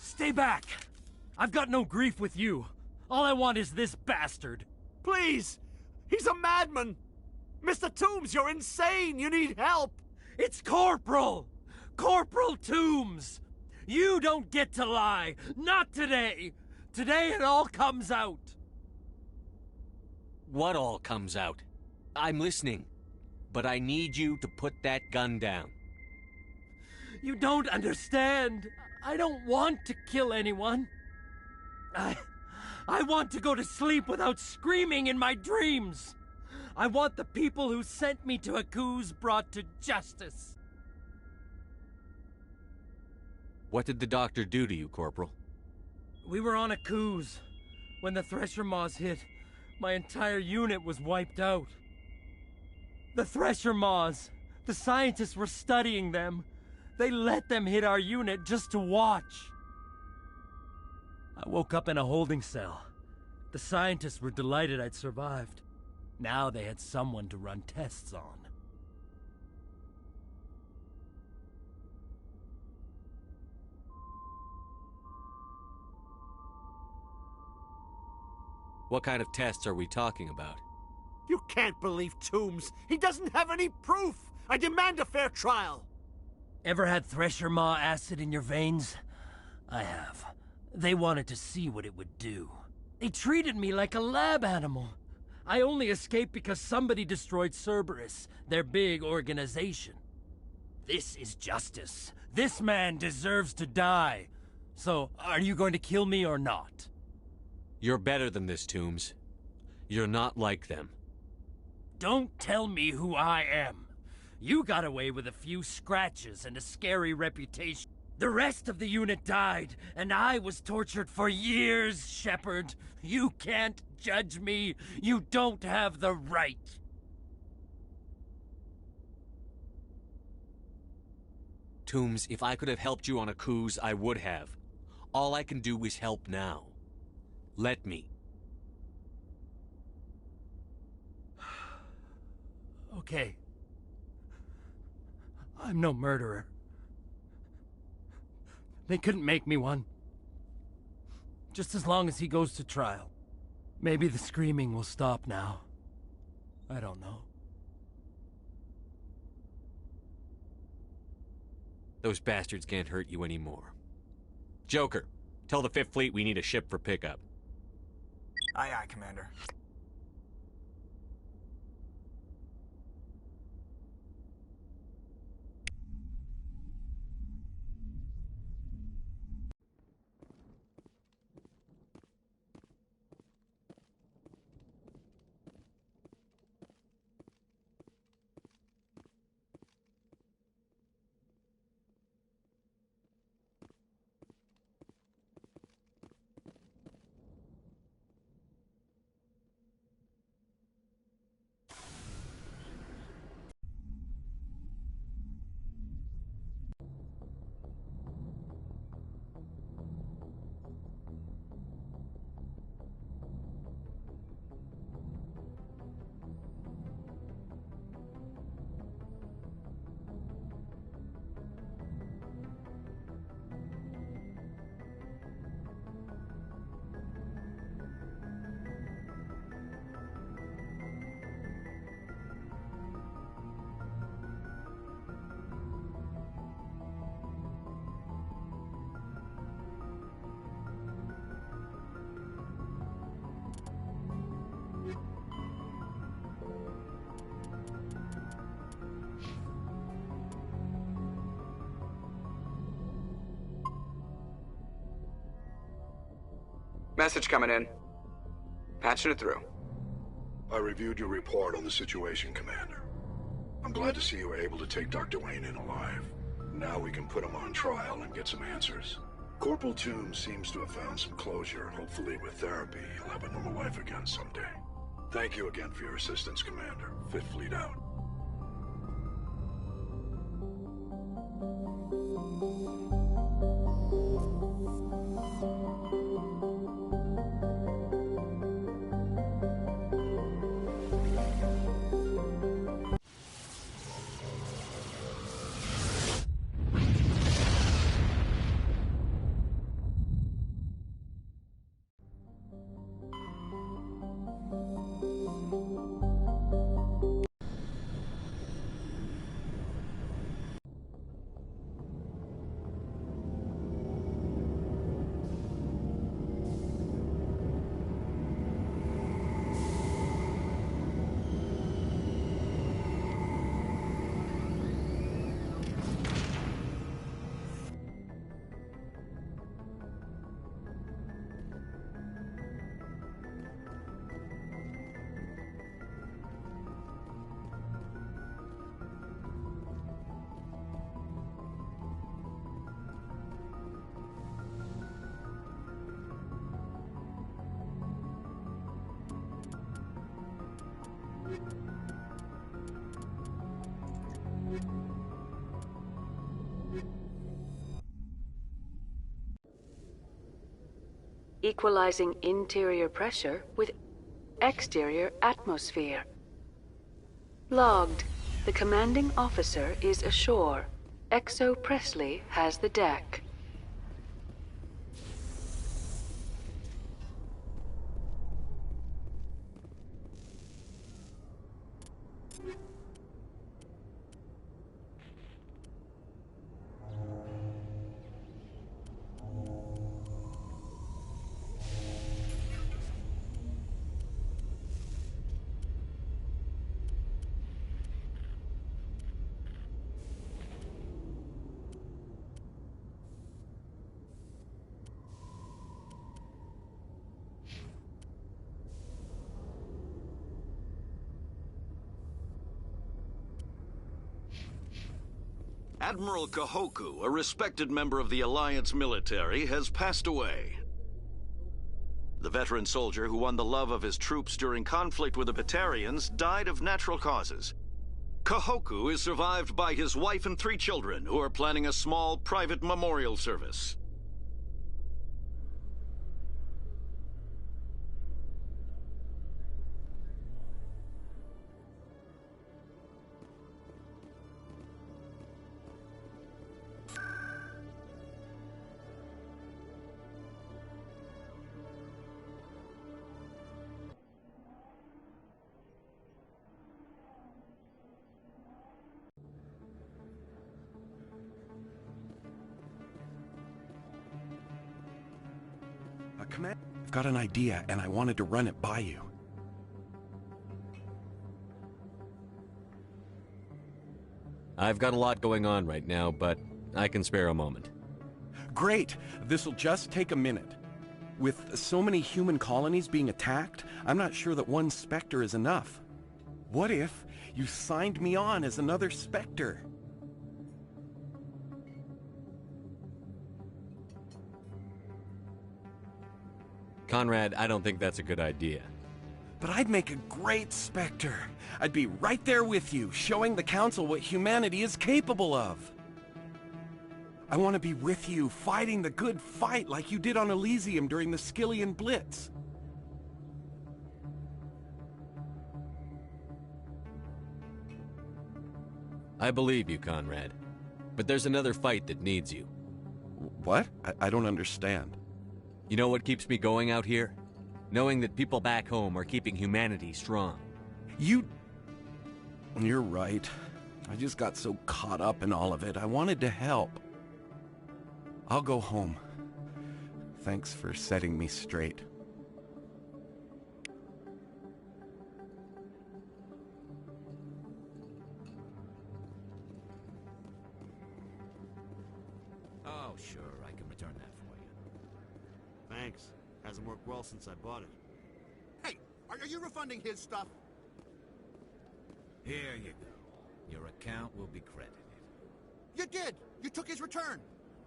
Stay back! I've got no grief with you. All I want is this bastard. Please! He's a madman! Mr. Toombs, you're insane! You need help! It's Corporal! Corporal Toombs! You don't get to lie! Not today! Today it all comes out! What all comes out? I'm listening. But I need you to put that gun down. You don't understand. I don't want to kill anyone. I want to go to sleep without screaming in my dreams. I want the people who sent me to Akuze brought to justice. What did the doctor do to you, Corporal? We were on Akuze. When the Thresher Maws hit, my entire unit was wiped out. The Thresher Maws, the scientists were studying them. They let them hit our unit just to watch. I woke up in a holding cell. The scientists were delighted I'd survived. Now they had someone to run tests on. What kind of tests are we talking about? You can't believe Toombs. He doesn't have any proof. I demand a fair trial. Ever had Thresher Maw acid in your veins? I have. They wanted to see what it would do. They treated me like a lab animal. I only escaped because somebody destroyed Cerberus, their big organization. This is justice. This man deserves to die. So, are you going to kill me or not? You're better than this, Toombs. You're not like them. Don't tell me who I am. You got away with a few scratches and a scary reputation. The rest of the unit died, and I was tortured for years, Shepard. You can't judge me. You don't have the right. Toombs, if I could have helped you on Akuze, I would have. All I can do is help now. Let me. Okay. I'm no murderer. They couldn't make me one. Just as long as he goes to trial. Maybe the screaming will stop now. I don't know. Those bastards can't hurt you anymore. Joker, tell the 5th Fleet we need a ship for pickup. Aye, aye, Commander. Message coming in. Patching it through. I reviewed your report on the situation, Commander. I'm glad to see you were able to take Dr. Wayne in alive. Now we can put him on trial and get some answers. Corporal Toombs seems to have found some closure. Hopefully with therapy, he'll have a normal life again someday. Thank you again for your assistance, Commander. Fifth Fleet out. Equalizing interior pressure with exterior atmosphere. Logged. The commanding officer is ashore. Exo Presley has the deck. Admiral Kahoku, a respected member of the Alliance military, has passed away. The veteran soldier who won the love of his troops during conflict with the Batarians died of natural causes. Kahoku is survived by his wife and 3 children, who are planning a small private memorial service. Command, I've got an idea, and I wanted to run it by you. I've got a lot going on right now, but I can spare a moment. Great! This'll just take a minute. With so many human colonies being attacked, I'm not sure that one Spectre is enough. What if you signed me on as another Spectre? Conrad, I don't think that's a good idea. But I'd make a great Spectre. I'd be right there with you, showing the Council what humanity is capable of. I want to be with you, fighting the good fight like you did on Elysium during the Skyllian Blitz. I believe you, Conrad. But there's another fight that needs you. What? I don't understand. You know what keeps me going out here? Knowing that people back home are keeping humanity strong. You're right. I just got so caught up in all of it. I wanted to help. I'll go home. Thanks for setting me straight. Oh, sure, I can return that for you. Thanks. Hasn't worked well overall since I bought it. Hey, are you refunding his stuff? Here you go. Your account will be credited. You did! You took his return!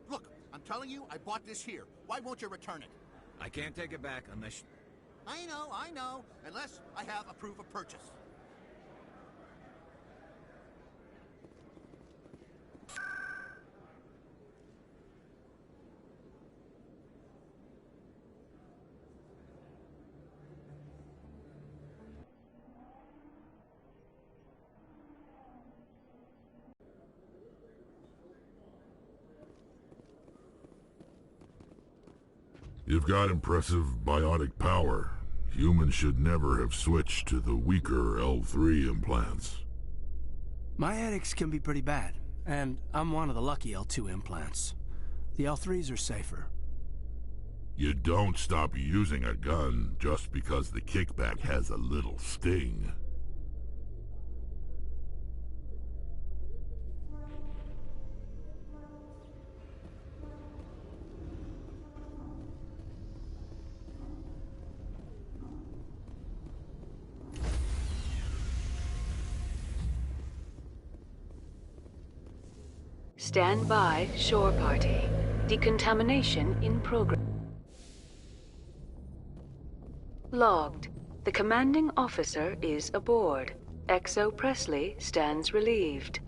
Look, I'm telling you, I bought this here. Why won't you return it? I can't take it back unless... I know. Unless I have a proof of purchase. You've got impressive biotic power. Humans should never have switched to the weaker L3 implants. My headaches can be pretty bad, and I'm one of the lucky L2 implants. The L3s are safer. You don't stop using a gun just because the kickback has a little sting. Stand by, shore party. Decontamination in progress. Logged. The commanding officer is aboard. XO Presley stands relieved.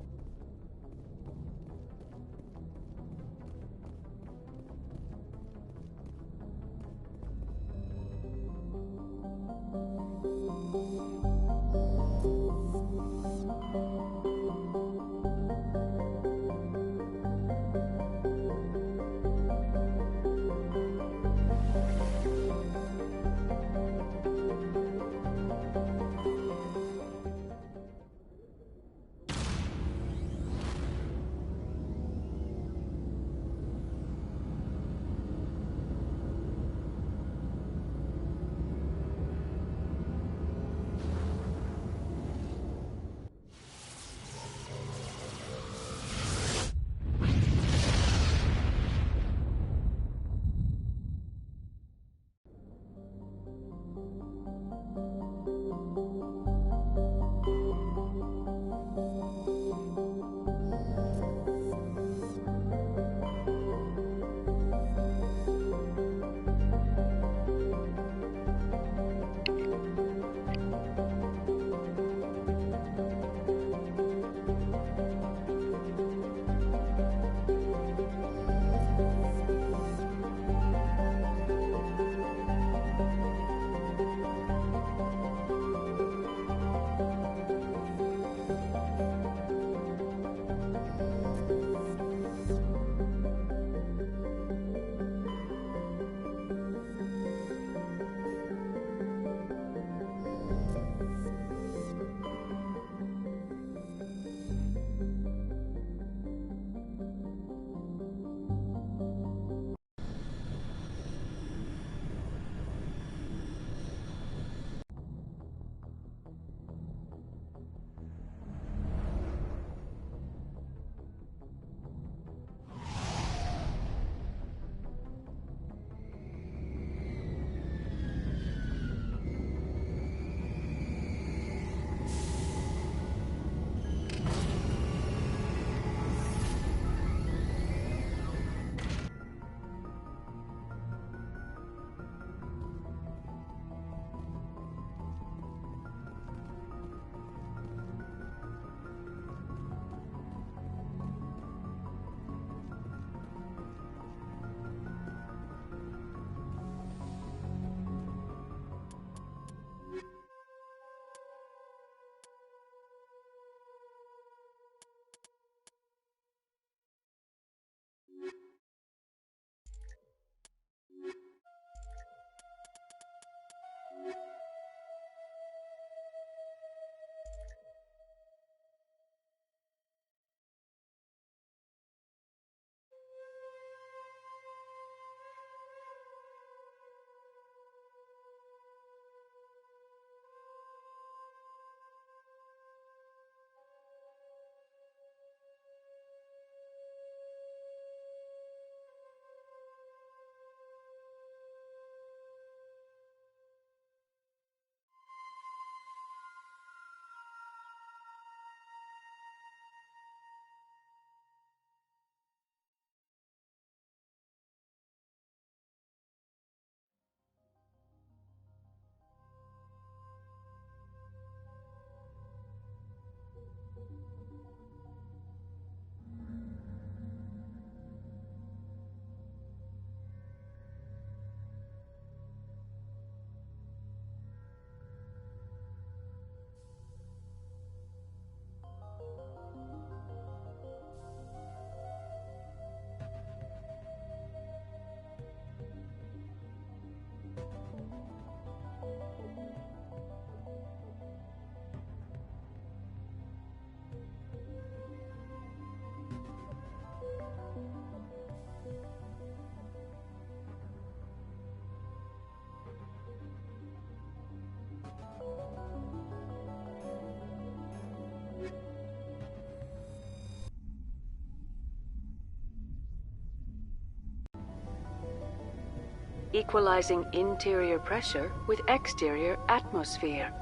equalizing interior pressure with exterior atmosphere.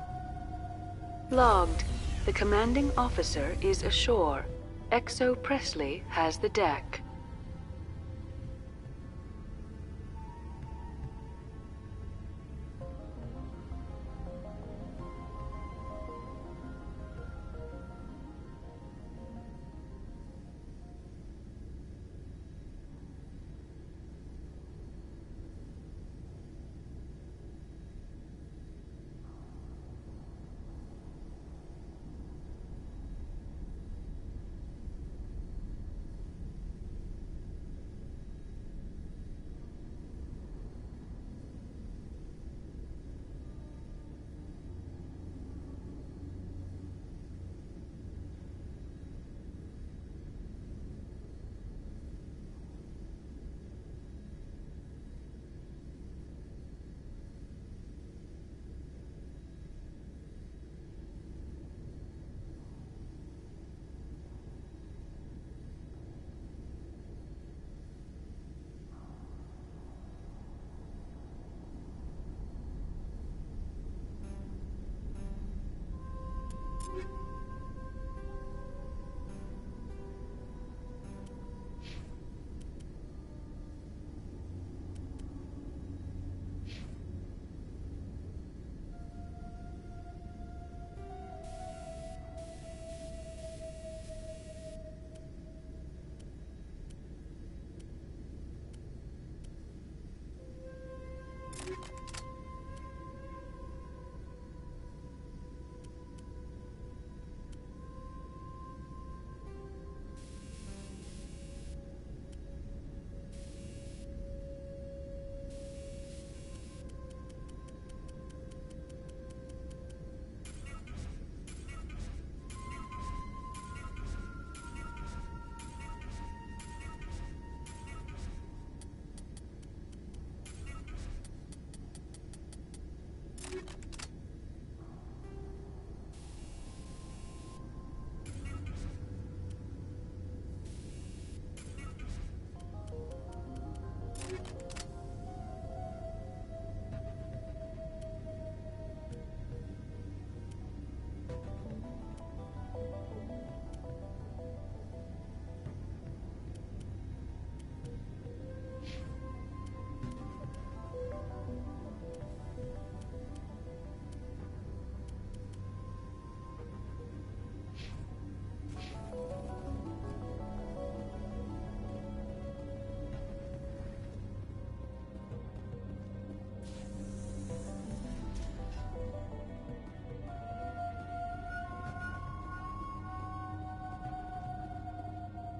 Logged. The commanding officer is ashore. Exo Presley has the deck.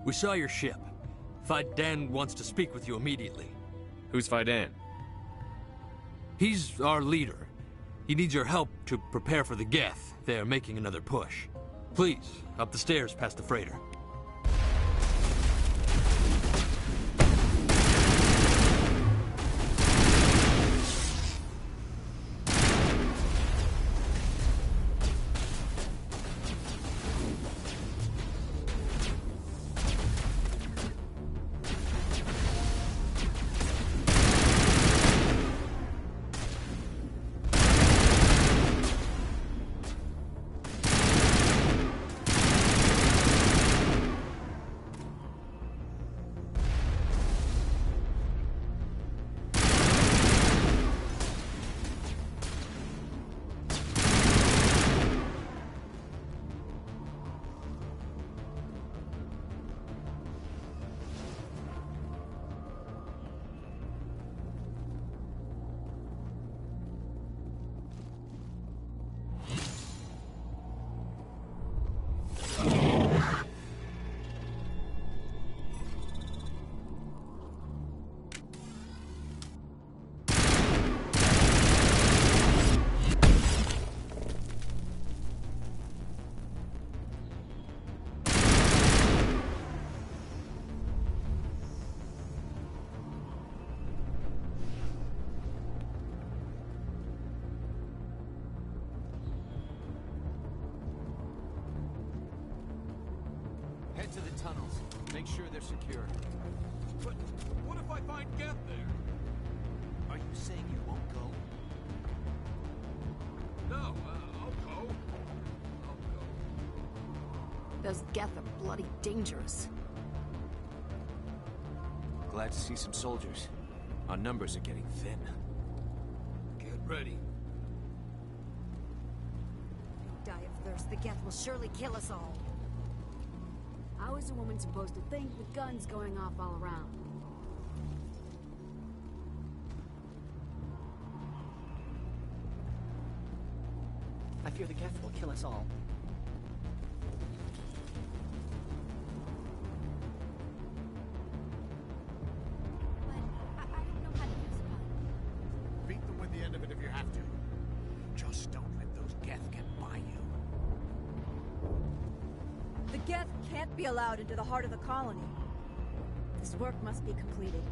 We saw your ship. Faidan wants to speak with you immediately. Who's Faidan? He's our leader. He needs your help to prepare for the Geth. They're making another push. Please, up the stairs past the freighter. Head to the tunnels. Make sure they're secure. But what if I find Geth there? Are You saying you won't go? No, I'll go. Those Geth are bloody dangerous. Glad to see some soldiers. Our numbers are getting thin. Get ready. Die of thirst, the Geth will surely kill us all. How is a woman supposed to think with guns going off all around? I fear the Geth will kill us all. Beat them with the end of it if you have to. Just don't let those Geth get by you. The Geth can't be allowed into the heart of the colony. This work must be completed.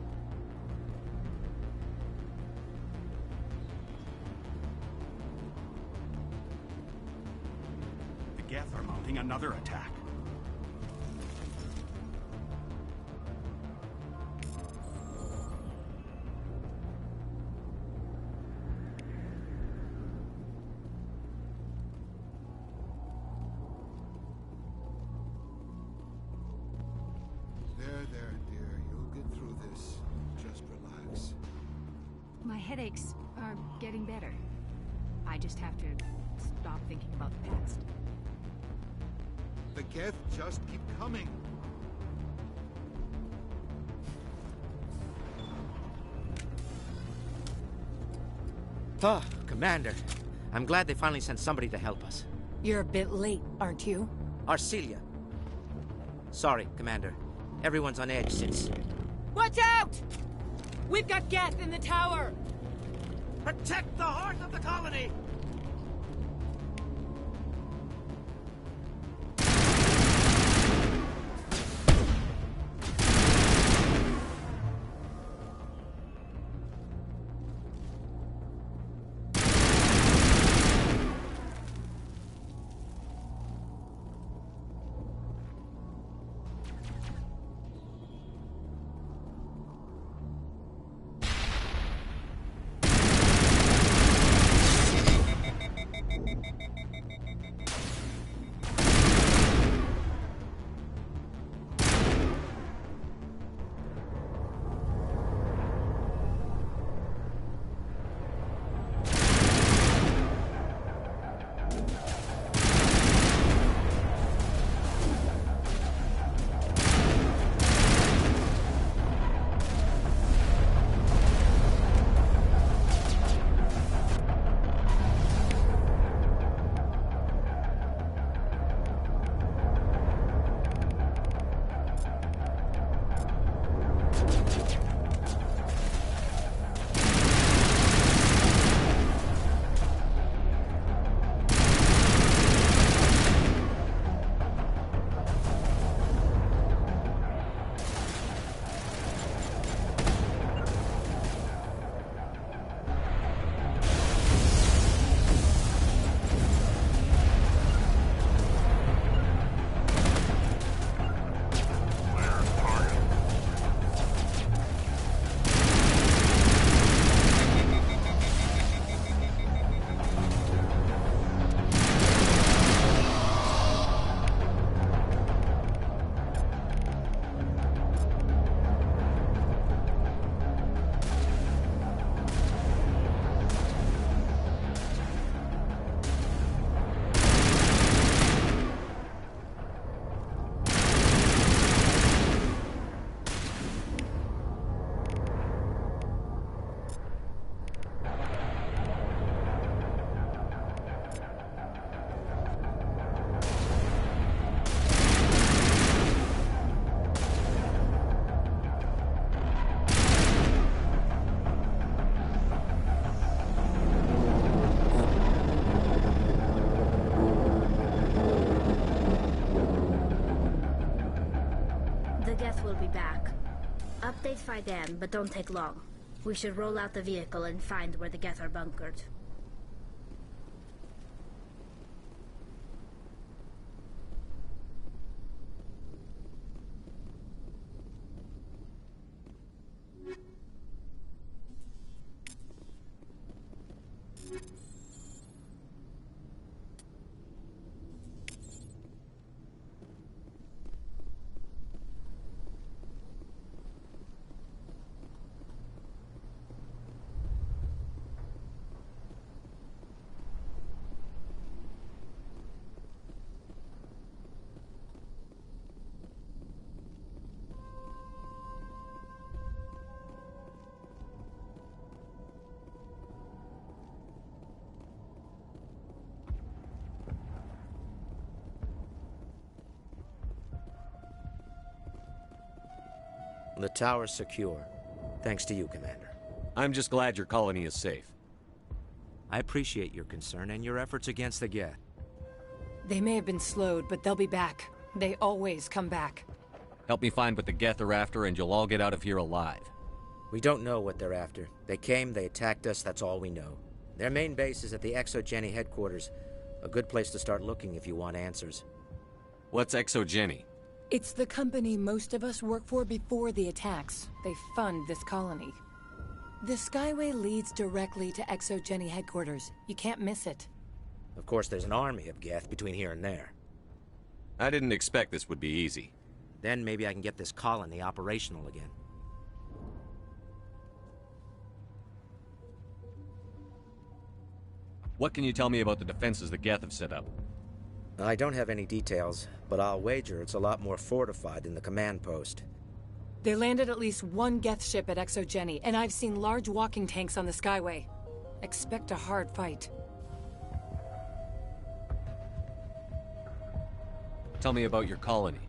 The Geth are mounting another attack. There, dear. You'll get through this. Just relax. My headaches are getting better. I just have to stop thinking about the past. The Geth just keep coming. Ah, Commander. I'm glad they finally sent somebody to help us. You're a bit late, aren't you? Arcelia. Sorry, Commander. Everyone's on edge since... Watch out! We've got Geth in the tower! Protect the heart of the colony! Updates by then, but don't take long. We should roll out the vehicle and find where the Geth are bunkered. The tower's secure. Thanks to you, Commander. I'm just glad your colony is safe. I appreciate your concern and your efforts against the Geth. They may have been slowed, but they'll be back. They always come back. Help me find what the Geth are after, and you'll all get out of here alive. We don't know what they're after. They came, they attacked us, that's all we know. Their main base is at the ExoGeni headquarters. A good place to start looking if you want answers. What's ExoGeni? It's the company most of us work for before the attacks. They fund this colony. The Skyway leads directly to ExoGeni headquarters. You can't miss it. Of course, there's an army of Geth between here and there. I didn't expect this would be easy. Then maybe I can get this colony operational again. What can you tell me about the defenses the Geth have set up? I don't have any details, but I'll wager it's a lot more fortified than the command post. They landed at least one Geth ship at ExoGeni, and I've seen large walking tanks on the Skyway. Expect a hard fight. Tell me about your colony.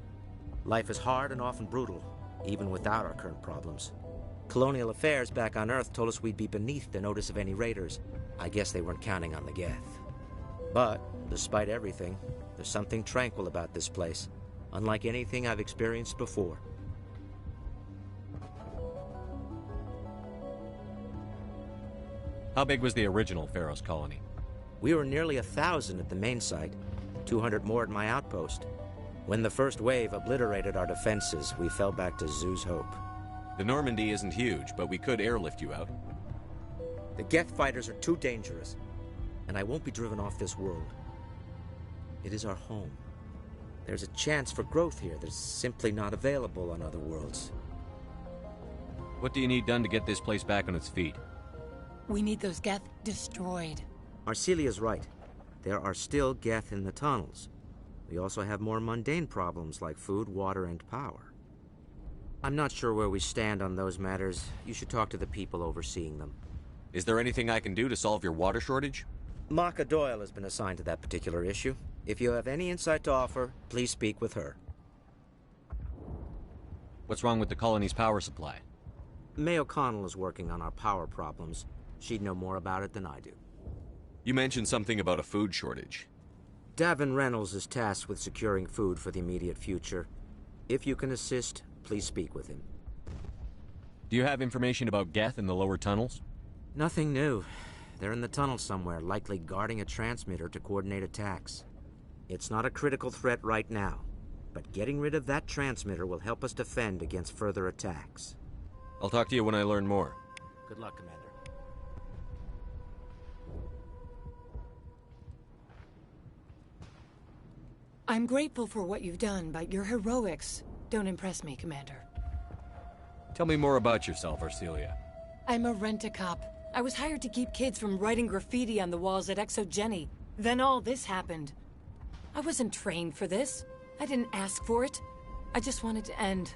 Life is hard and often brutal, even without our current problems. Colonial Affairs back on Earth told us we'd be beneath the notice of any raiders. I guess they weren't counting on the Geth. But, despite everything, there's something tranquil about this place, unlike anything I've experienced before. How big was the original Pharaoh's colony? We were nearly 1,000 at the main site, 200 more at my outpost. When the first wave obliterated our defenses, we fell back to Zoo's Hope. The Normandy isn't huge, but we could airlift you out. The Geth fighters are too dangerous, and I won't be driven off this world. It is our home. There's a chance for growth here that's simply not available on other worlds. What do you need done to get this place back on its feet? We need those Geth destroyed. Arcelia's right. There are still Geth in the tunnels. We also have more mundane problems like food, water, and power. I'm not sure where we stand on those matters. You should talk to the people overseeing them. Is there anything I can do to solve your water shortage? Maka Doyle has been assigned to that particular issue. If you have any insight to offer, please speak with her. What's wrong with the colony's power supply? May O'Connell is working on our power problems. She'd know more about it than I do. You mentioned something about a food shortage. Davin Reynolds is tasked with securing food for the immediate future. If you can assist, please speak with him. Do you have information about Geth in the lower tunnels? Nothing new. They're in the tunnel somewhere, likely guarding a transmitter to coordinate attacks. It's not a critical threat right now, but getting rid of that transmitter will help us defend against further attacks. I'll talk to you when I learn more. Good luck, Commander. I'm grateful for what you've done, but your heroics don't impress me, Commander. Tell me more about yourself, Arcelia. I'm a rent-a-cop. I was hired to keep kids from writing graffiti on the walls at ExoGeni. Then all this happened. I wasn't trained for this. I didn't ask for it. I just wanted to end.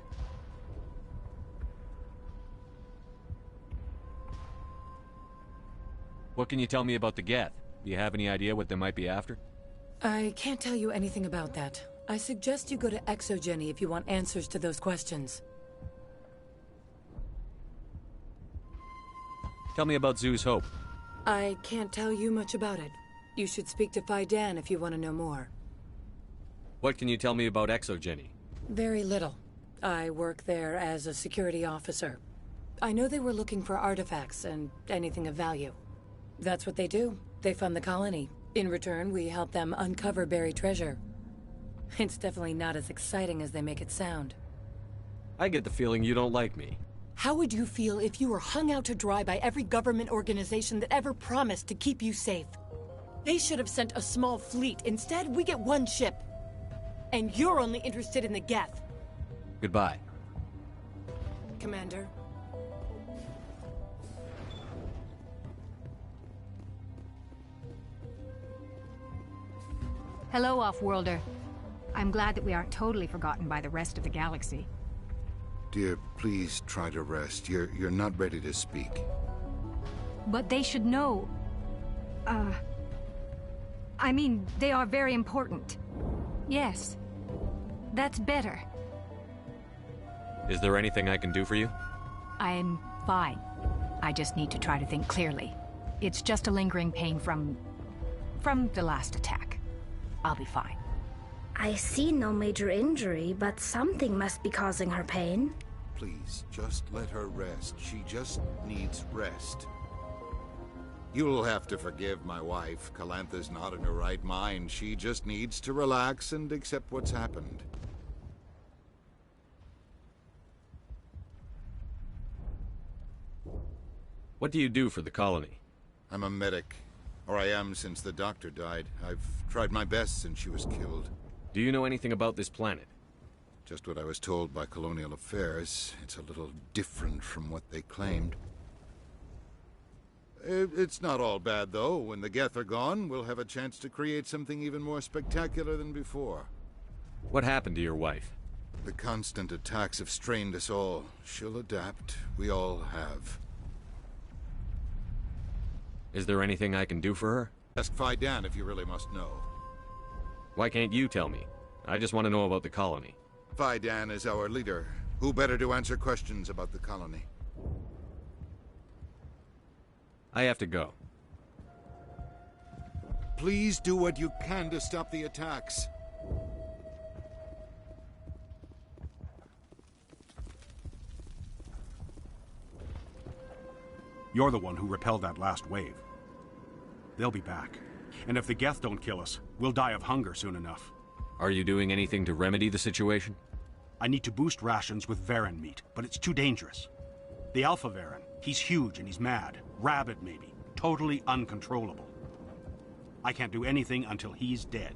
What can you tell me about the Geth? Do you have any idea what they might be after? I can't tell you anything about that. I suggest you go to ExoGeni if you want answers to those questions. Tell me about Zoo's Hope. I can't tell you much about it. You should speak to Phi Dan if you want to know more. What can you tell me about ExoGeni? Very little. I work there as a security officer. I know they were looking for artifacts and anything of value. That's what they do. They fund the colony. In return, we help them uncover buried treasure. It's definitely not as exciting as they make it sound. I get the feeling you don't like me. How would you feel if you were hung out to dry by every government organization that ever promised to keep you safe? They should have sent a small fleet. Instead, we get one ship. And you're only interested in the Geth. Goodbye. Commander. Hello, Off-Worlder. I'm glad that we aren't totally forgotten by the rest of the galaxy. Dear, please try to rest. You're not ready to speak. But they should know. I mean, they are very important. Yes. That's better. Is there anything I can do for you? I'm fine. I just need to try to think clearly. It's just a lingering pain from the last attack. I'll be fine. I see no major injury, but something must be causing her pain. Please, just let her rest. She just needs rest. You'll have to forgive my wife. Calantha's not in her right mind. She just needs to relax and accept what's happened. What do you do for the colony? I'm a medic. Or I am since the doctor died. I've tried my best since she was killed. Do you know anything about this planet? Just what I was told by Colonial Affairs. It's a little different from what they claimed. It's not all bad, though. When the Geth are gone, we'll have a chance to create something even more spectacular than before. What happened to your wife? The constant attacks have strained us all. She'll adapt. We all have. Is there anything I can do for her? Ask Faidan if you really must know. Why can't you tell me? I just want to know about the colony. Faidan is our leader. Who better to answer questions about the colony? I have to go. Please do what you can to stop the attacks. You're the one who repelled that last wave. They'll be back. And if the Geth don't kill us, we'll die of hunger soon enough. Are you doing anything to remedy the situation? I need to boost rations with Varren meat, but it's too dangerous. The Alpha Varren, he's huge and he's mad. Rabid, maybe. Totally uncontrollable. I can't do anything until he's dead.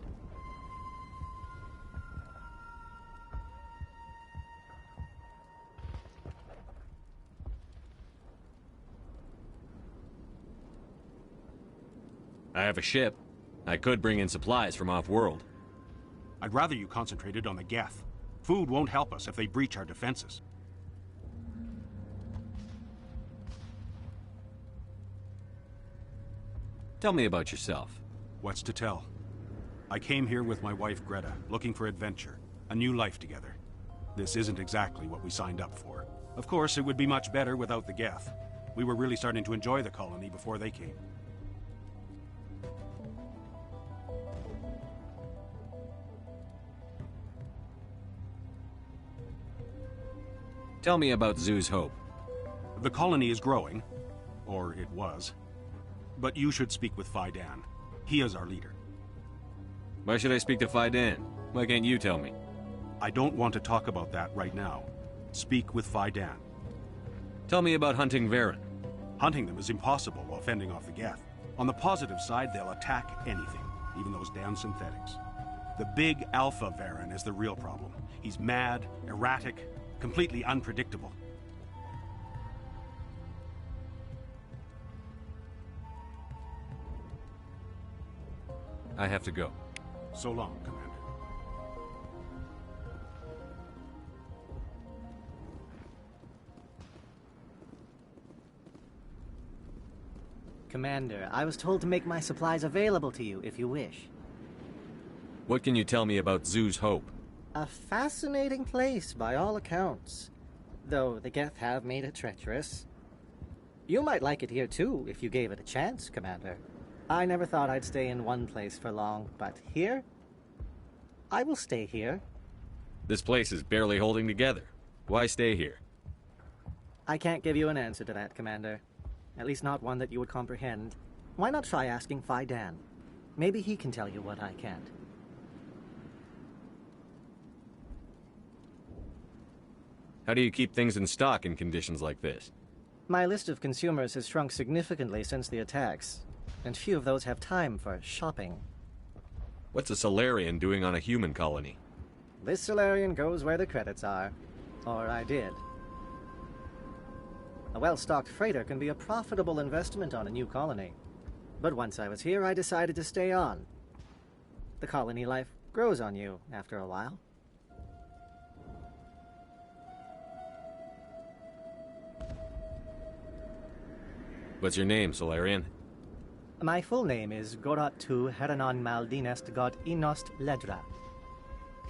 I have a ship. I could bring in supplies from off-world. I'd rather you concentrated on the Geth. Food won't help us if they breach our defenses. Tell me about yourself. What's to tell? I came here with my wife Greta, looking for adventure, a new life together. This isn't exactly what we signed up for. Of course, it would be much better without the Geth. We were really starting to enjoy the colony before they came. Tell me about Zhu's Hope. The colony is growing, or it was. But you should speak with Faidan. He is our leader. Why should I speak to Faidan? Why can't you tell me? I don't want to talk about that right now. Speak with Faidan. Tell me about hunting Varren. Hunting them is impossible while fending off the Geth. On the positive side, they'll attack anything, even those damn synthetics. The big Alpha Varren is the real problem. He's mad, erratic, completely unpredictable. I have to go. So long, Commander. Commander, I was told to make my supplies available to you if you wish. What can you tell me about Zhu's Hope? A fascinating place by all accounts, though the Geth have made it treacherous. You might like it here too if you gave it a chance, Commander. I never thought I'd stay in one place for long, but here? I will stay here. This place is barely holding together. Why stay here? I can't give you an answer to that, Commander. At least not one that you would comprehend. Why not try asking Faidan? Maybe he can tell you what I can't. How do you keep things in stock in conditions like this? My list of consumers has shrunk significantly since the attacks, and few of those have time for shopping. What's a Solarian doing on a human colony? This Solarian goes where the credits are. Or I did. A well-stocked freighter can be a profitable investment on a new colony. But once I was here, I decided to stay on. The colony life grows on you after a while. What's your name, Solarian? My full name is Goratu Heranon Maldinest God Inost Ledra.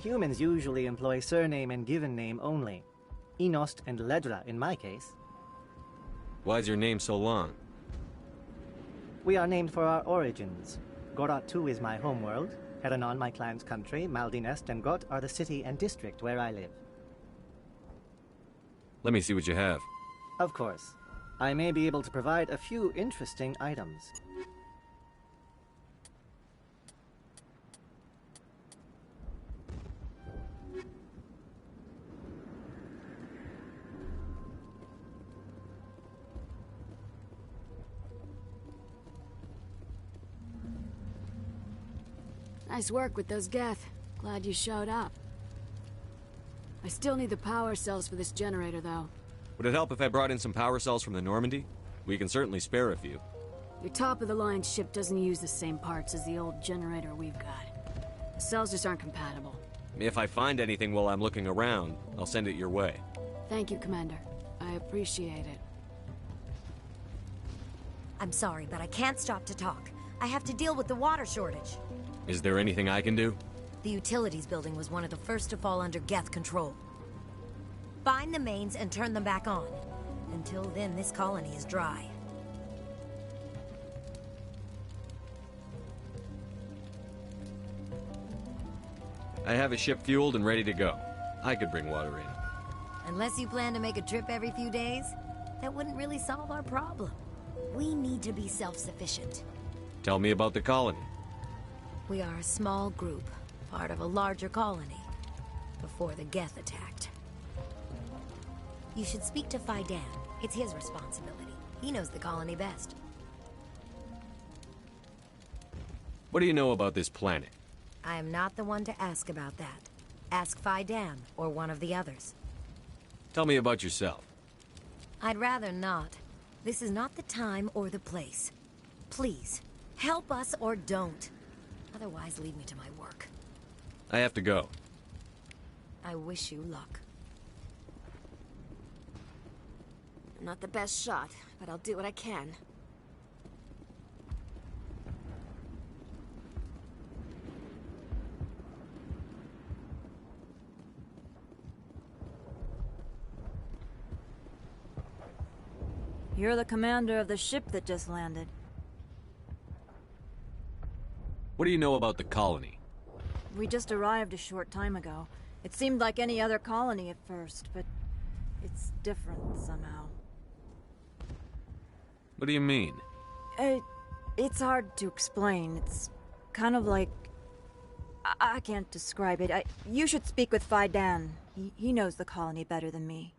Humans usually employ surname and given name only. Enost and Ledra in my case. Why's your name so long? We are named for our origins. Gorat II is my homeworld. Heranon, my clan's country. Maldinest and Got are the city and district where I live. Let me see what you have. Of course. I may be able to provide a few interesting items. Nice work with those Geth. Glad you showed up. I still need the power cells for this generator, though. Would it help if I brought in some power cells from the Normandy? We can certainly spare a few. Your top-of-the-line ship doesn't use the same parts as the old generator we've got. The cells just aren't compatible. If I find anything while I'm looking around, I'll send it your way. Thank you, Commander. I appreciate it. I'm sorry, but I can't stop to talk. I have to deal with the water shortage. Is there anything I can do? The utilities building was one of the first to fall under Geth control. Find the mains and turn them back on. Until then, this colony is dry. I have a ship fueled and ready to go. I could bring water in. Unless you plan to make a trip every few days, that wouldn't really solve our problem. We need to be self-sufficient. Tell me about the colony. We are a small group, part of a larger colony, before the Geth attacked. You should speak to Faidan. It's his responsibility. He knows the colony best. What do you know about this planet? I am not the one to ask about that. Ask Faidan, or one of the others. Tell me about yourself. I'd rather not. This is not the time or the place. Please, help us or don't. Otherwise, leave me to my work. I have to go. I wish you luck. I'm not the best shot, but I'll do what I can. You're the commander of the ship that just landed. What do you know about the colony? We just arrived a short time ago. It seemed like any other colony at first, but it's different somehow. What do you mean? It's hard to explain. It's kind of like... I can't describe it. You should speak with Faidan. He knows the colony better than me.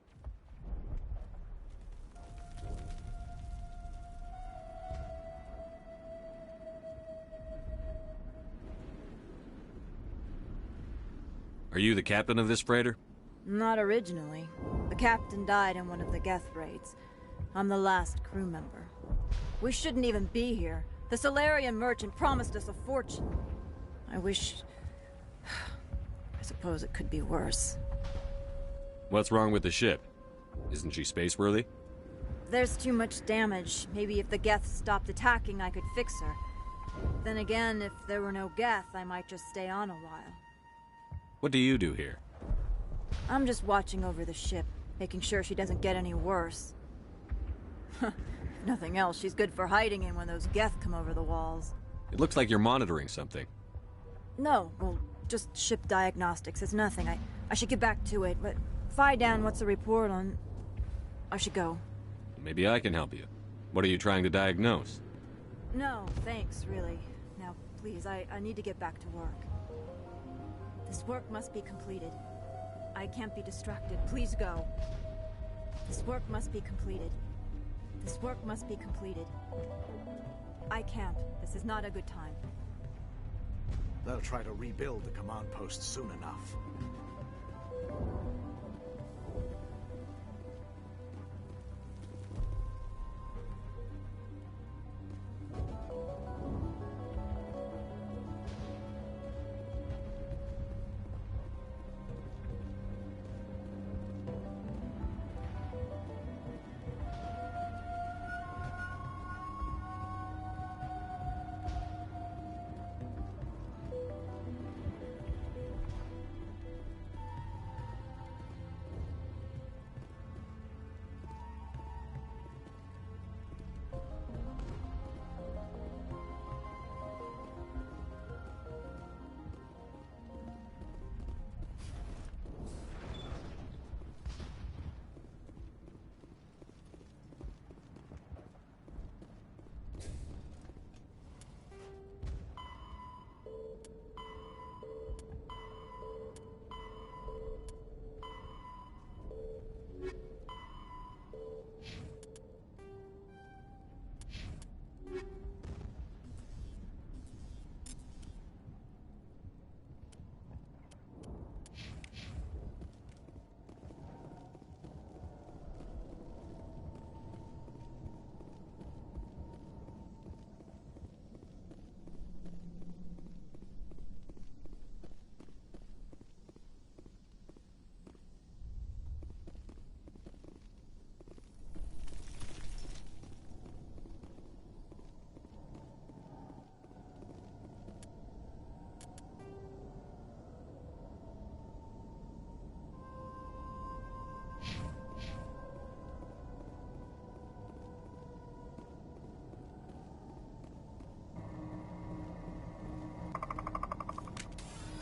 Are you the captain of this freighter? Not originally. The captain died in one of the Geth raids. I'm the last crew member. We shouldn't even be here. The Solarian merchant promised us a fortune. I wish... I suppose it could be worse. What's wrong with the ship? Isn't she spaceworthy? There's too much damage. Maybe if the Geth stopped attacking, I could fix her. Then again, if there were no Geth, I might just stay on a while. What do you do here? I'm just watching over the ship, making sure she doesn't get any worse. If nothing else, she's good for hiding in when those Geth come over the walls. It looks like you're monitoring something. No, well, just ship diagnostics. It's nothing. I should get back to it, but Faidan, what's the report on... I should go. Maybe I can help you. What are you trying to diagnose? No, thanks, really. Now, please, I need to get back to work. This work must be completed. I can't be distracted. Please go. This work must be completed. This work must be completed. I can't. This is not a good time. They'll try to rebuild the command post soon enough.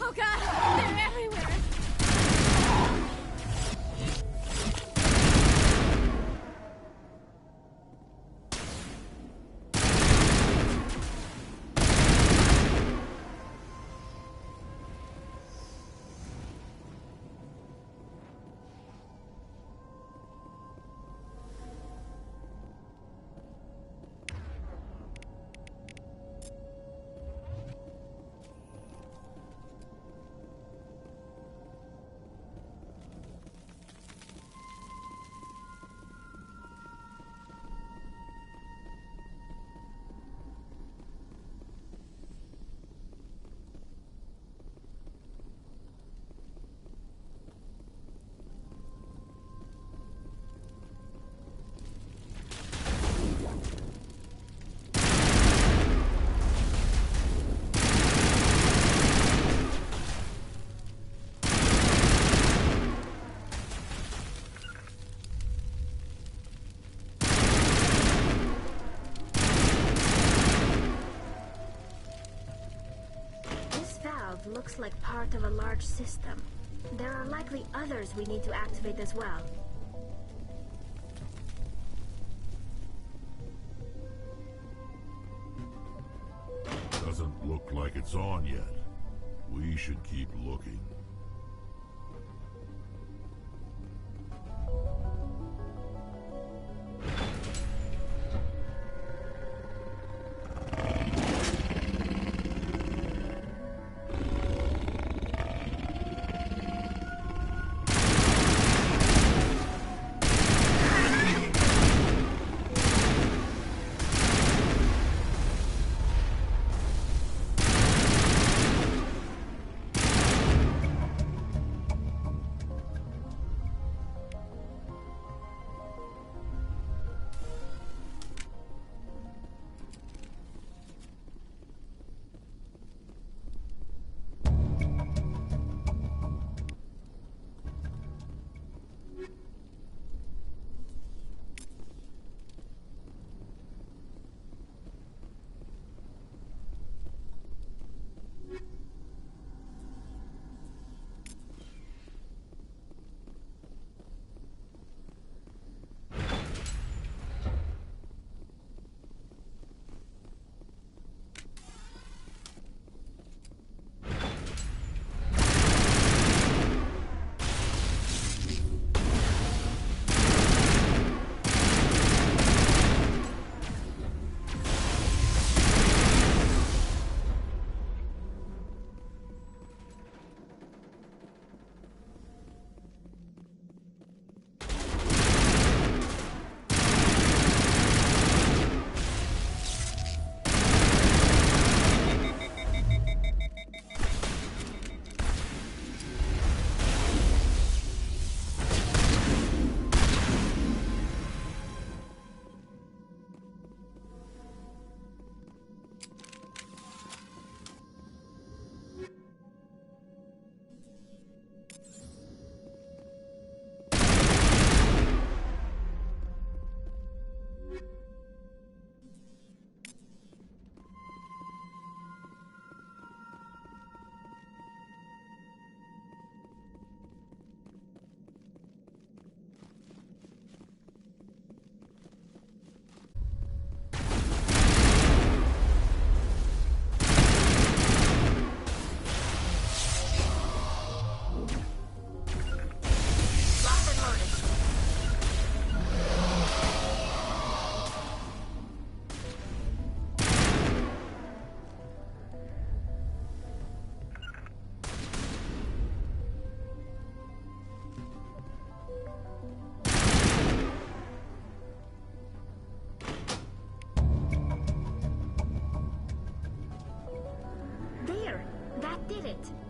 Oh god, they're everywhere! Looks like part of a large system. There are likely others we need to activate as well. Doesn't look like it's on yet. We should keep looking.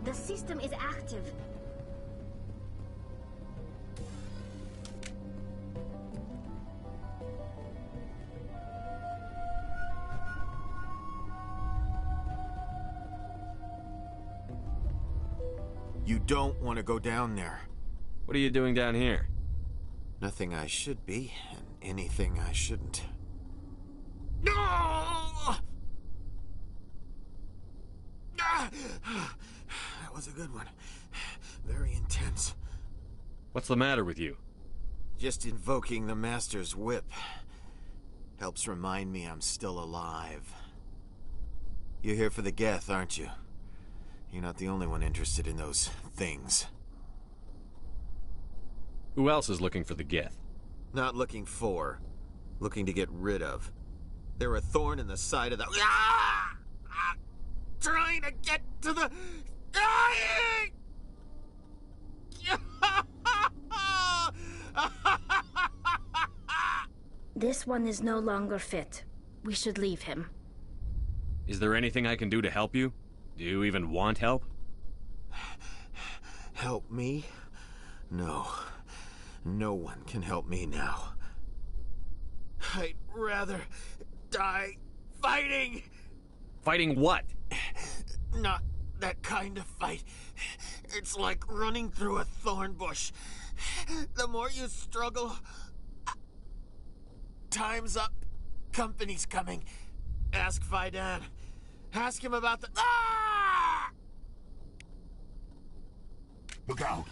The system is active. You don't want to go down there. What are you doing down here? Nothing I should be, and anything I shouldn't. No! That was a good one. Very intense. What's the matter with you? Just invoking the Master's whip helps remind me I'm still alive. You're here for the Geth, aren't you? You're not the only one interested in those things. Who else is looking for the Geth? Not looking for. Looking to get rid of. They're a thorn in the side of the... Ah! Trying to get to the... This one is no longer fit. We should leave him. Is there anything I can do to help you? Do you even want help? Help me? No. No one can help me now. I'd rather die fighting! Fighting what? Not that kind of fight. It's like running through a thorn bush. The more you struggle... Time's up. Company's coming. Ask Faidan. Ask him about the... Ah! Look out!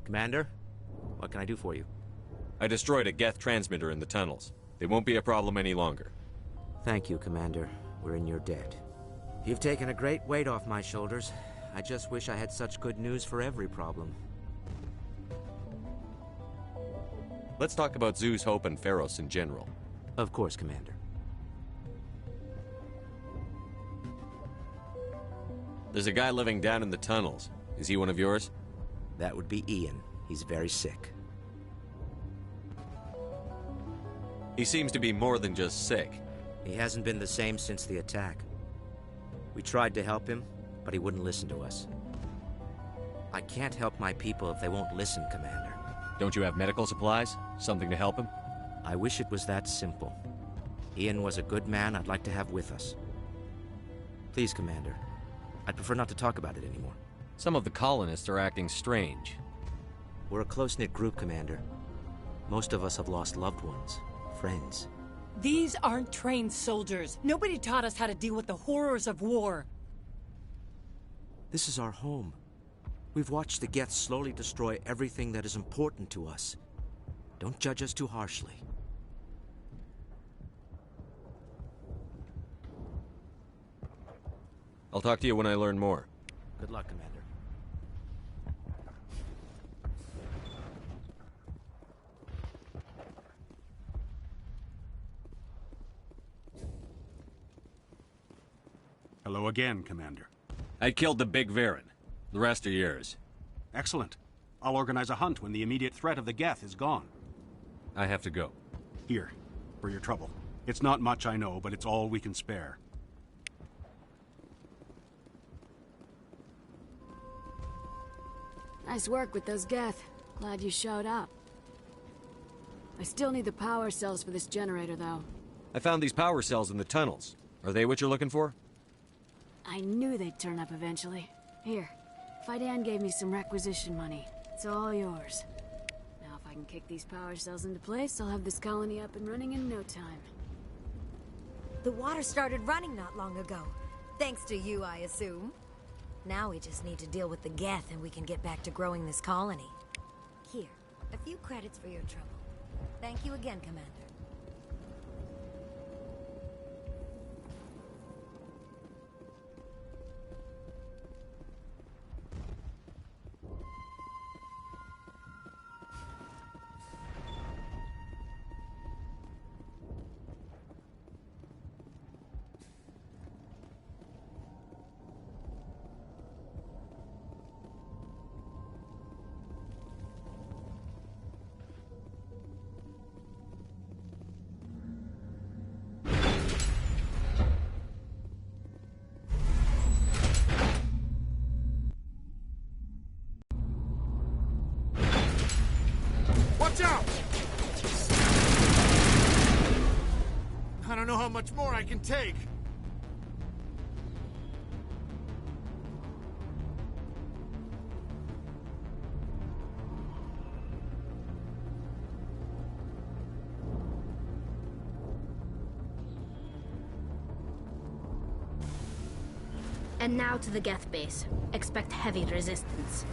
Commander, what can I do for you? I destroyed a Geth transmitter in the tunnels. They won't be a problem any longer. Thank you, Commander. We're in your debt. You've taken a great weight off my shoulders. I just wish I had such good news for every problem. Let's talk about Zeus, Hope, and Pharos in general. Of course, Commander. There's a guy living down in the tunnels. Is he one of yours? That would be Ian. He's very sick. He seems to be more than just sick. He hasn't been the same since the attack. We tried to help him, but he wouldn't listen to us. I can't help my people if they won't listen, Commander. Don't you have medical supplies? Something to help him? I wish it was that simple. Ian was a good man I'd like to have with us. Please, Commander. I'd prefer not to talk about it anymore. Some of the colonists are acting strange. We're a close-knit group, Commander. Most of us have lost loved ones, friends. These aren't trained soldiers. Nobody taught us how to deal with the horrors of war. This is our home. We've watched the Geth slowly destroy everything that is important to us. Don't judge us too harshly. I'll talk to you when I learn more. Good luck, Commander. again, Commander. I killed the big Varen. The rest are yours. Excellent. I'll organize a hunt when the immediate threat of the Geth is gone. I have to go. Here, for your trouble. It's not much, I know, but it's all we can spare. Nice work with those Geth. Glad you showed up. I still need the power cells for this generator, though. I found these power cells in the tunnels. Are they what you're looking for? I knew they'd turn up eventually. Here, Fidan gave me some requisition money. It's all yours. Now if I can kick these power cells into place, I'll have this colony up and running in no time. The water started running not long ago. Thanks to you, I assume. Now we just need to deal with the Geth and we can get back to growing this colony. Here, a few credits for your trouble. Thank you again, Commander. Watch out! I don't know how much more I can take. And now to the Geth base. Expect heavy resistance.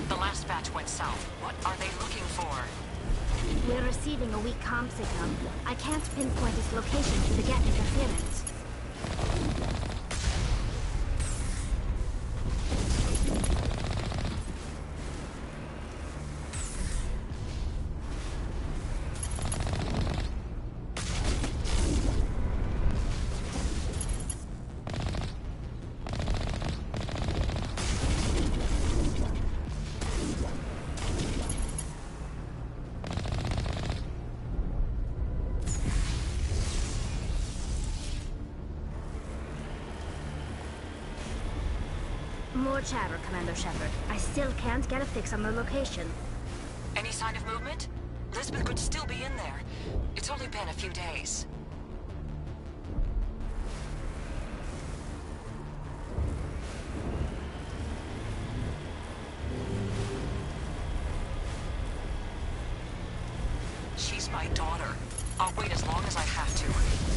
The last batch went south. What are they looking for? We're receiving a weak comm signal. I can't pinpoint its location due to Geth interference. More chatter, Commander Shepard. I still can't get a fix on the location. Any sign of movement? Lisbeth could still be in there. It's only been a few days. She's my daughter. I'll wait as long as I have to.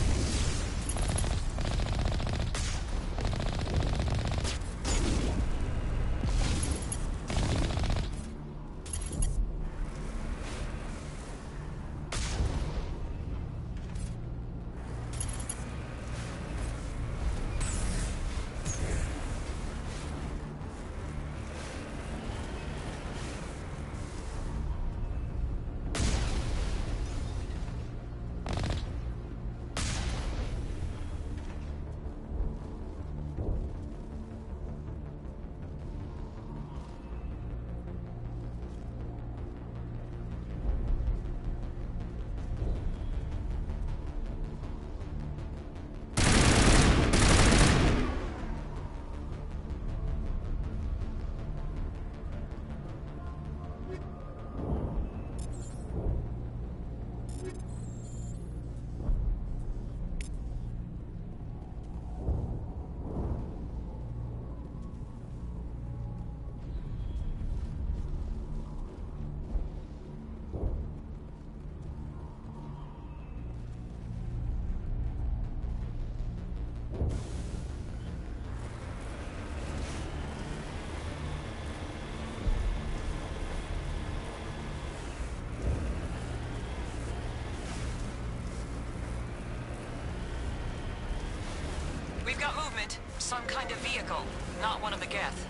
got movement. Some kind of vehicle. Not one of the Geth.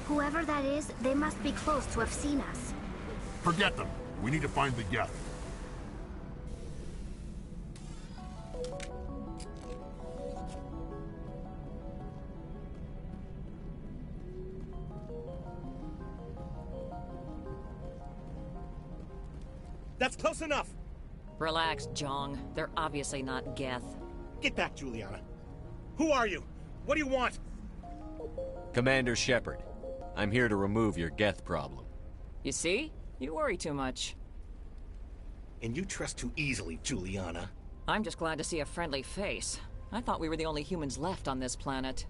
Whoever that is, they must be close to have seen us. Forget them. We need to find the Geth. That's close enough. Relax, Jong. They're obviously not Geth. Get back, Juliana. Who are you? What do you want? Commander Shepard. I'm here to remove your Geth problem. You see? You worry too much. And you trust too easily, Juliana. I'm just glad to see a friendly face. I thought we were the only humans left on this planet.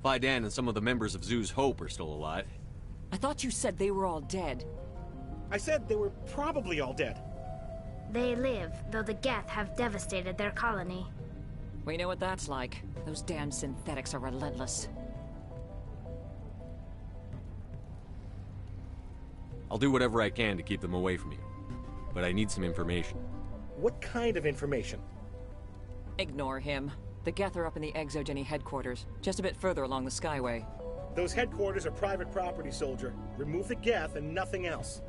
Faidan and some of the members of Zoo's Hope are still alive. I thought you said they were all dead. I said they were probably all dead. They live, though the Geth have devastated their colony. We know what that's like. Those damn synthetics are relentless. I'll do whatever I can to keep them away from you. But I need some information. What kind of information? Ignore him. The Geth are up in the Exogeny headquarters, just a bit further along the Skyway. Those headquarters are private property, soldier. Remove the Geth and nothing else.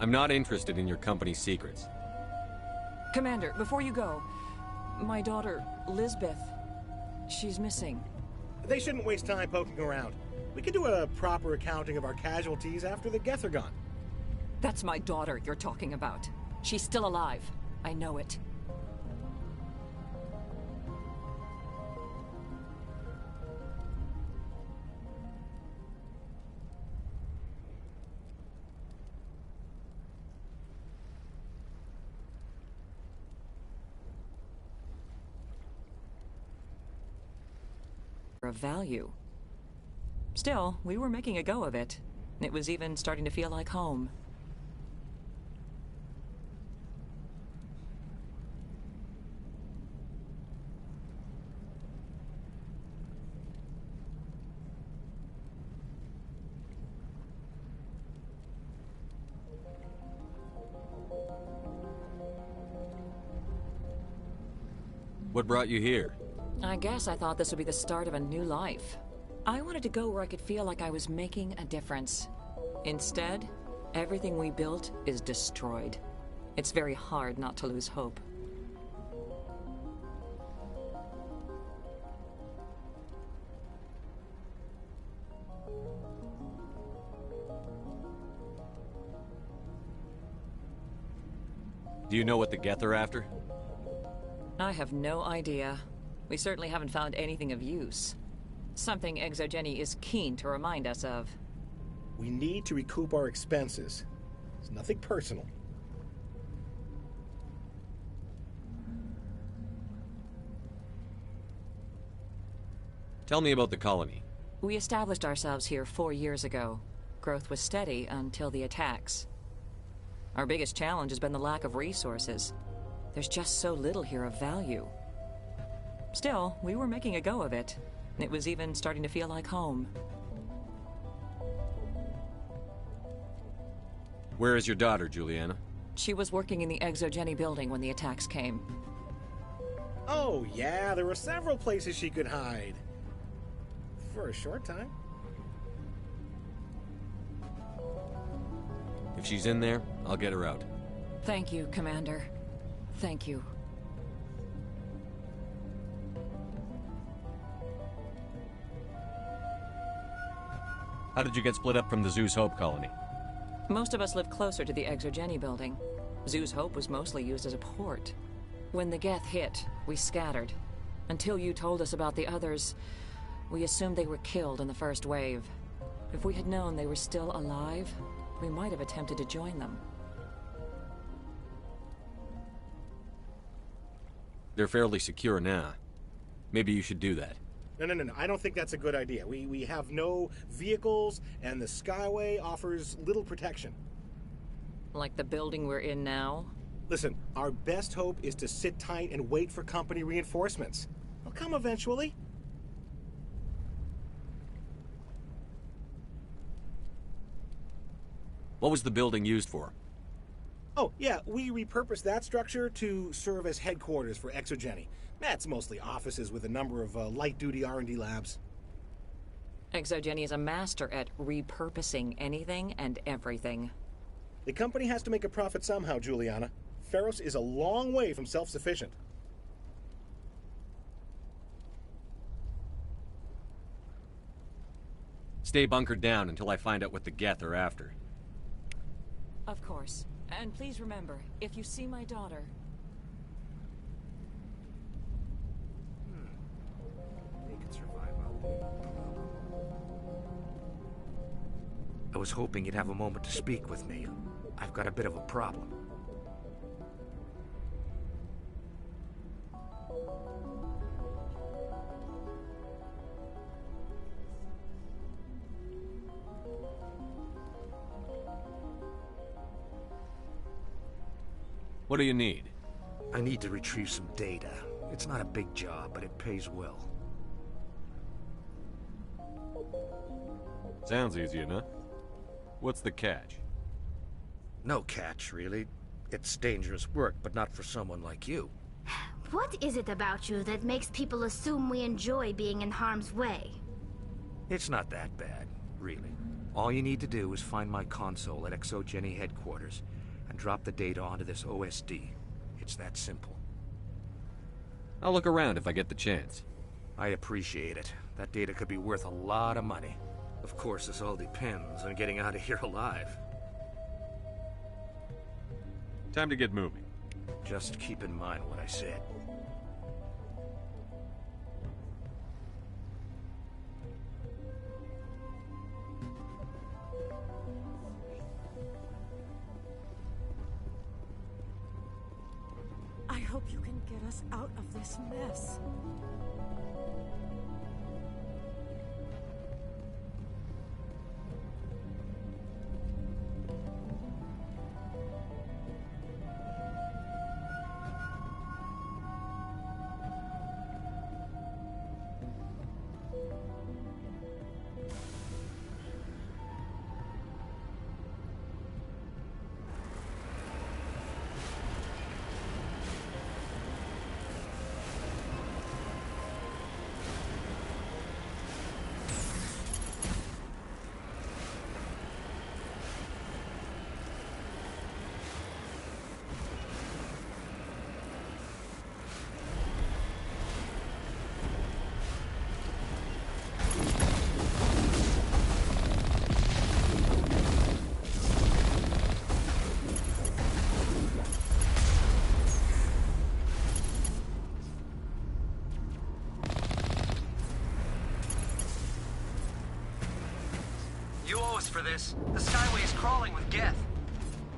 I'm not interested in your company's secrets. Commander, before you go, my daughter, Lisbeth, she's missing. They shouldn't waste time poking around. We can do a proper accounting of our casualties after the Geth are gone. That's my daughter you're talking about. She's still alive. I know it. Of value. Still, we were making a go of it. It was even starting to feel like home. What brought you here? I guess I thought this would be the start of a new life. I wanted to go where I could feel like I was making a difference. Instead, everything we built is destroyed. It's very hard not to lose hope. Do you know what the Geth are after? I have no idea. We certainly haven't found anything of use. Something Exogeny is keen to remind us of. We need to recoup our expenses. It's nothing personal. Tell me about the colony. We established ourselves here 4 years ago. Growth was steady until the attacks. Our biggest challenge has been the lack of resources. There's just so little here of value. Still, we were making a go of it. It was even starting to feel like home. Where is your daughter, Juliana? She was working in the Exogeny building when the attacks came. Oh, yeah, there were several places she could hide. For a short time. If she's in there, I'll get her out. Thank you, Commander. Thank you. How did you get split up from the Zoo's Hope colony? Most of us live closer to the Exogeny building. Zoo's Hope was mostly used as a port. When the Geth hit, we scattered. Until you told us about the others, we assumed they were killed in the first wave. If we had known they were still alive, we might have attempted to join them. They're fairly secure now. Maybe you should do that. No. I don't think that's a good idea. We have no vehicles, and the Skyway offers little protection. Like the building we're in now? Listen, our best hope is to sit tight and wait for company reinforcements. They'll come eventually. What was the building used for? Oh, yeah, we repurposed that structure to serve as headquarters for Exogeny. That's mostly offices with a number of light-duty R&D labs. Exogeny is a master at repurposing anything and everything. The company has to make a profit somehow, Juliana. Feros is a long way from self-sufficient. Stay bunkered down until I find out what the Geth are after. Of course. And please remember, if you see my daughter... They could survive out there. I was hoping you'd have a moment to speak with me. I've got a bit of a problem. What do you need? I need to retrieve some data. It's not a big job, but it pays well. Sounds easy enough. What's the catch? No catch, really. It's dangerous work, but not for someone like you. What is it about you that makes people assume we enjoy being in harm's way? It's not that bad, really. All you need to do is find my console at Exogeny headquarters and drop the data onto this OSD. It's that simple. I'll look around if I get the chance. I appreciate it. That data could be worth a lot of money. Of course, this all depends on getting out of here alive. Time to get moving. Just keep in mind what I said. I hope you can get us out of this mess. You owe us for this. The Skyway is crawling with Geth.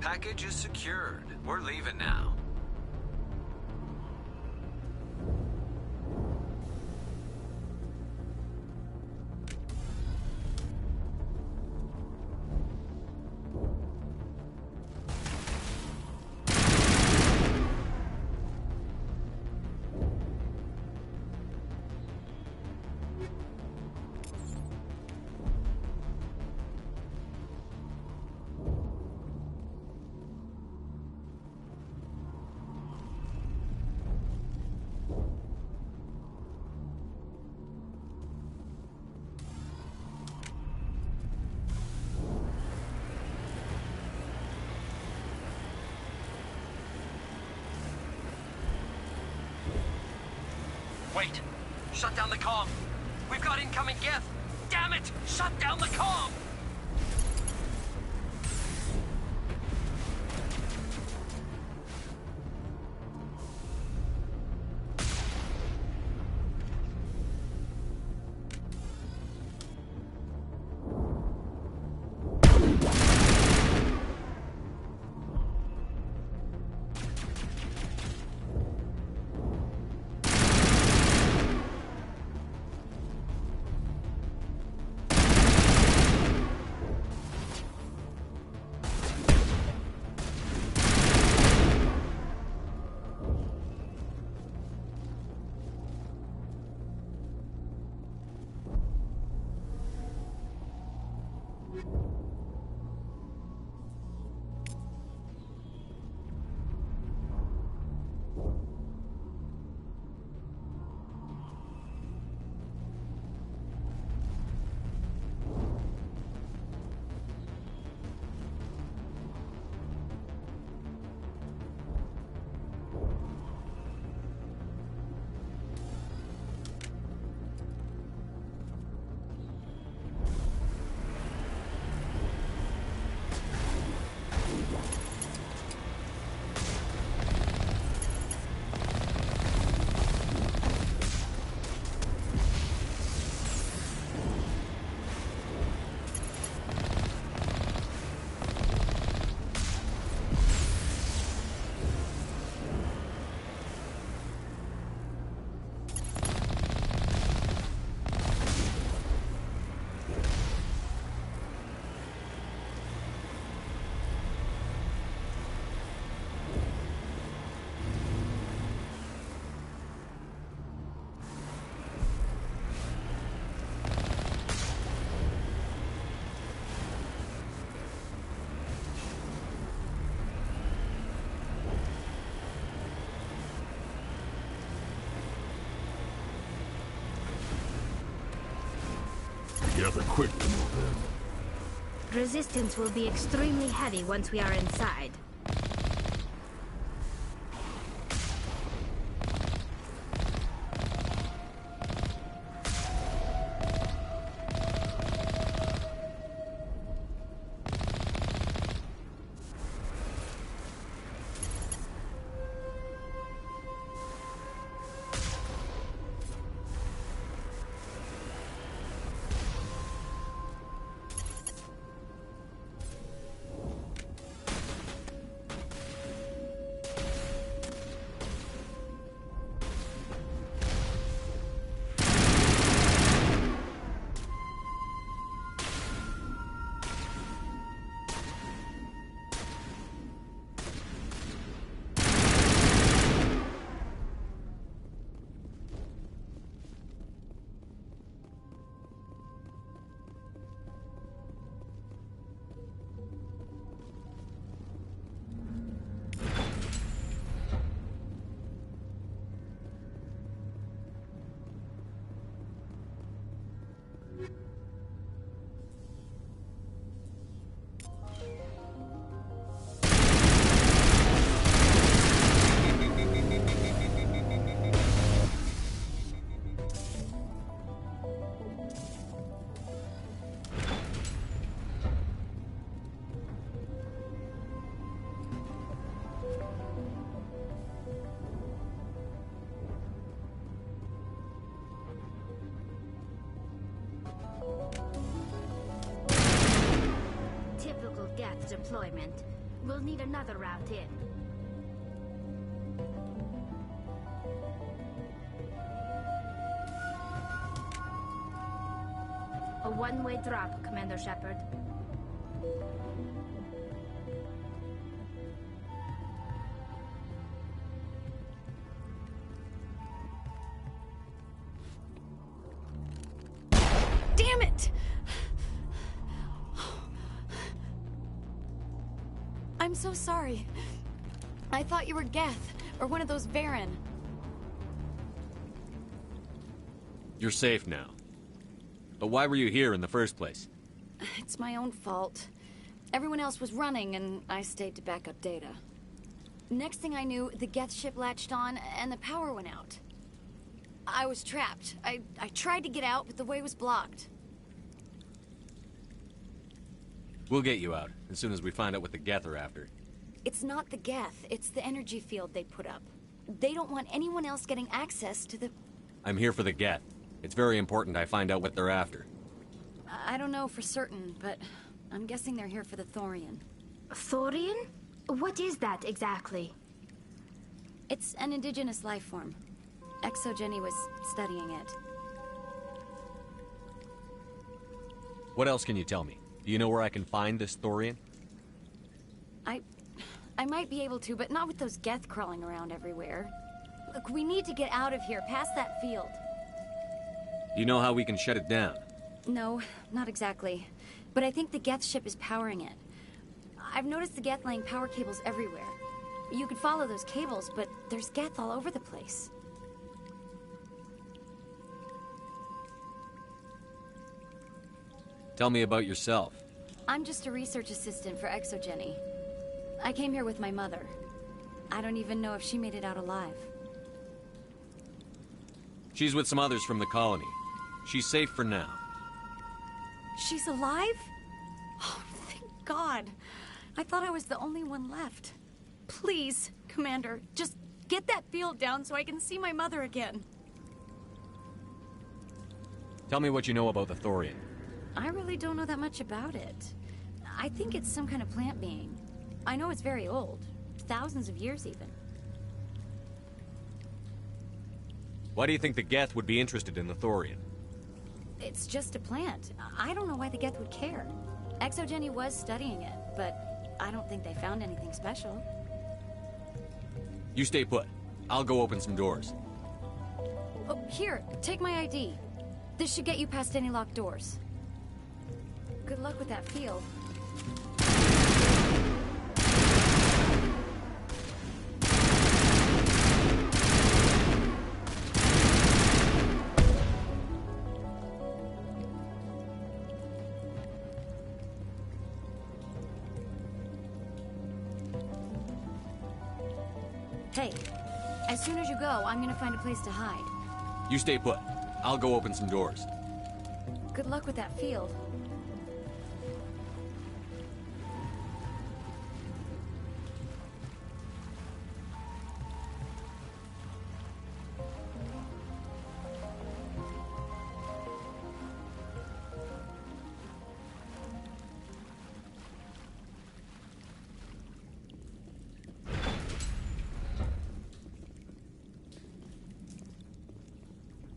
Package is secured. We're leaving now. Wait! Shut down the comm! We've got incoming Geth! Damn it! Shut down the comm! together quick to move in. Resistance will be extremely heavy once we are inside. Geth deployment. We'll need another route in. A one-way drop, Commander Shepard. Damn it! I'm so sorry. I thought you were Geth, or one of those Varen. You're safe now. But why were you here in the first place? It's my own fault. Everyone else was running, and I stayed to back up data. Next thing I knew, the Geth ship latched on, and the power went out. I was trapped. I tried to get out, but the way was blocked. We'll get you out, as soon as we find out what the Geth are after. It's not the Geth, it's the energy field they put up. They don't want anyone else getting access to the... I'm here for the Geth. It's very important I find out what they're after. I don't know for certain, but I'm guessing they're here for the Thorian. Thorian? What is that exactly? It's an indigenous life form. ExoGeni was studying it. What else can you tell me? Do you know where I can find this Thorian? I might be able to, but not with those Geth crawling around everywhere. Look, we need to get out of here, past that field. Do you know how we can shut it down? No, not exactly. But I think the Geth ship is powering it. I've noticed the Geth laying power cables everywhere. You could follow those cables, but there's Geth all over the place. Tell me about yourself. I'm just a research assistant for ExoGeni. I came here with my mother. I don't even know if she made it out alive. She's with some others from the colony. She's safe for now. She's alive? Oh, thank God. I thought I was the only one left. Please, Commander, just get that field down so I can see my mother again. Tell me what you know about the Thorian. I really don't know that much about it. I think it's some kind of plant being. I know it's very old. Thousands of years, even. Why do you think the Geth would be interested in the Thorian? It's just a plant. I don't know why the Geth would care. ExoGeni was studying it, but I don't think they found anything special. You stay put. I'll go open some doors. Oh, here, take my ID. This should get you past any locked doors. Good luck with that field. Hey, as soon as you go, I'm gonna find a place to hide. You stay put. I'll go open some doors. Good luck with that field.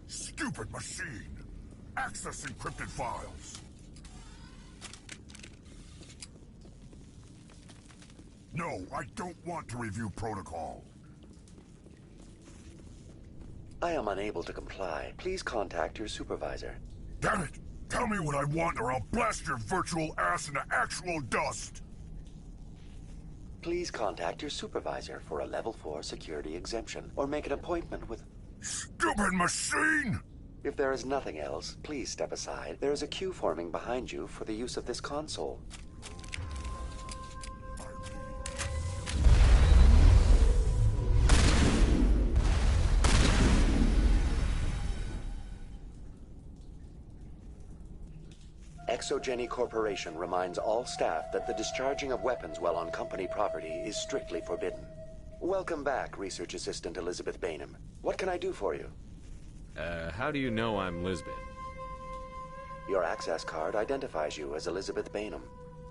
Stupid machine! Access encrypted files! No, I don't want to review protocol. I am unable to comply. Please contact your supervisor. Damn it! Tell me what I want or I'll blast your virtual ass into actual dust! Please contact your supervisor for a Level 4 security exemption, or make an appointment with... Stupid machine! If there is nothing else, please step aside. There is a queue forming behind you for the use of this console. Exogeny Corporation reminds all staff that the discharging of weapons while on company property is strictly forbidden. Welcome back, Research Assistant Elizabeth Bainham. What can I do for you? How do you know I'm Lisbeth? Your access card identifies you as Elizabeth Bainham.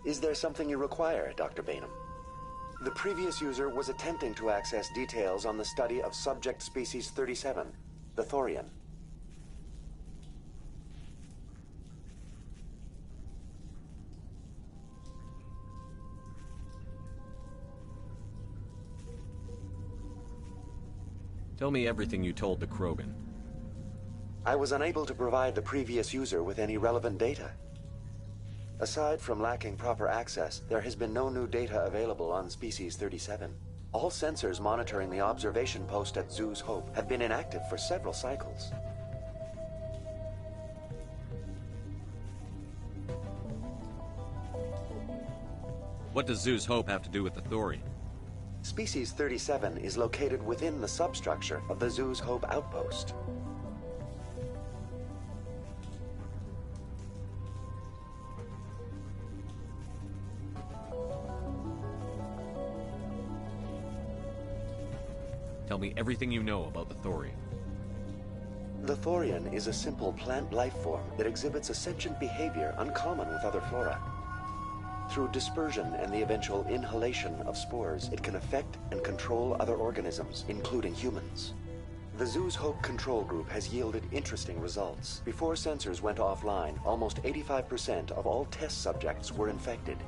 Is there something you require, Dr. Bainham? The previous user was attempting to access details on the study of subject species 37, the Thorian. Tell me everything you told the Krogan. I was unable to provide the previous user with any relevant data. Aside from lacking proper access, there has been no new data available on Species 37. All sensors monitoring the observation post at Zoo's Hope have been inactive for several cycles. What does Zoo's Hope have to do with the Thorian? Species 37 is located within the substructure of the Zoo's Hope outpost. Tell me everything you know about the Thorian. The Thorian is a simple plant life form that exhibits a sentient behavior uncommon with other flora. Through dispersion and the eventual inhalation of spores, it can affect and control other organisms, including humans. The Zoo's Hope control group has yielded interesting results. Before sensors went offline, almost 85% of all test subjects were infected.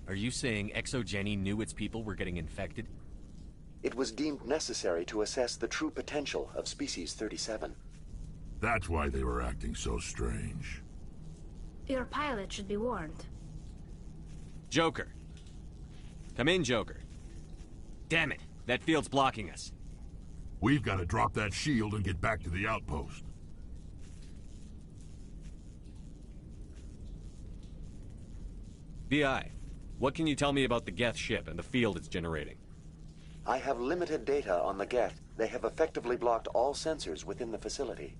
Are you saying Exogeny knew its people were getting infected? It was deemed necessary to assess the true potential of Species 37. That's why they were acting so strange. Your pilot should be warned. Joker. Come in, Joker. Damn it, that field's blocking us. We've got to drop that shield and get back to the outpost. BI, what can you tell me about the Geth ship and the field it's generating? I have limited data on the Geth. They have effectively blocked all sensors within the facility.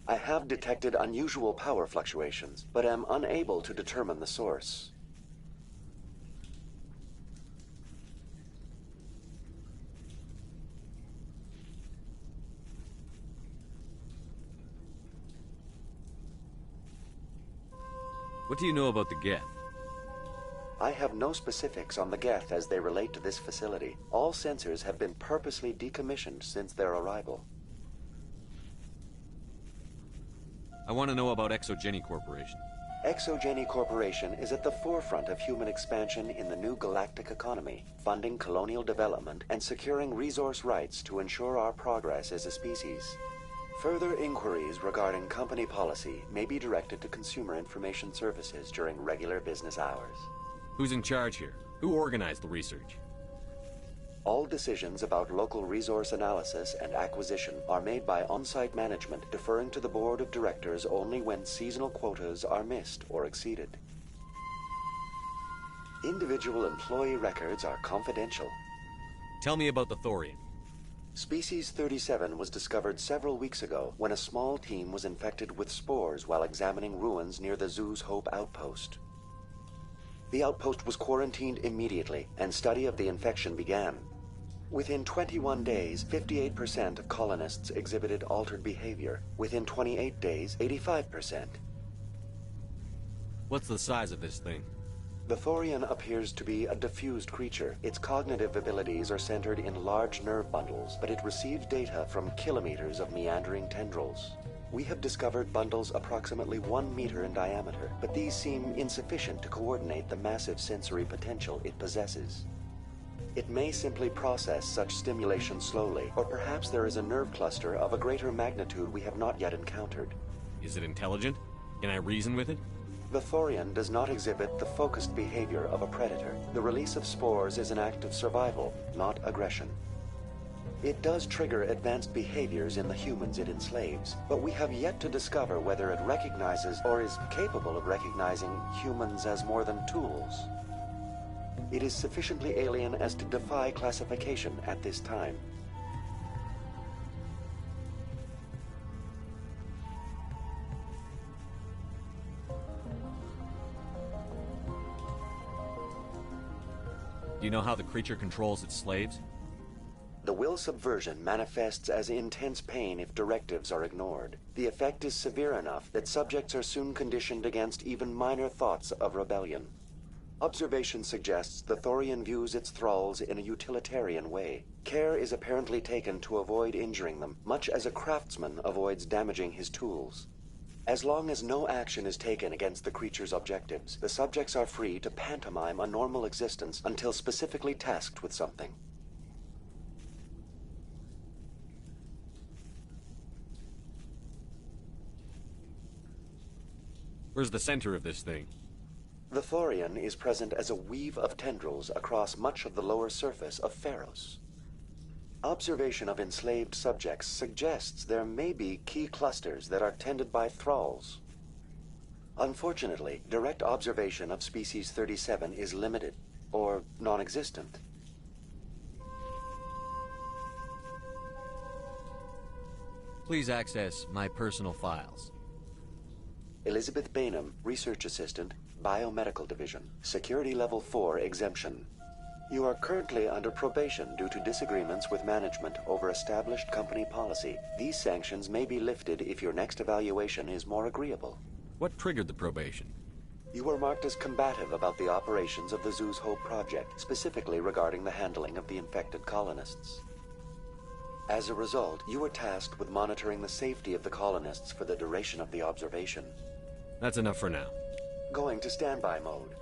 I have detected unusual power fluctuations, but am unable to determine the source. What do you know about the Geth? I have no specifics on the Geth as they relate to this facility. All sensors have been purposely decommissioned since their arrival. I want to know about Exogeny Corporation. Exogeny Corporation is at the forefront of human expansion in the new galactic economy, funding colonial development and securing resource rights to ensure our progress as a species. Further inquiries regarding company policy may be directed to Consumer Information Services during regular business hours. Who's in charge here? Who organized the research? All decisions about local resource analysis and acquisition are made by on-site management, deferring to the board of directors only when seasonal quotas are missed or exceeded. Individual employee records are confidential. Tell me about the Thorian. Species 37 was discovered several weeks ago when a small team was infected with spores while examining ruins near the Zoo's Hope outpost. The outpost was quarantined immediately, and study of the infection began. Within 21 days, 58% of colonists exhibited altered behavior. Within 28 days, 85%. What's the size of this thing? The Thorian appears to be a diffused creature. Its cognitive abilities are centered in large nerve bundles, but it receives data from kilometers of meandering tendrils. We have discovered bundles approximately 1 meter in diameter, but these seem insufficient to coordinate the massive sensory potential it possesses. It may simply process such stimulation slowly, or perhaps there is a nerve cluster of a greater magnitude we have not yet encountered. Is it intelligent? Can I reason with it? The Thorian does not exhibit the focused behavior of a predator. The release of spores is an act of survival, not aggression. It does trigger advanced behaviors in the humans it enslaves, but we have yet to discover whether it recognizes or is capable of recognizing humans as more than tools. It is sufficiently alien as to defy classification at this time. Do you know how the creature controls its slaves? The will subversion manifests as intense pain if directives are ignored. The effect is severe enough that subjects are soon conditioned against even minor thoughts of rebellion. Observation suggests the Thorian views its thralls in a utilitarian way. Care is apparently taken to avoid injuring them, much as a craftsman avoids damaging his tools. As long as no action is taken against the creature's objectives, the subjects are free to pantomime a normal existence until specifically tasked with something. Where's the center of this thing? The Thorian is present as a weave of tendrils across much of the lower surface of Pharos. Observation of enslaved subjects suggests there may be key clusters that are tended by thralls. Unfortunately, direct observation of species 37 is limited, or non-existent. Please access my personal files. Elizabeth Bainham, Research Assistant, Biomedical Division, Security Level 4 exemption. You are currently under probation due to disagreements with management over established company policy. These sanctions may be lifted if your next evaluation is more agreeable. What triggered the probation? You were marked as combative about the operations of the Zoo's Hope project, specifically regarding the handling of the infected colonists. As a result, you were tasked with monitoring the safety of the colonists for the duration of the observation. That's enough for now. Going to standby mode.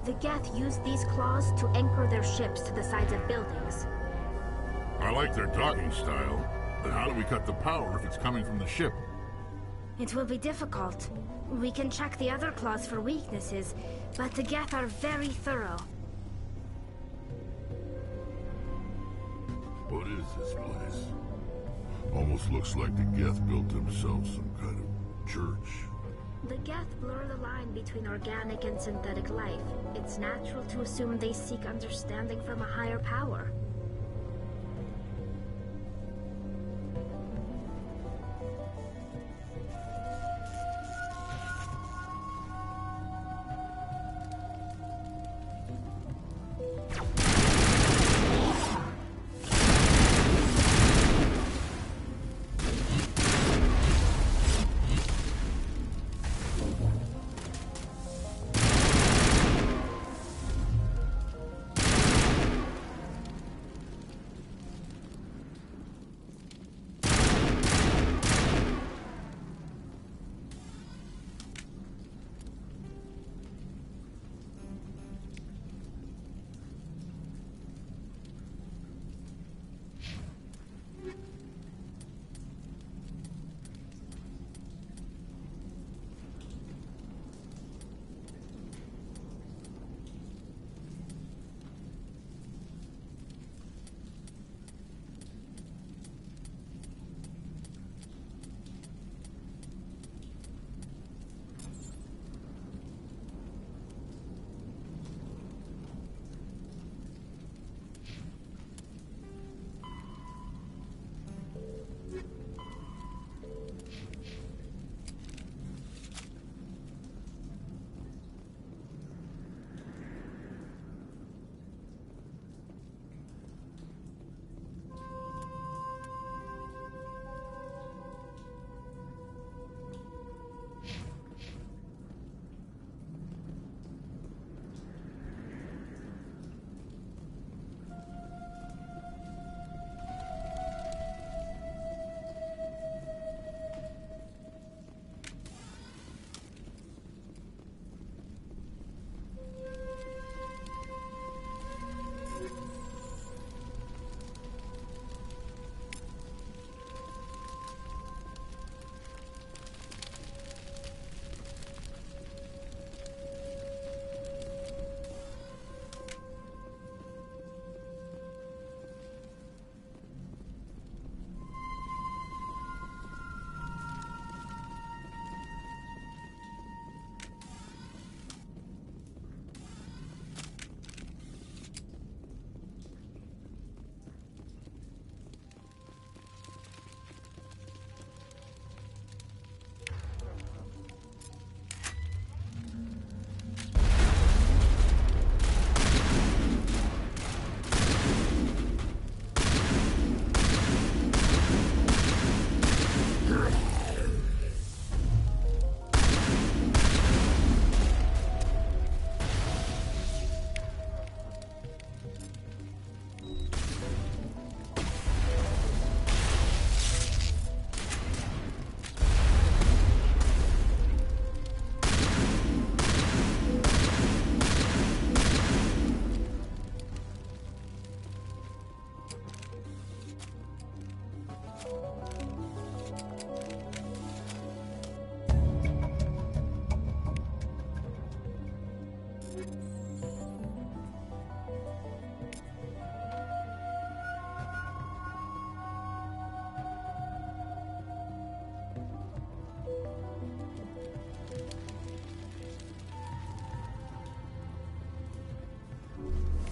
The Geth use these claws to anchor their ships to the sides of buildings. I like their docking style, but how do we cut the power if it's coming from the ship? It will be difficult. We can check the other claws for weaknesses, but the Geth are very thorough. What is this place? Almost looks like the Geth built themselves some kind of church. The Geth blur the line between organic and synthetic life. It's natural to assume they seek understanding from a higher power.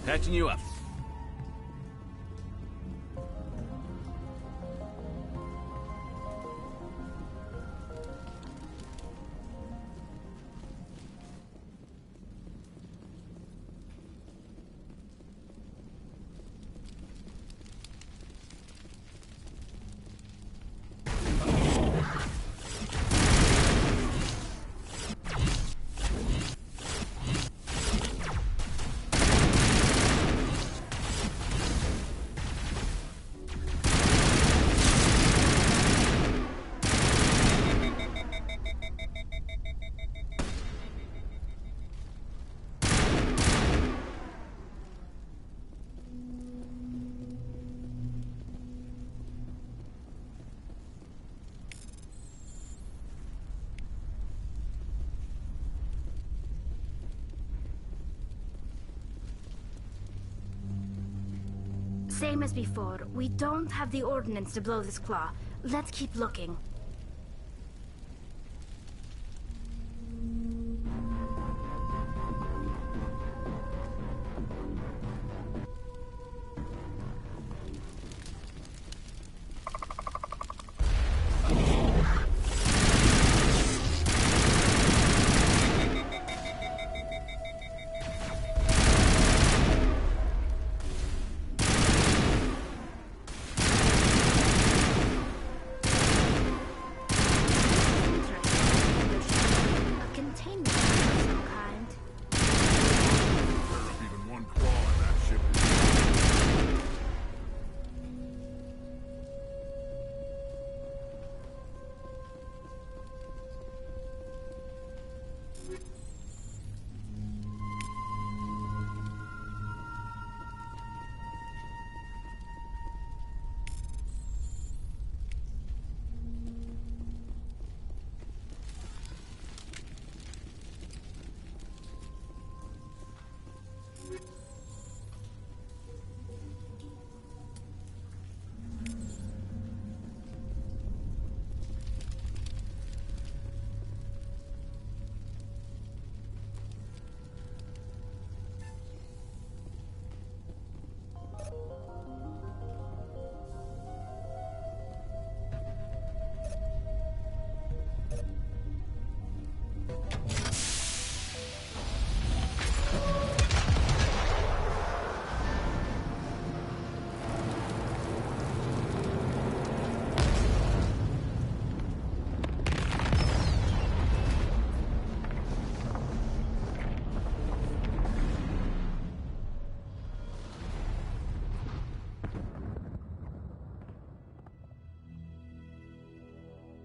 Patching you up. Same as before. We don't have the ordnance to blow this claw. Let's keep looking.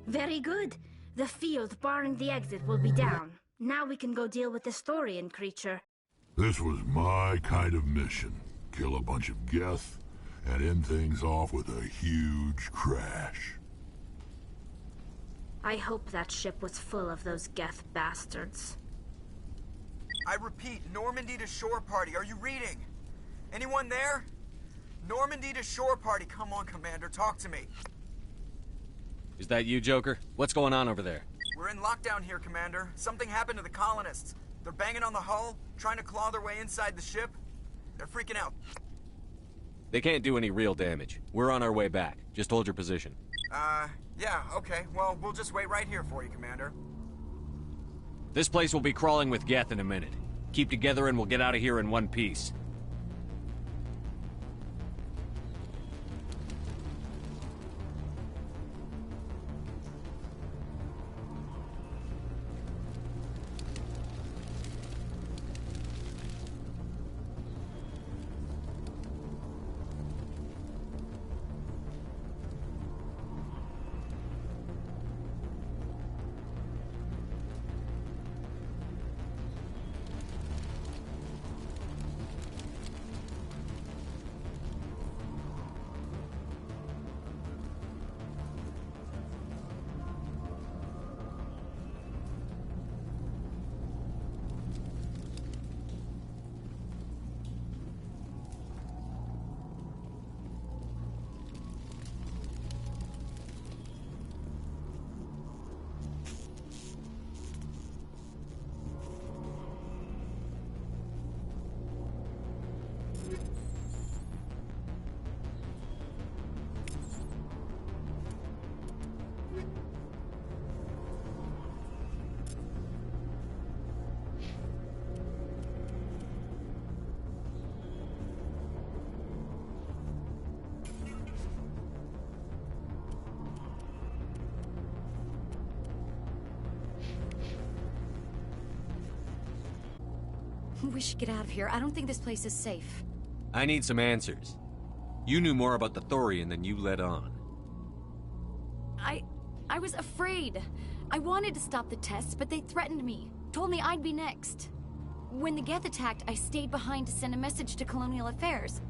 Very good. The field barring the exit will be down. Now we can go deal with the Storian creature. This was my kind of mission. Kill a bunch of Geth, and end things off with a huge crash. I hope that ship was full of those Geth bastards. I repeat, Normandy to shore party. Are you reading? Anyone there? Normandy to shore party. Come on, Commander, talk to me. Is that you, Joker? What's going on over there? We're in lockdown here, Commander. Something happened to the colonists. They're banging on the hull, trying to claw their way inside the ship. They're freaking out. They can't do any real damage. We're on our way back. Just hold your position. Yeah, okay. Well, we'll just wait right here for you, Commander. This place will be crawling with Geth in a minute. Keep together and we'll get out of here in one piece. We should get out of here. I don't think this place is safe. I need some answers. You knew more about the Thorian than you let on. I was afraid. I wanted to stop the tests, but they threatened me. Told me I'd be next. When the Geth attacked, I stayed behind to send a message to Colonial Affairs.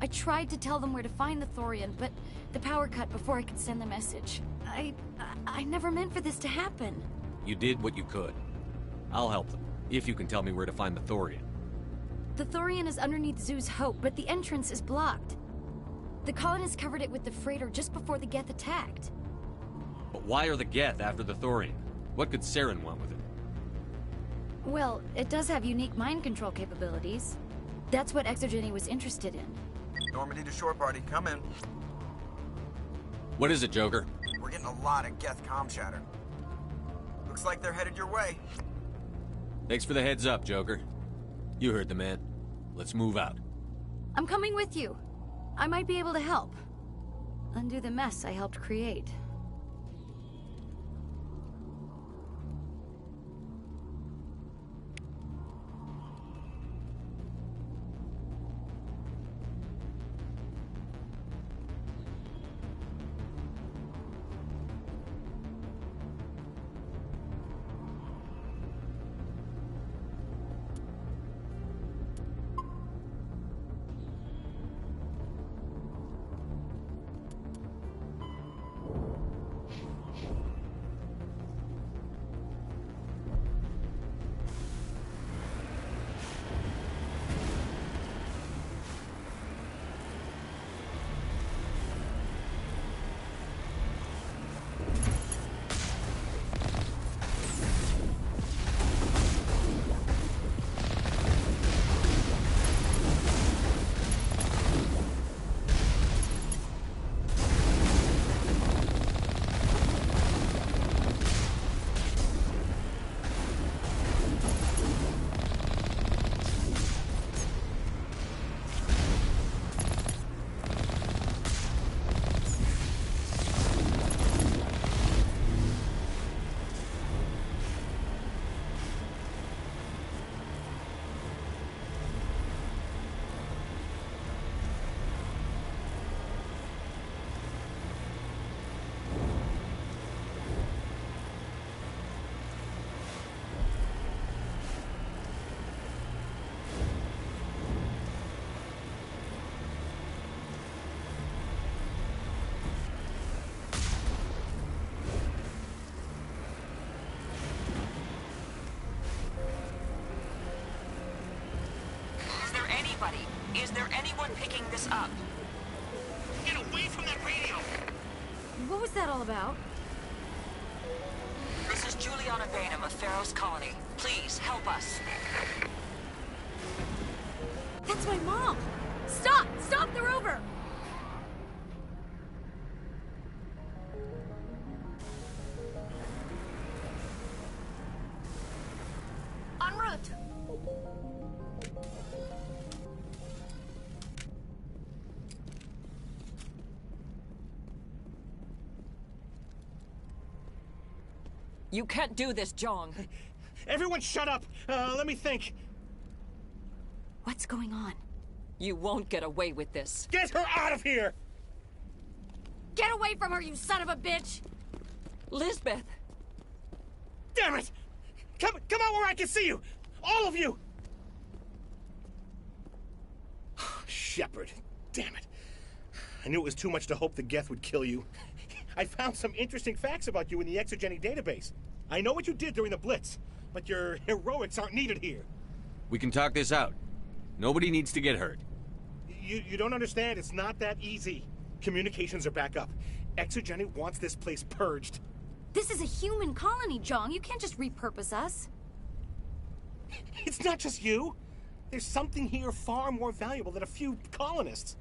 I tried to tell them where to find the Thorian, but the power cut before I could send the message. I never meant for this to happen. You did what you could. I'll help them, if you can tell me where to find the Thorian. The Thorian is underneath Zoo's Hope, but the entrance is blocked. The colonists covered it with the freighter just before the Geth attacked. But why are the Geth after the Thorian? What could Saren want with it? Well, it does have unique mind control capabilities. That's what Exogeny was interested in. Normandy to shore party, come in. What is it, Joker? We're getting a lot of Geth comm chatter. Looks like they're headed your way. Thanks for the heads up, Joker. You heard the man. Let's move out. I'm coming with you. I might be able to help. Undo the mess I helped create. Is there anyone picking this up? Get away from that radio! What was that all about? This is Juliana Bainham of Pharaoh's Colony. Please, help us. That's my mom! Stop! Stop the rover! En route! You can't do this, Jong. Everyone shut up! Let me think. What's going on? You won't get away with this. Get her out of here! Get away from her, you son of a bitch! Lisbeth! Damn it! Come out where I can see you! All of you! Shepard, damn it. I knew it was too much to hope the Geth would kill you. I found some interesting facts about you in the Exogeny database. I know what you did during the Blitz, but your heroics aren't needed here. We can talk this out. Nobody needs to get hurt. You don't understand. It's not that easy. Communications are back up. Exogeny wants this place purged. This is a human colony, Jong. You can't just repurpose us. It's not just you. There's something here far more valuable than a few colonists.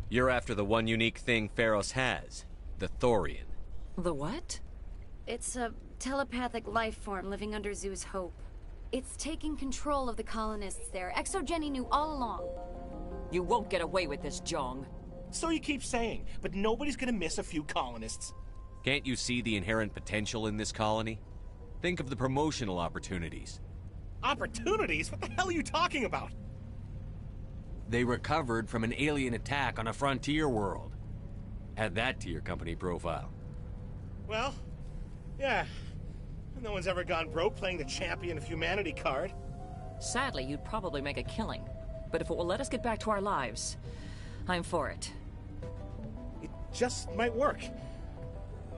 You're after the one unique thing Pharos has. The Thorian. The what? It's a telepathic life form living under Zoo's Hope. It's taking control of the colonists there. Exogeny knew all along. You won't get away with this, Jong. So you keep saying, but nobody's gonna miss a few colonists. Can't you see the inherent potential in this colony? Think of the promotional opportunities. Opportunities? What the hell are you talking about? They recovered from an alien attack on a frontier world. Add that to your company profile. Well, yeah. No one's ever gone broke playing the champion of humanity card. Sadly, you'd probably make a killing. But if it will let us get back to our lives, I'm for it. It just might work.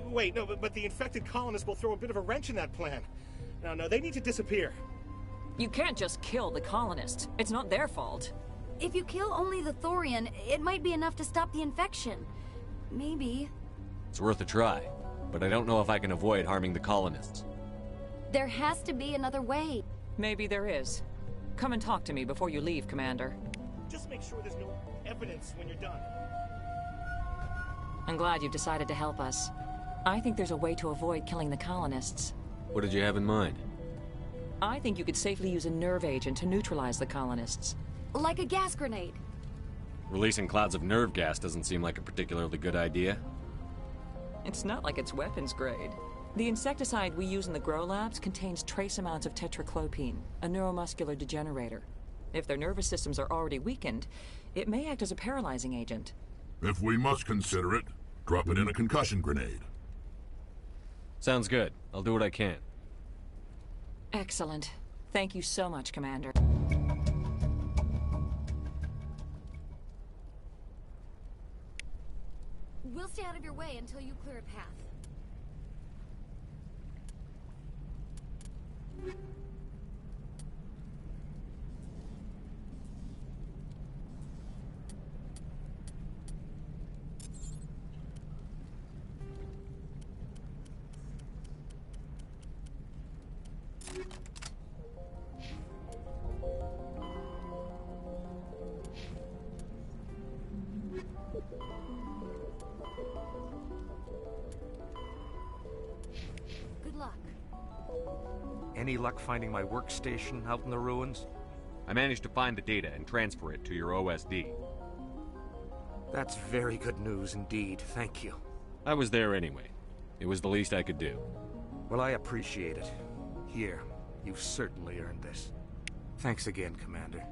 Wait, no, but the infected colonists will throw a bit of a wrench in that plan. No, they need to disappear. You can't just kill the colonists. It's not their fault. If you kill only the Thorian, it might be enough to stop the infection. Maybe. It's worth a try, but I don't know if I can avoid harming the colonists. There has to be another way. Maybe there is. Come and talk to me before you leave, Commander. Just make sure there's no evidence when you're done. I'm glad you've decided to help us. I think there's a way to avoid killing the colonists. What did you have in mind? I think you could safely use a nerve agent to neutralize the colonists. Like a gas grenade. Releasing clouds of nerve gas doesn't seem like a particularly good idea. It's not like it's weapons grade. The insecticide we use in the Grow Labs contains trace amounts of tetraclopine, a neuromuscular degenerator. If their nervous systems are already weakened, it may act as a paralyzing agent. If we must consider it, drop it in a concussion grenade. Sounds good. I'll do what I can. Excellent. Thank you so much, Commander. We'll stay out of your way until you clear a path. Good luck. Any luck finding my workstation out in the ruins? I managed to find the data and transfer it to your OSD. That's very good news indeed, thank you. I was there anyway. It was the least I could do. Well, I appreciate it. Here, you've certainly earned this. Thanks again, Commander.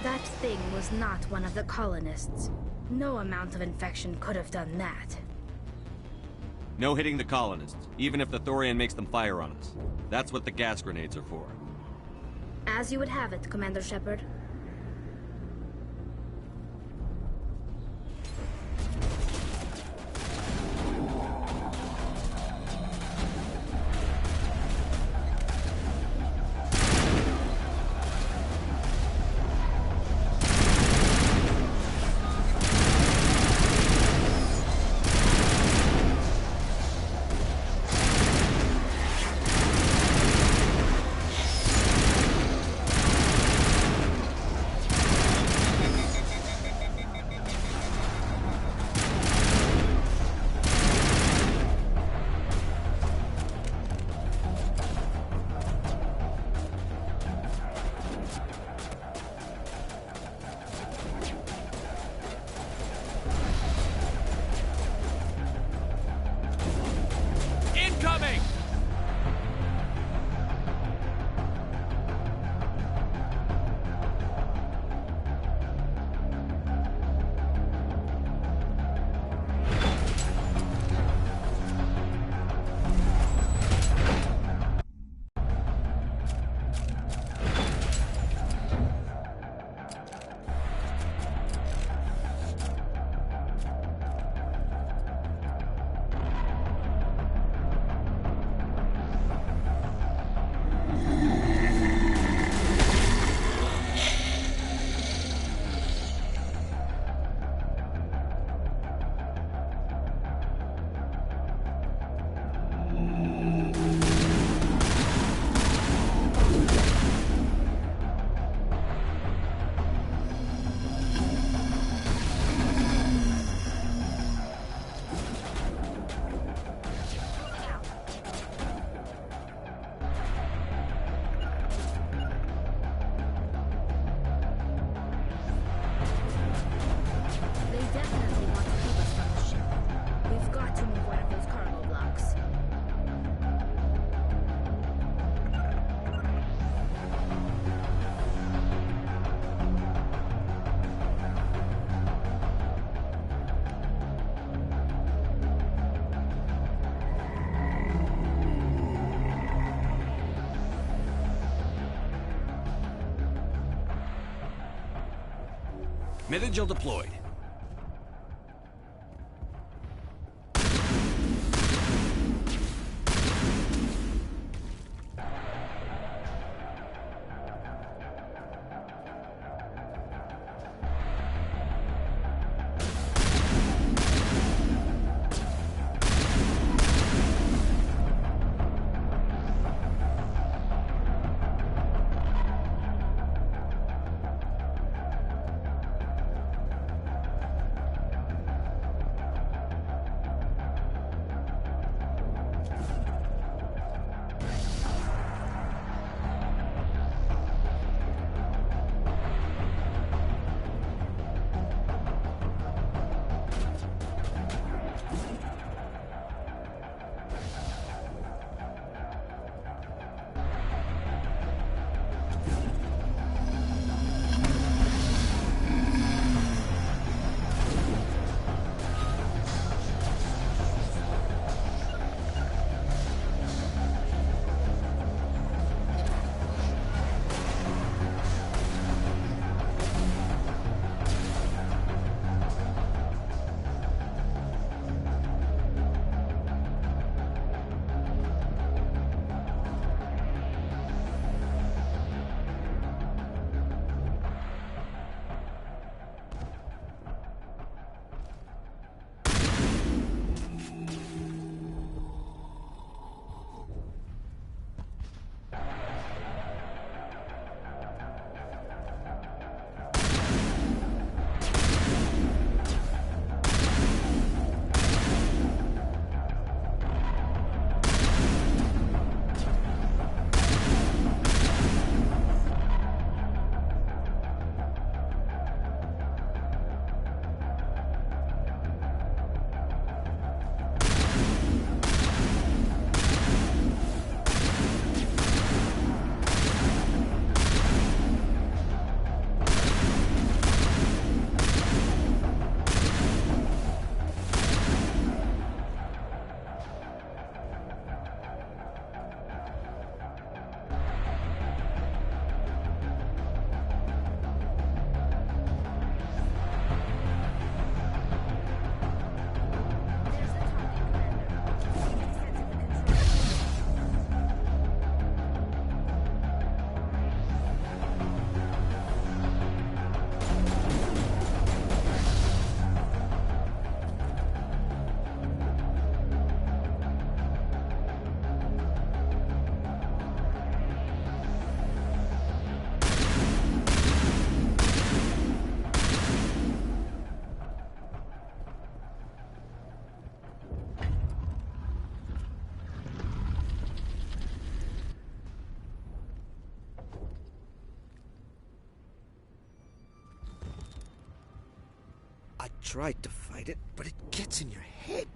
That thing was not one of the colonists. No amount of infection could have done that. No hitting the colonists, even if the Thorian makes them fire on us. That's what the gas grenades are for. As you would have it, Commander Shepard. definitely want to keep us from the ship. We've got to move one of those cargo blocks. Metagel deployed. I tried to fight it, but it gets in your head.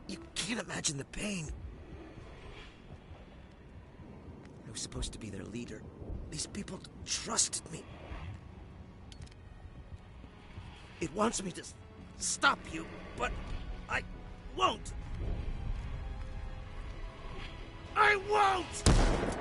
You can't imagine the pain. I was supposed to be their leader. These people trusted me. It wants me to stop you, but I won't. I won't!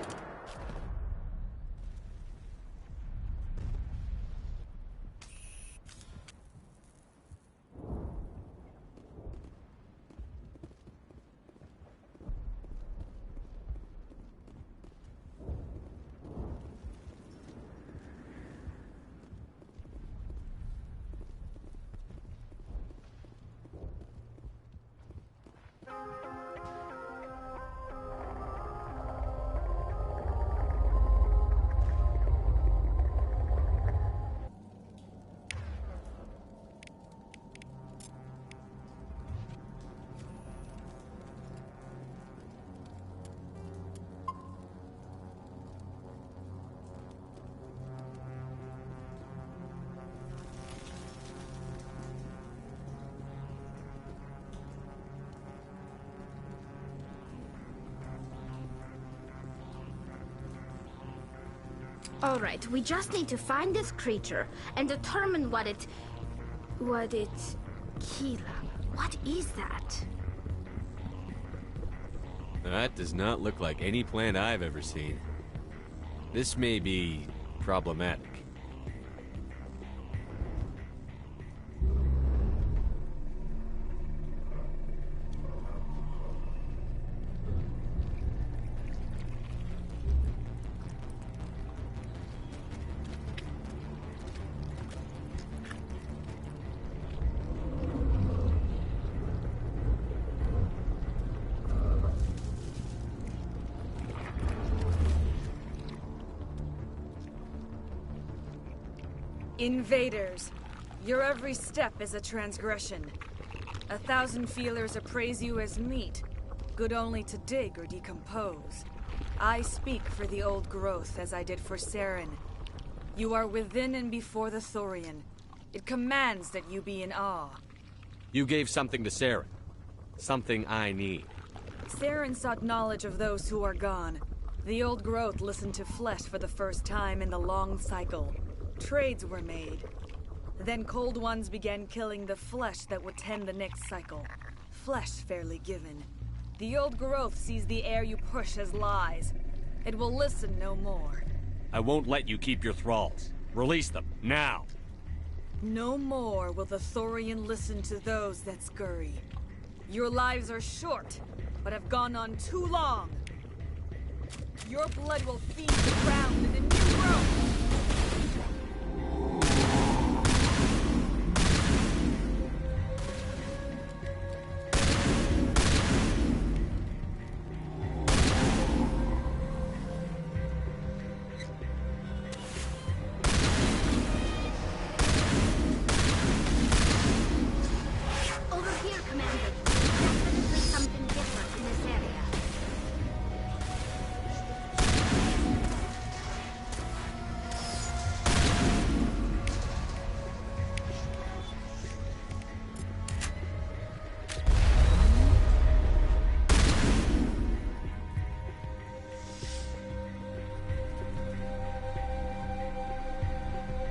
Alright, we just need to find this creature and determine what it... Keela. What is that? That does not look like any plant I've ever seen. This may be problematic. Invaders, your every step is a transgression. 1,000 feelers appraise you as meat, good only to dig or decompose. I speak for the old growth as I did for Saren. You are within and before the Thorian. It commands that you be in awe. You gave something to Saren. Something I need. Saren sought knowledge of those who are gone. The old growth listened to flesh for the first time in the long cycle. Trades were made. Then Cold Ones began killing the flesh that would tend the next cycle. Flesh fairly given. The old growth sees the air you push as lies. It will listen no more. I won't let you keep your thralls. Release them, now! No more will the Thorian listen to those that scurry. Your lives are short, but have gone on too long. Your blood will feed the ground and the new growth.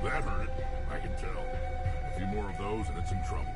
That hurt it, I can tell. A few more of those and it's in trouble.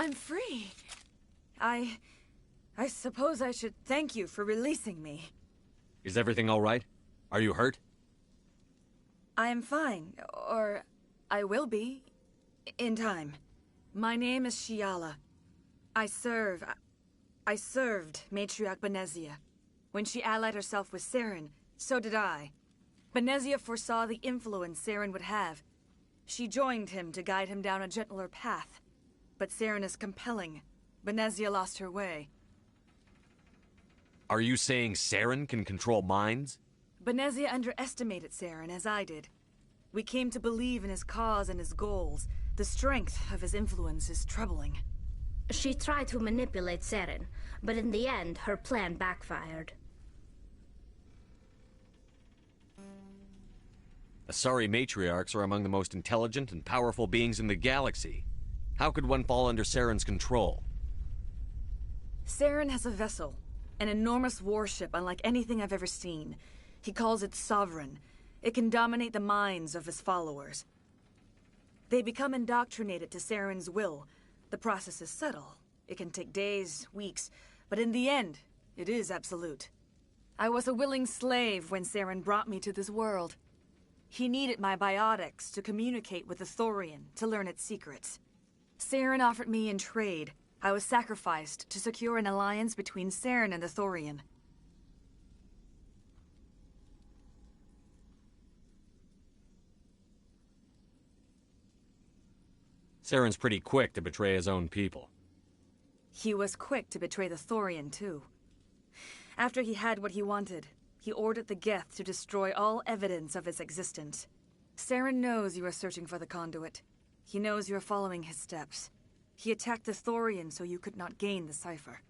I'm free. I suppose I should thank you for releasing me. Is everything all right? Are you hurt? I am fine, or I will be, in time. My name is Shiala. I served Matriarch Benezia. When she allied herself with Saren, so did I. Benezia foresaw the influence Saren would have. She joined him to guide him down a gentler path. But Saren is compelling. Benezia lost her way. Are you saying Saren can control minds? Benezia underestimated Saren, as I did. We came to believe in his cause and his goals. The strength of his influence is troubling. She tried to manipulate Saren, but in the end, her plan backfired. Asari matriarchs are among the most intelligent and powerful beings in the galaxy. How could one fall under Saren's control? Saren has a vessel, an enormous warship unlike anything I've ever seen. He calls it Sovereign. It can dominate the minds of his followers. They become indoctrinated to Saren's will. The process is subtle. It can take days, weeks, but in the end, it is absolute. I was a willing slave when Saren brought me to this world. He needed my biotics to communicate with the Thorian, to learn its secrets. Saren offered me in trade. I was sacrificed to secure an alliance between Saren and the Thorian. Saren's pretty quick to betray his own people. He was quick to betray the Thorian, too. After he had what he wanted, he ordered the Geth to destroy all evidence of its existence. Saren knows you are searching for the conduit. He knows you are following his steps. He attacked the Thorian so you could not gain the cipher.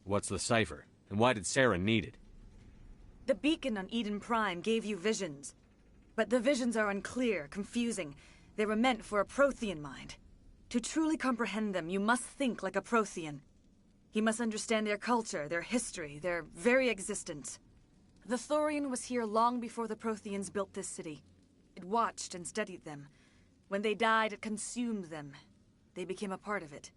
What's the cipher? And why did Saren need it? The beacon on Eden Prime gave you visions. But the visions are unclear, confusing. They were meant for a Prothean mind. To truly comprehend them, you must think like a Prothean. You must understand their culture, their history, their very existence. The Thorian was here long before the Protheans built this city. It watched and studied them. When they died, it consumed them. They became a part of it.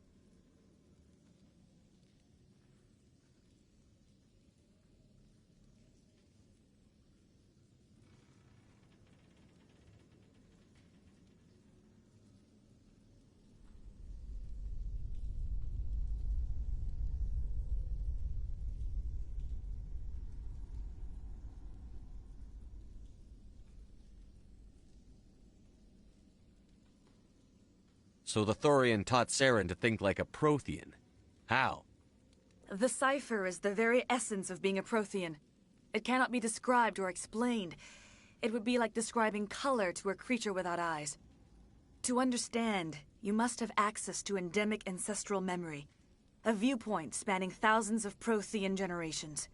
So the Thorian taught Saren to think like a Prothean. How? The cipher is the very essence of being a Prothean. It cannot be described or explained. It would be like describing color to a creature without eyes. To understand, you must have access to endemic ancestral memory, a viewpoint spanning thousands of Prothean generations.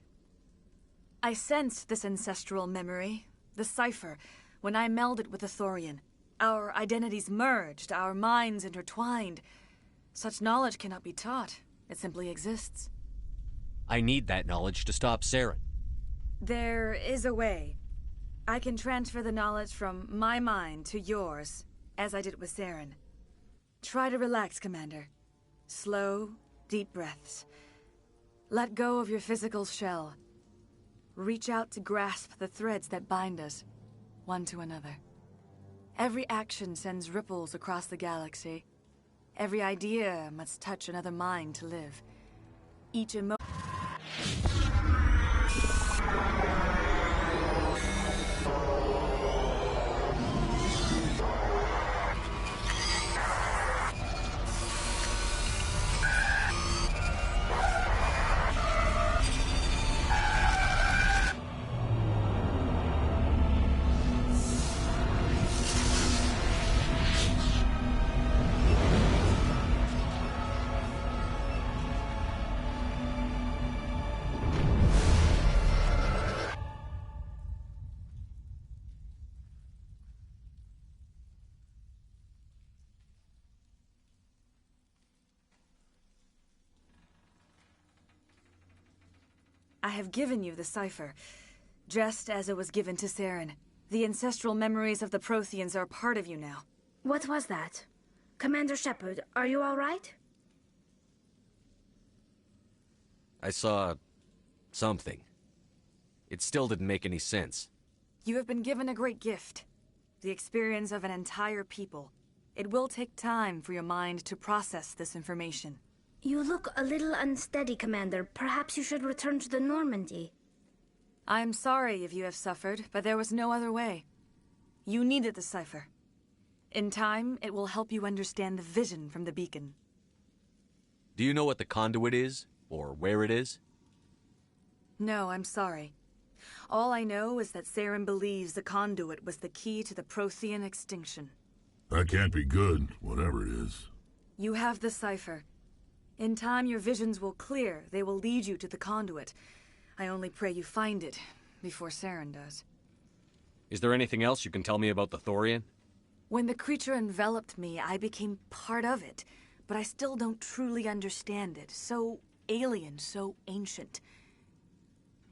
I sensed this ancestral memory, the cipher, when I melded with the Thorian. Our identities merged, our minds intertwined. Such knowledge cannot be taught. It simply exists. I need that knowledge to stop Saren. There is a way. I can transfer the knowledge from my mind to yours, as I did with Saren. Try to relax, Commander. Slow, deep breaths. Let go of your physical shell. Reach out to grasp the threads that bind us, one to another. Every action sends ripples across the galaxy. Every idea must touch another mind to live. Each emotion... I have given you the cipher, just as it was given to Saren. The ancestral memories of the Protheans are a part of you now. What was that? Commander Shepard, are you all right? I saw... something. It still didn't make any sense. You have been given a great gift. The experience of an entire people. It will take time for your mind to process this information. You look a little unsteady, Commander. Perhaps you should return to the Normandy. I am sorry if you have suffered, but there was no other way. You needed the cipher. In time, it will help you understand the vision from the beacon. Do you know what the conduit is? Or where it is? No, I'm sorry. All I know is that Saren believes the conduit was the key to the Prothean extinction. That can't be good, whatever it is. You have the cipher. In time, your visions will clear. They will lead you to the conduit. I only pray you find it before Saren does. Is there anything else you can tell me about the Thorian? When the creature enveloped me, I became part of it, but I still don't truly understand it. So alien, so ancient.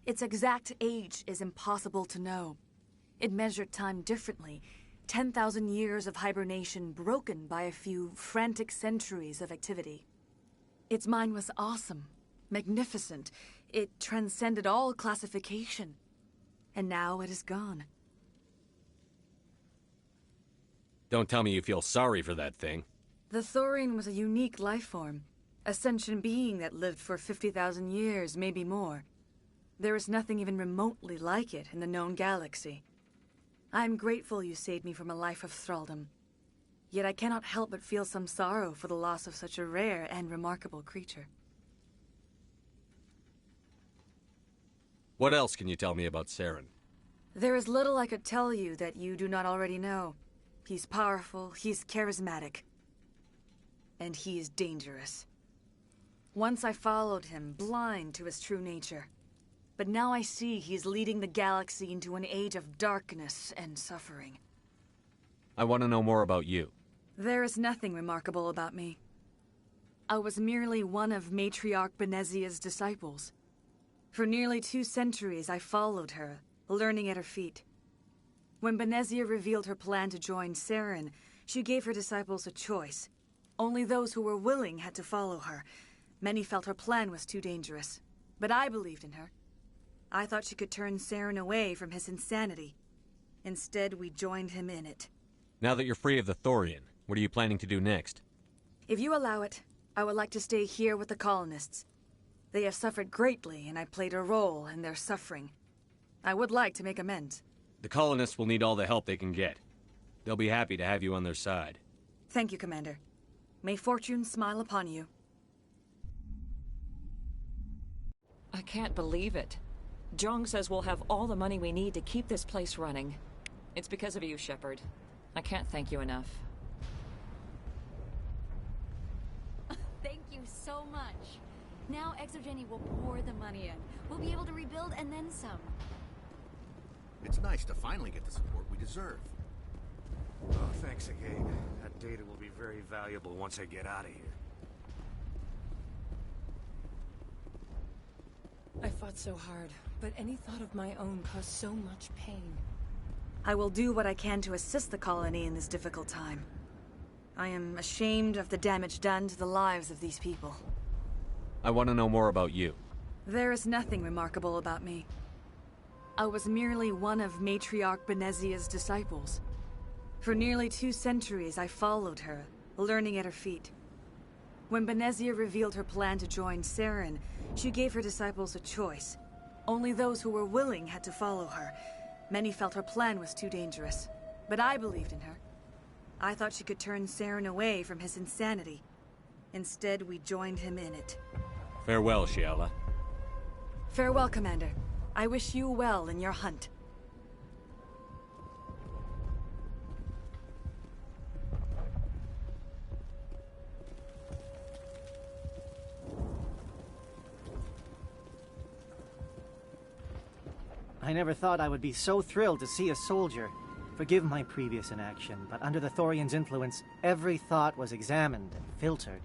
Its exact age is impossible to know. It measured time differently. 10,000 years of hibernation broken by a few frantic centuries of activity. Its mind was awesome, magnificent. It transcended all classification. And now it is gone. Don't tell me you feel sorry for that thing. The Thorian was a unique life form. A sentient being that lived for 50,000 years, maybe more. There is nothing even remotely like it in the known galaxy. I am grateful you saved me from a life of thraldom. Yet I cannot help but feel some sorrow for the loss of such a rare and remarkable creature. What else can you tell me about Saren? There is little I could tell you that you do not already know. He's powerful, he's charismatic. And he is dangerous. Once I followed him, blind to his true nature. But now I see he's leading the galaxy into an age of darkness and suffering. I want to know more about you. There is nothing remarkable about me. I was merely one of Matriarch Benezia's disciples. For nearly 2 centuries I followed her, learning at her feet. When Benezia revealed her plan to join Saren, she gave her disciples a choice. Only those who were willing had to follow her. Many felt her plan was too dangerous, but I believed in her. I thought she could turn Saren away from his insanity. Instead, we joined him in it. Now that you're free of the Thorian, what are you planning to do next? If you allow it, I would like to stay here with the colonists. They have suffered greatly, and I played a role in their suffering. I would like to make amends. The colonists will need all the help they can get. They'll be happy to have you on their side. Thank you, Commander. May fortune smile upon you. I can't believe it. Jong says we'll have all the money we need to keep this place running. It's because of you, Shepard. I can't thank you enough. Thank you so much. Now Exogeny will pour the money in. We'll be able to rebuild and then some. It's nice to finally get the support we deserve. Oh, thanks again. That data will be very valuable once I get out of here. I fought so hard, but any thought of my own caused so much pain. I will do what I can to assist the colony in this difficult time. I am ashamed of the damage done to the lives of these people. I want to know more about you. There is nothing remarkable about me. I was merely one of Matriarch Benezia's disciples. For nearly 2 centuries, I followed her, learning at her feet. When Benezia revealed her plan to join Saren, she gave her disciples a choice. Only those who were willing had to follow her. Many felt her plan was too dangerous, but I believed in her. I thought she could turn Saren away from his insanity. Instead, we joined him in it. Farewell, Shiala. Farewell, Commander. I wish you well in your hunt. I never thought I would be so thrilled to see a soldier. Forgive my previous inaction, but under the Thorian's influence, every thought was examined and filtered.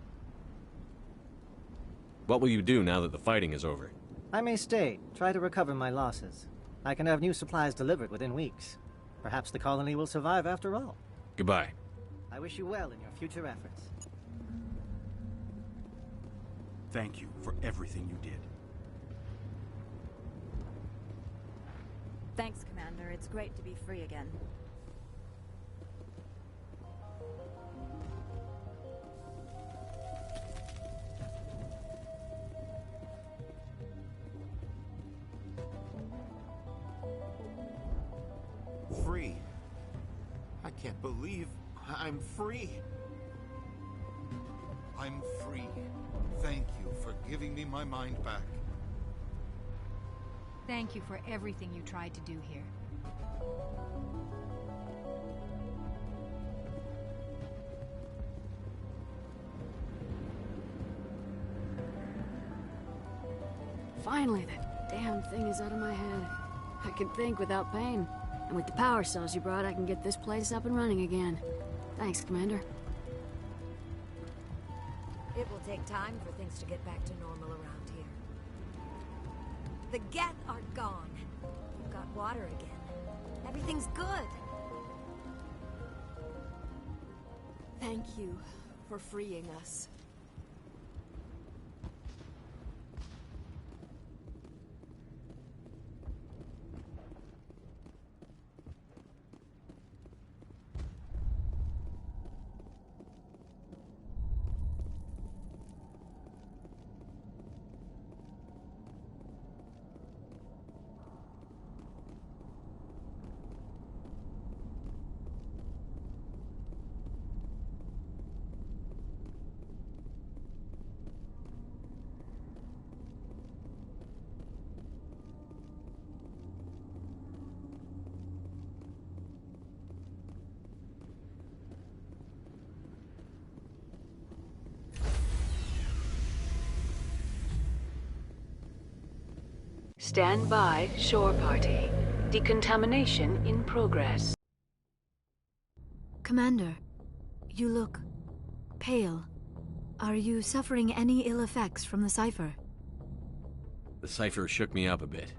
What will you do now that the fighting is over? I may stay, try to recover my losses. I can have new supplies delivered within weeks. Perhaps the colony will survive after all. Goodbye. I wish you well in your future efforts. Thank you for everything you did. Thanks, Commander. It's great to be free again. Free. I can't believe I'm free. I'm free. Thank you for giving me my mind back. Thank you for everything you tried to do here. Finally, that damn thing is out of my head. I can think without pain. And with the power cells you brought, I can get this place up and running again. Thanks, Commander. It will take time for things to get back to normal around here. The Geth are gone. We've got water again. Everything's good. Thank you for freeing us. Stand by, shore party. Decontamination in progress. Commander, you look pale. Are you suffering any ill effects from the cipher? The cipher shook me up a bit.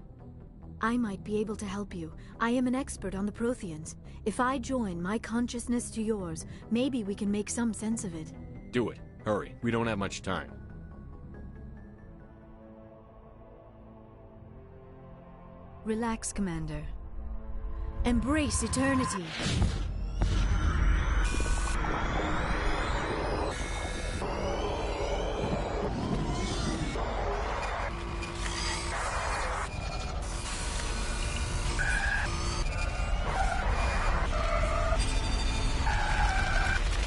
I might be able to help you. I am an expert on the Protheans. If I join my consciousness to yours, maybe we can make some sense of it. Do it. Hurry. We don't have much time. Relax, Commander. Embrace eternity.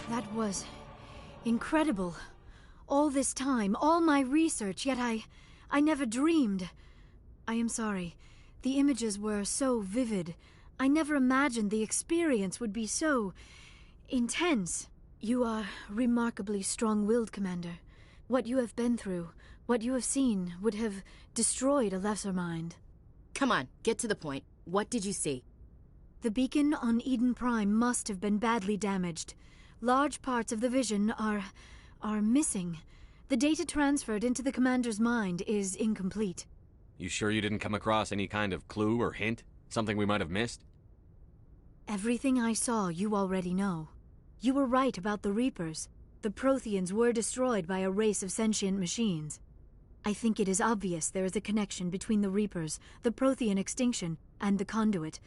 That was incredible. All this time, all my research, yet I never dreamed. I am sorry. The images were so vivid. I never imagined the experience would be so intense. You are remarkably strong-willed, Commander. What you have been through, what you have seen, would have destroyed a lesser mind. Come on, get to the point. What did you see? The beacon on Eden Prime must have been badly damaged. Large parts of the vision are missing. The data transferred into the Commander's mind is incomplete. You sure you didn't come across any kind of clue or hint? Something we might have missed? Everything I saw you already know. You were right about the Reapers. The Protheans were destroyed by a race of sentient machines. I think it is obvious there is a connection between the Reapers, the Prothean extinction, and the Conduit,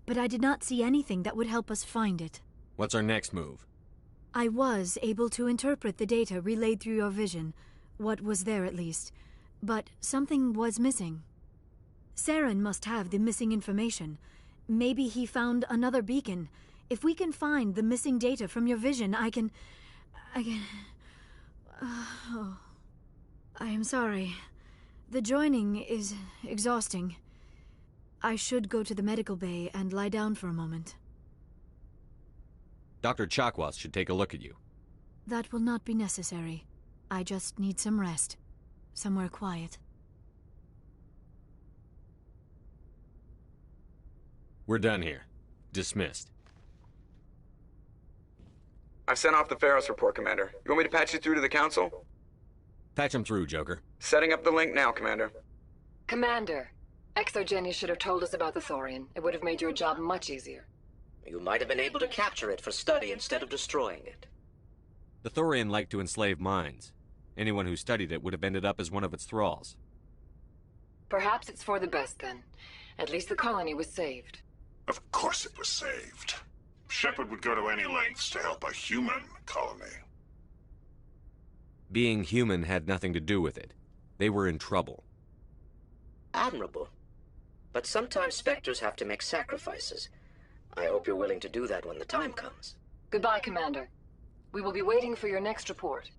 but I did not see anything that would help us find it. What's our next move? I was able to interpret the data relayed through your vision, what was there at least, but something was missing. Saren must have the missing information. Maybe he found another beacon. If we can find the missing data from your vision, I can... Oh. I am sorry. The joining is exhausting. I should go to the medical bay and lie down for a moment. Dr. Chakwas should take a look at you. That will not be necessary. I just need some rest. Somewhere quiet. We're done here. Dismissed. I've sent off the Pharos report, Commander. You want me to patch you through to the Council? Patch him through, Joker. Setting up the link now, Commander. Commander, ExoGeni should have told us about the Thorian. It would have made your job much easier. You might have been able to capture it for study instead of destroying it. The Thorian liked to enslave minds. Anyone who studied it would have ended up as one of its thralls. Perhaps it's for the best then. At least the colony was saved. Of course it was saved. Shepard would go to any lengths to help a human colony. Being human had nothing to do with it. They were in trouble. Admirable. But sometimes Spectres have to make sacrifices. I hope you're willing to do that when the time comes. Goodbye, Commander. We will be waiting for your next report.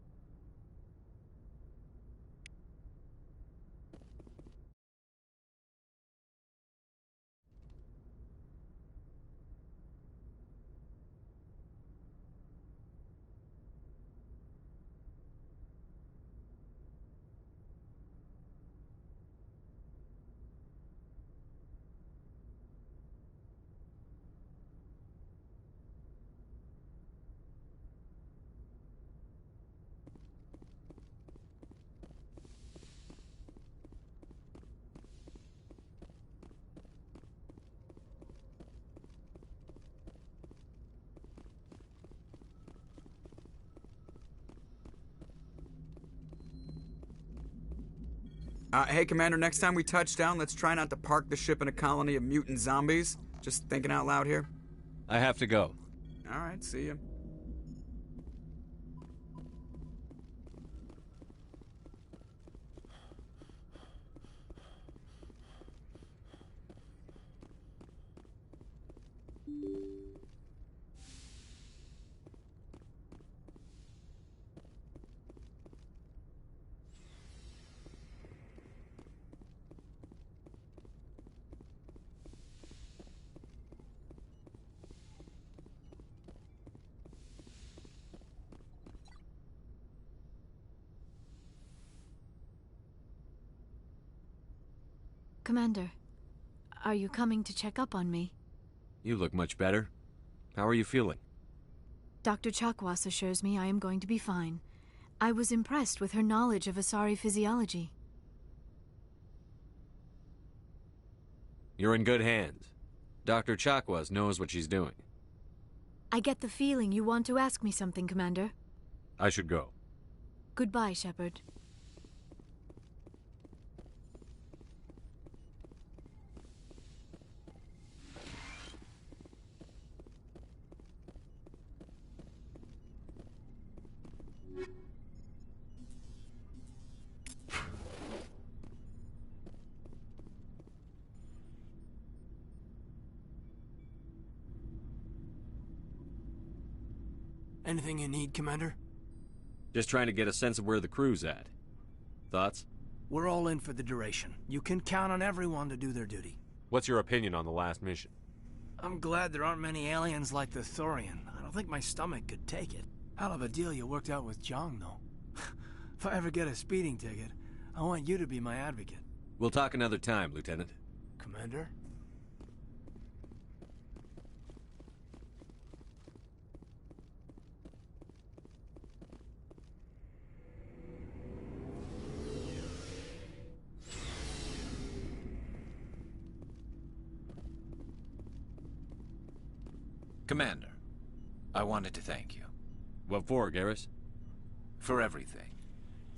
Hey, Commander, next time we touch down, let's try not to park the ship in a colony of mutant zombies. Just thinking out loud here. I have to go. All right, see ya. Commander, are you coming to check up on me? You look much better. How are you feeling? Dr. Chakwas assures me I am going to be fine. I was impressed with her knowledge of Asari physiology. You're in good hands. Dr. Chakwas knows what she's doing. I get the feeling you want to ask me something, Commander. I should go. Goodbye, Shepard. Anything you need, Commander? Just trying to get a sense of where the crew's at. Thoughts? We're all in for the duration. You can count on everyone to do their duty. What's your opinion on the last mission? I'm glad there aren't many aliens like the Thorian. I don't think my stomach could take it. Hell of a deal you worked out with Jong, though. If I ever get a speeding ticket, I want you to be my advocate. We'll talk another time, Lieutenant. Commander? Commander, I wanted to thank you. What for, Garrus? For everything.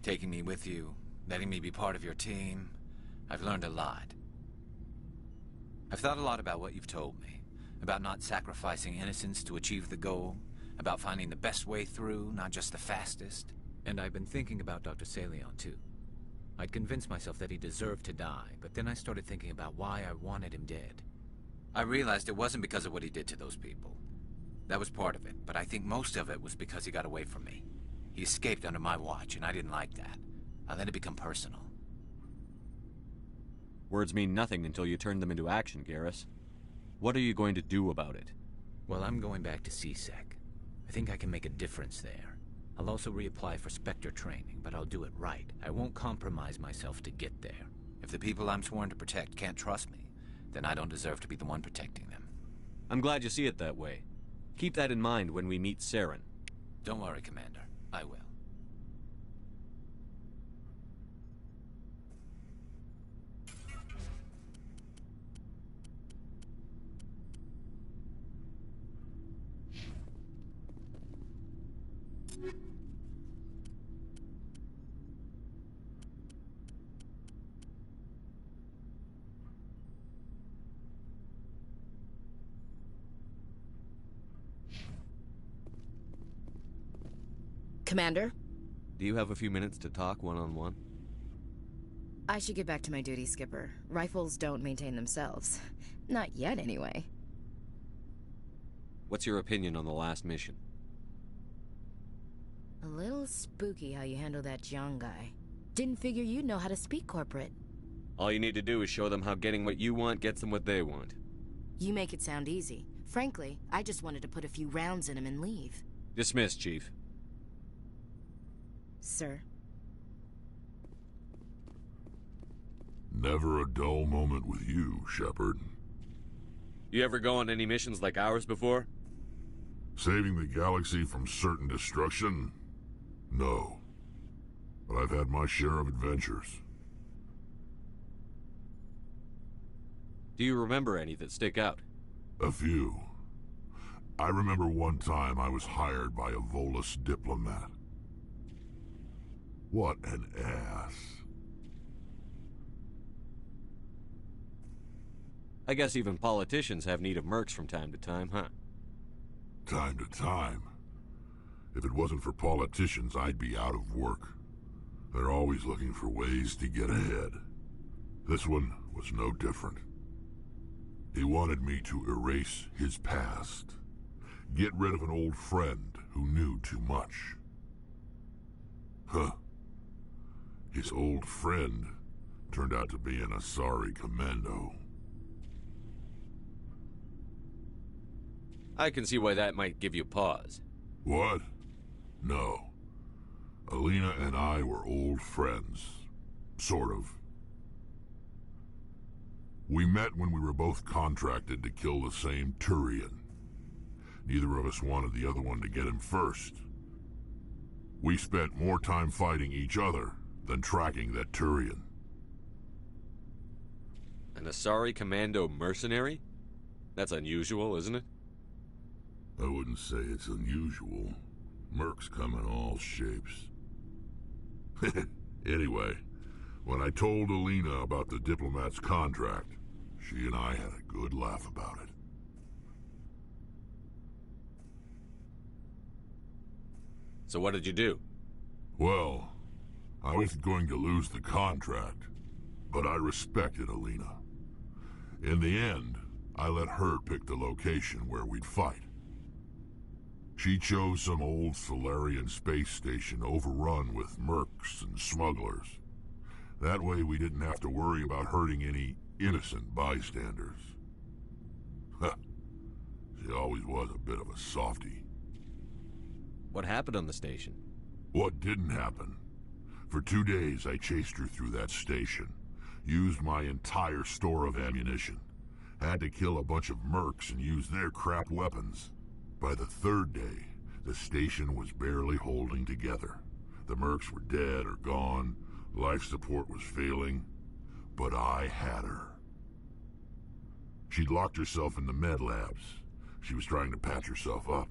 Taking me with you, letting me be part of your team. I've learned a lot. I've thought a lot about what you've told me. About not sacrificing innocence to achieve the goal. About finding the best way through, not just the fastest. And I've been thinking about Dr. Saleon, too. I'd convinced myself that he deserved to die, but then I started thinking about why I wanted him dead. I realized it wasn't because of what he did to those people. That was part of it, but I think most of it was because he got away from me. He escaped under my watch, and I didn't like that. I let it become personal. Words mean nothing until you turn them into action, Garrus. What are you going to do about it? Well, I'm going back to CSEC. I think I can make a difference there. I'll also reapply for Spectre training, but I'll do it right. I won't compromise myself to get there. If the people I'm sworn to protect can't trust me, then I don't deserve to be the one protecting them. I'm glad you see it that way. Keep that in mind when we meet Saren. Don't worry, Commander. I will. Commander? Do you have a few minutes to talk one-on-one? I should get back to my duty, Skipper. Rifles don't maintain themselves. Not yet, anyway. What's your opinion on the last mission? A little spooky how you handle that Jiang guy. Didn't figure you'd know how to speak corporate. All you need to do is show them how getting what you want gets them what they want. You make it sound easy. Frankly, I just wanted to put a few rounds in him and leave. Dismissed, Chief. Sir? Never a dull moment with you, Shepard. You ever go on any missions like ours before? Saving the galaxy from certain destruction? No. But I've had my share of adventures. Do you remember any that stick out? A few. I remember one time I was hired by a Volus diplomat. What an ass. I guess even politicians have need of mercs from time to time, huh? Time to time. If it wasn't for politicians, I'd be out of work. They're always looking for ways to get ahead. This one was no different. He wanted me to erase his past. Get rid of an old friend who knew too much. Huh. His old friend turned out to be an Asari commando. I can see why that might give you pause. What? No. Alina and I were old friends. Sort of. We met when we were both contracted to kill the same Turian. Neither of us wanted the other one to get him first. We spent more time fighting each other than tracking that Turian. An Asari commando mercenary? That's unusual, isn't it? I wouldn't say it's unusual. Mercs come in all shapes. Anyway, when I told Alina about the diplomat's contract, she and I had a good laugh about it. So what did you do? Well, I wasn't going to lose the contract, but I respected Alina. In the end, I let her pick the location where we'd fight. She chose some old Solarian space station overrun with mercs and smugglers. That way we didn't have to worry about hurting any innocent bystanders. Huh. She always was a bit of a softie. What happened on the station? What didn't happen? For 2 days I chased her through that station. Used my entire store of ammunition. Had to kill a bunch of mercs and use their crap weapons. By the 3rd day, the station was barely holding together. The mercs were dead or gone, life support was failing, but I had her. She'd locked herself in the med labs. She was trying to patch herself up.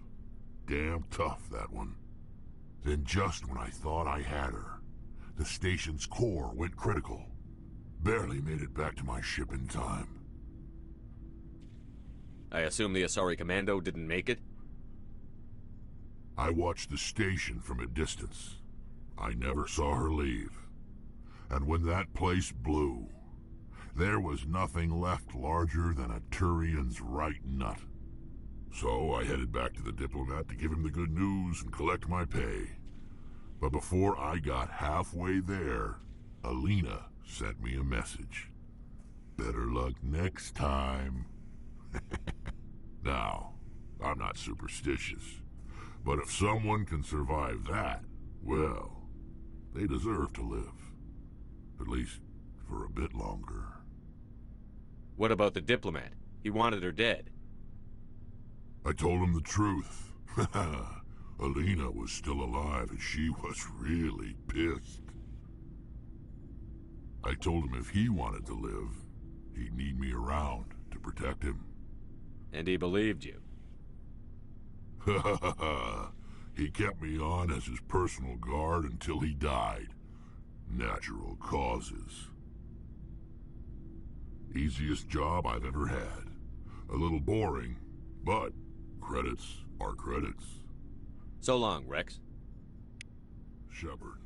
Damn tough, that one. Then just when I thought I had her, the station's core went critical. Barely made it back to my ship in time. I assume the Asari commando didn't make it? I watched the station from a distance. I never saw her leave. And when that place blew, there was nothing left larger than a Turian's right nut. So I headed back to the diplomat to give him the good news and collect my pay. But before I got halfway there, Alina sent me a message. Better luck next time. Now, I'm not superstitious. But if someone can survive that, well, they deserve to live. At least for a bit longer. What about the diplomat? He wanted her dead. I told him the truth. Alina was still alive and she was really pissed. I told him if he wanted to live, he'd need me around to protect him. And he believed you. He kept me on as his personal guard until he died. Natural causes. Easiest job I've ever had. A little boring, but credits are credits. So long, Rex. Shepard.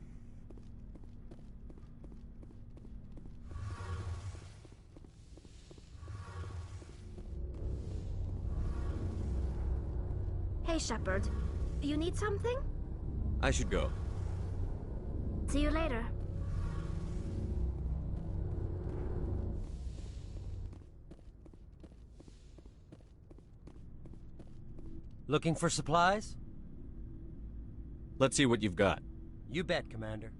Hey, Shepard. You need something? I should go. See you later. Looking for supplies? Let's see what you've got. You bet, Commander.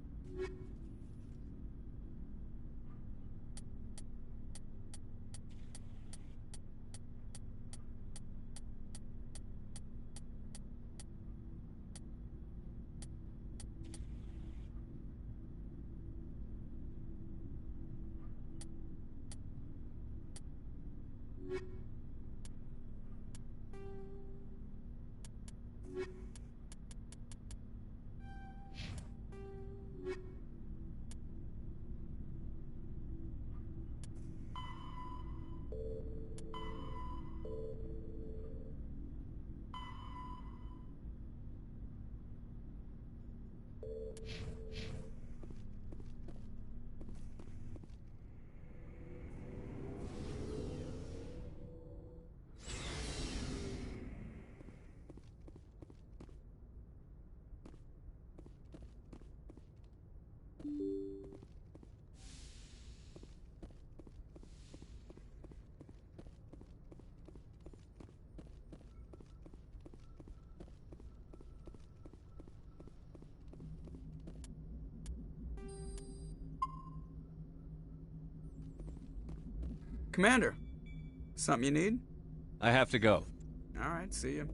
Commander, something you need? I have to go. All right, see you.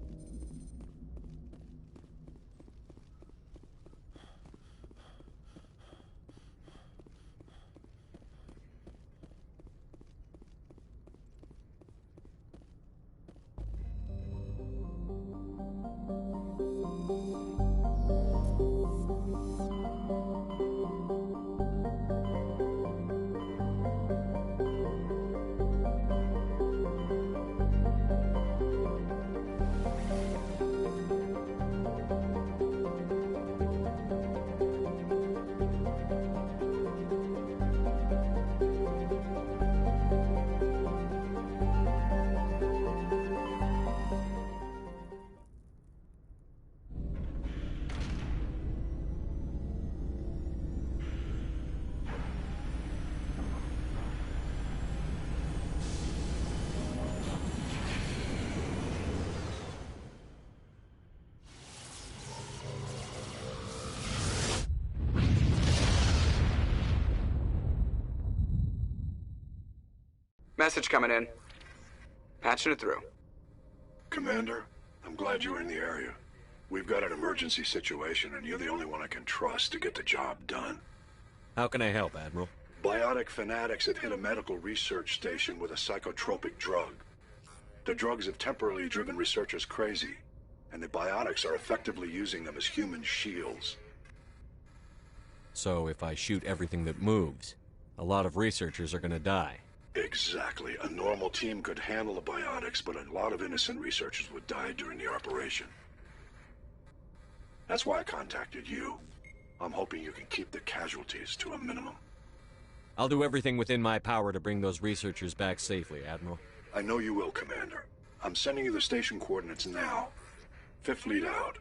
Message coming in. Patching it through. Commander, I'm glad you were in the area. We've got an emergency situation, and you're the only one I can trust to get the job done. How can I help, Admiral? Biotic fanatics have hit a medical research station with a psychotropic drug. The drugs have temporarily driven researchers crazy, and the biotics are effectively using them as human shields. So if I shoot everything that moves, a lot of researchers are gonna die. Exactly. A normal team could handle the biotics, but a lot of innocent researchers would die during the operation. That's why I contacted you. I'm hoping you can keep the casualties to a minimum. I'll do everything within my power to bring those researchers back safely, Admiral. I know you will, Commander. I'm sending you the station coordinates now. Fifth Fleet out.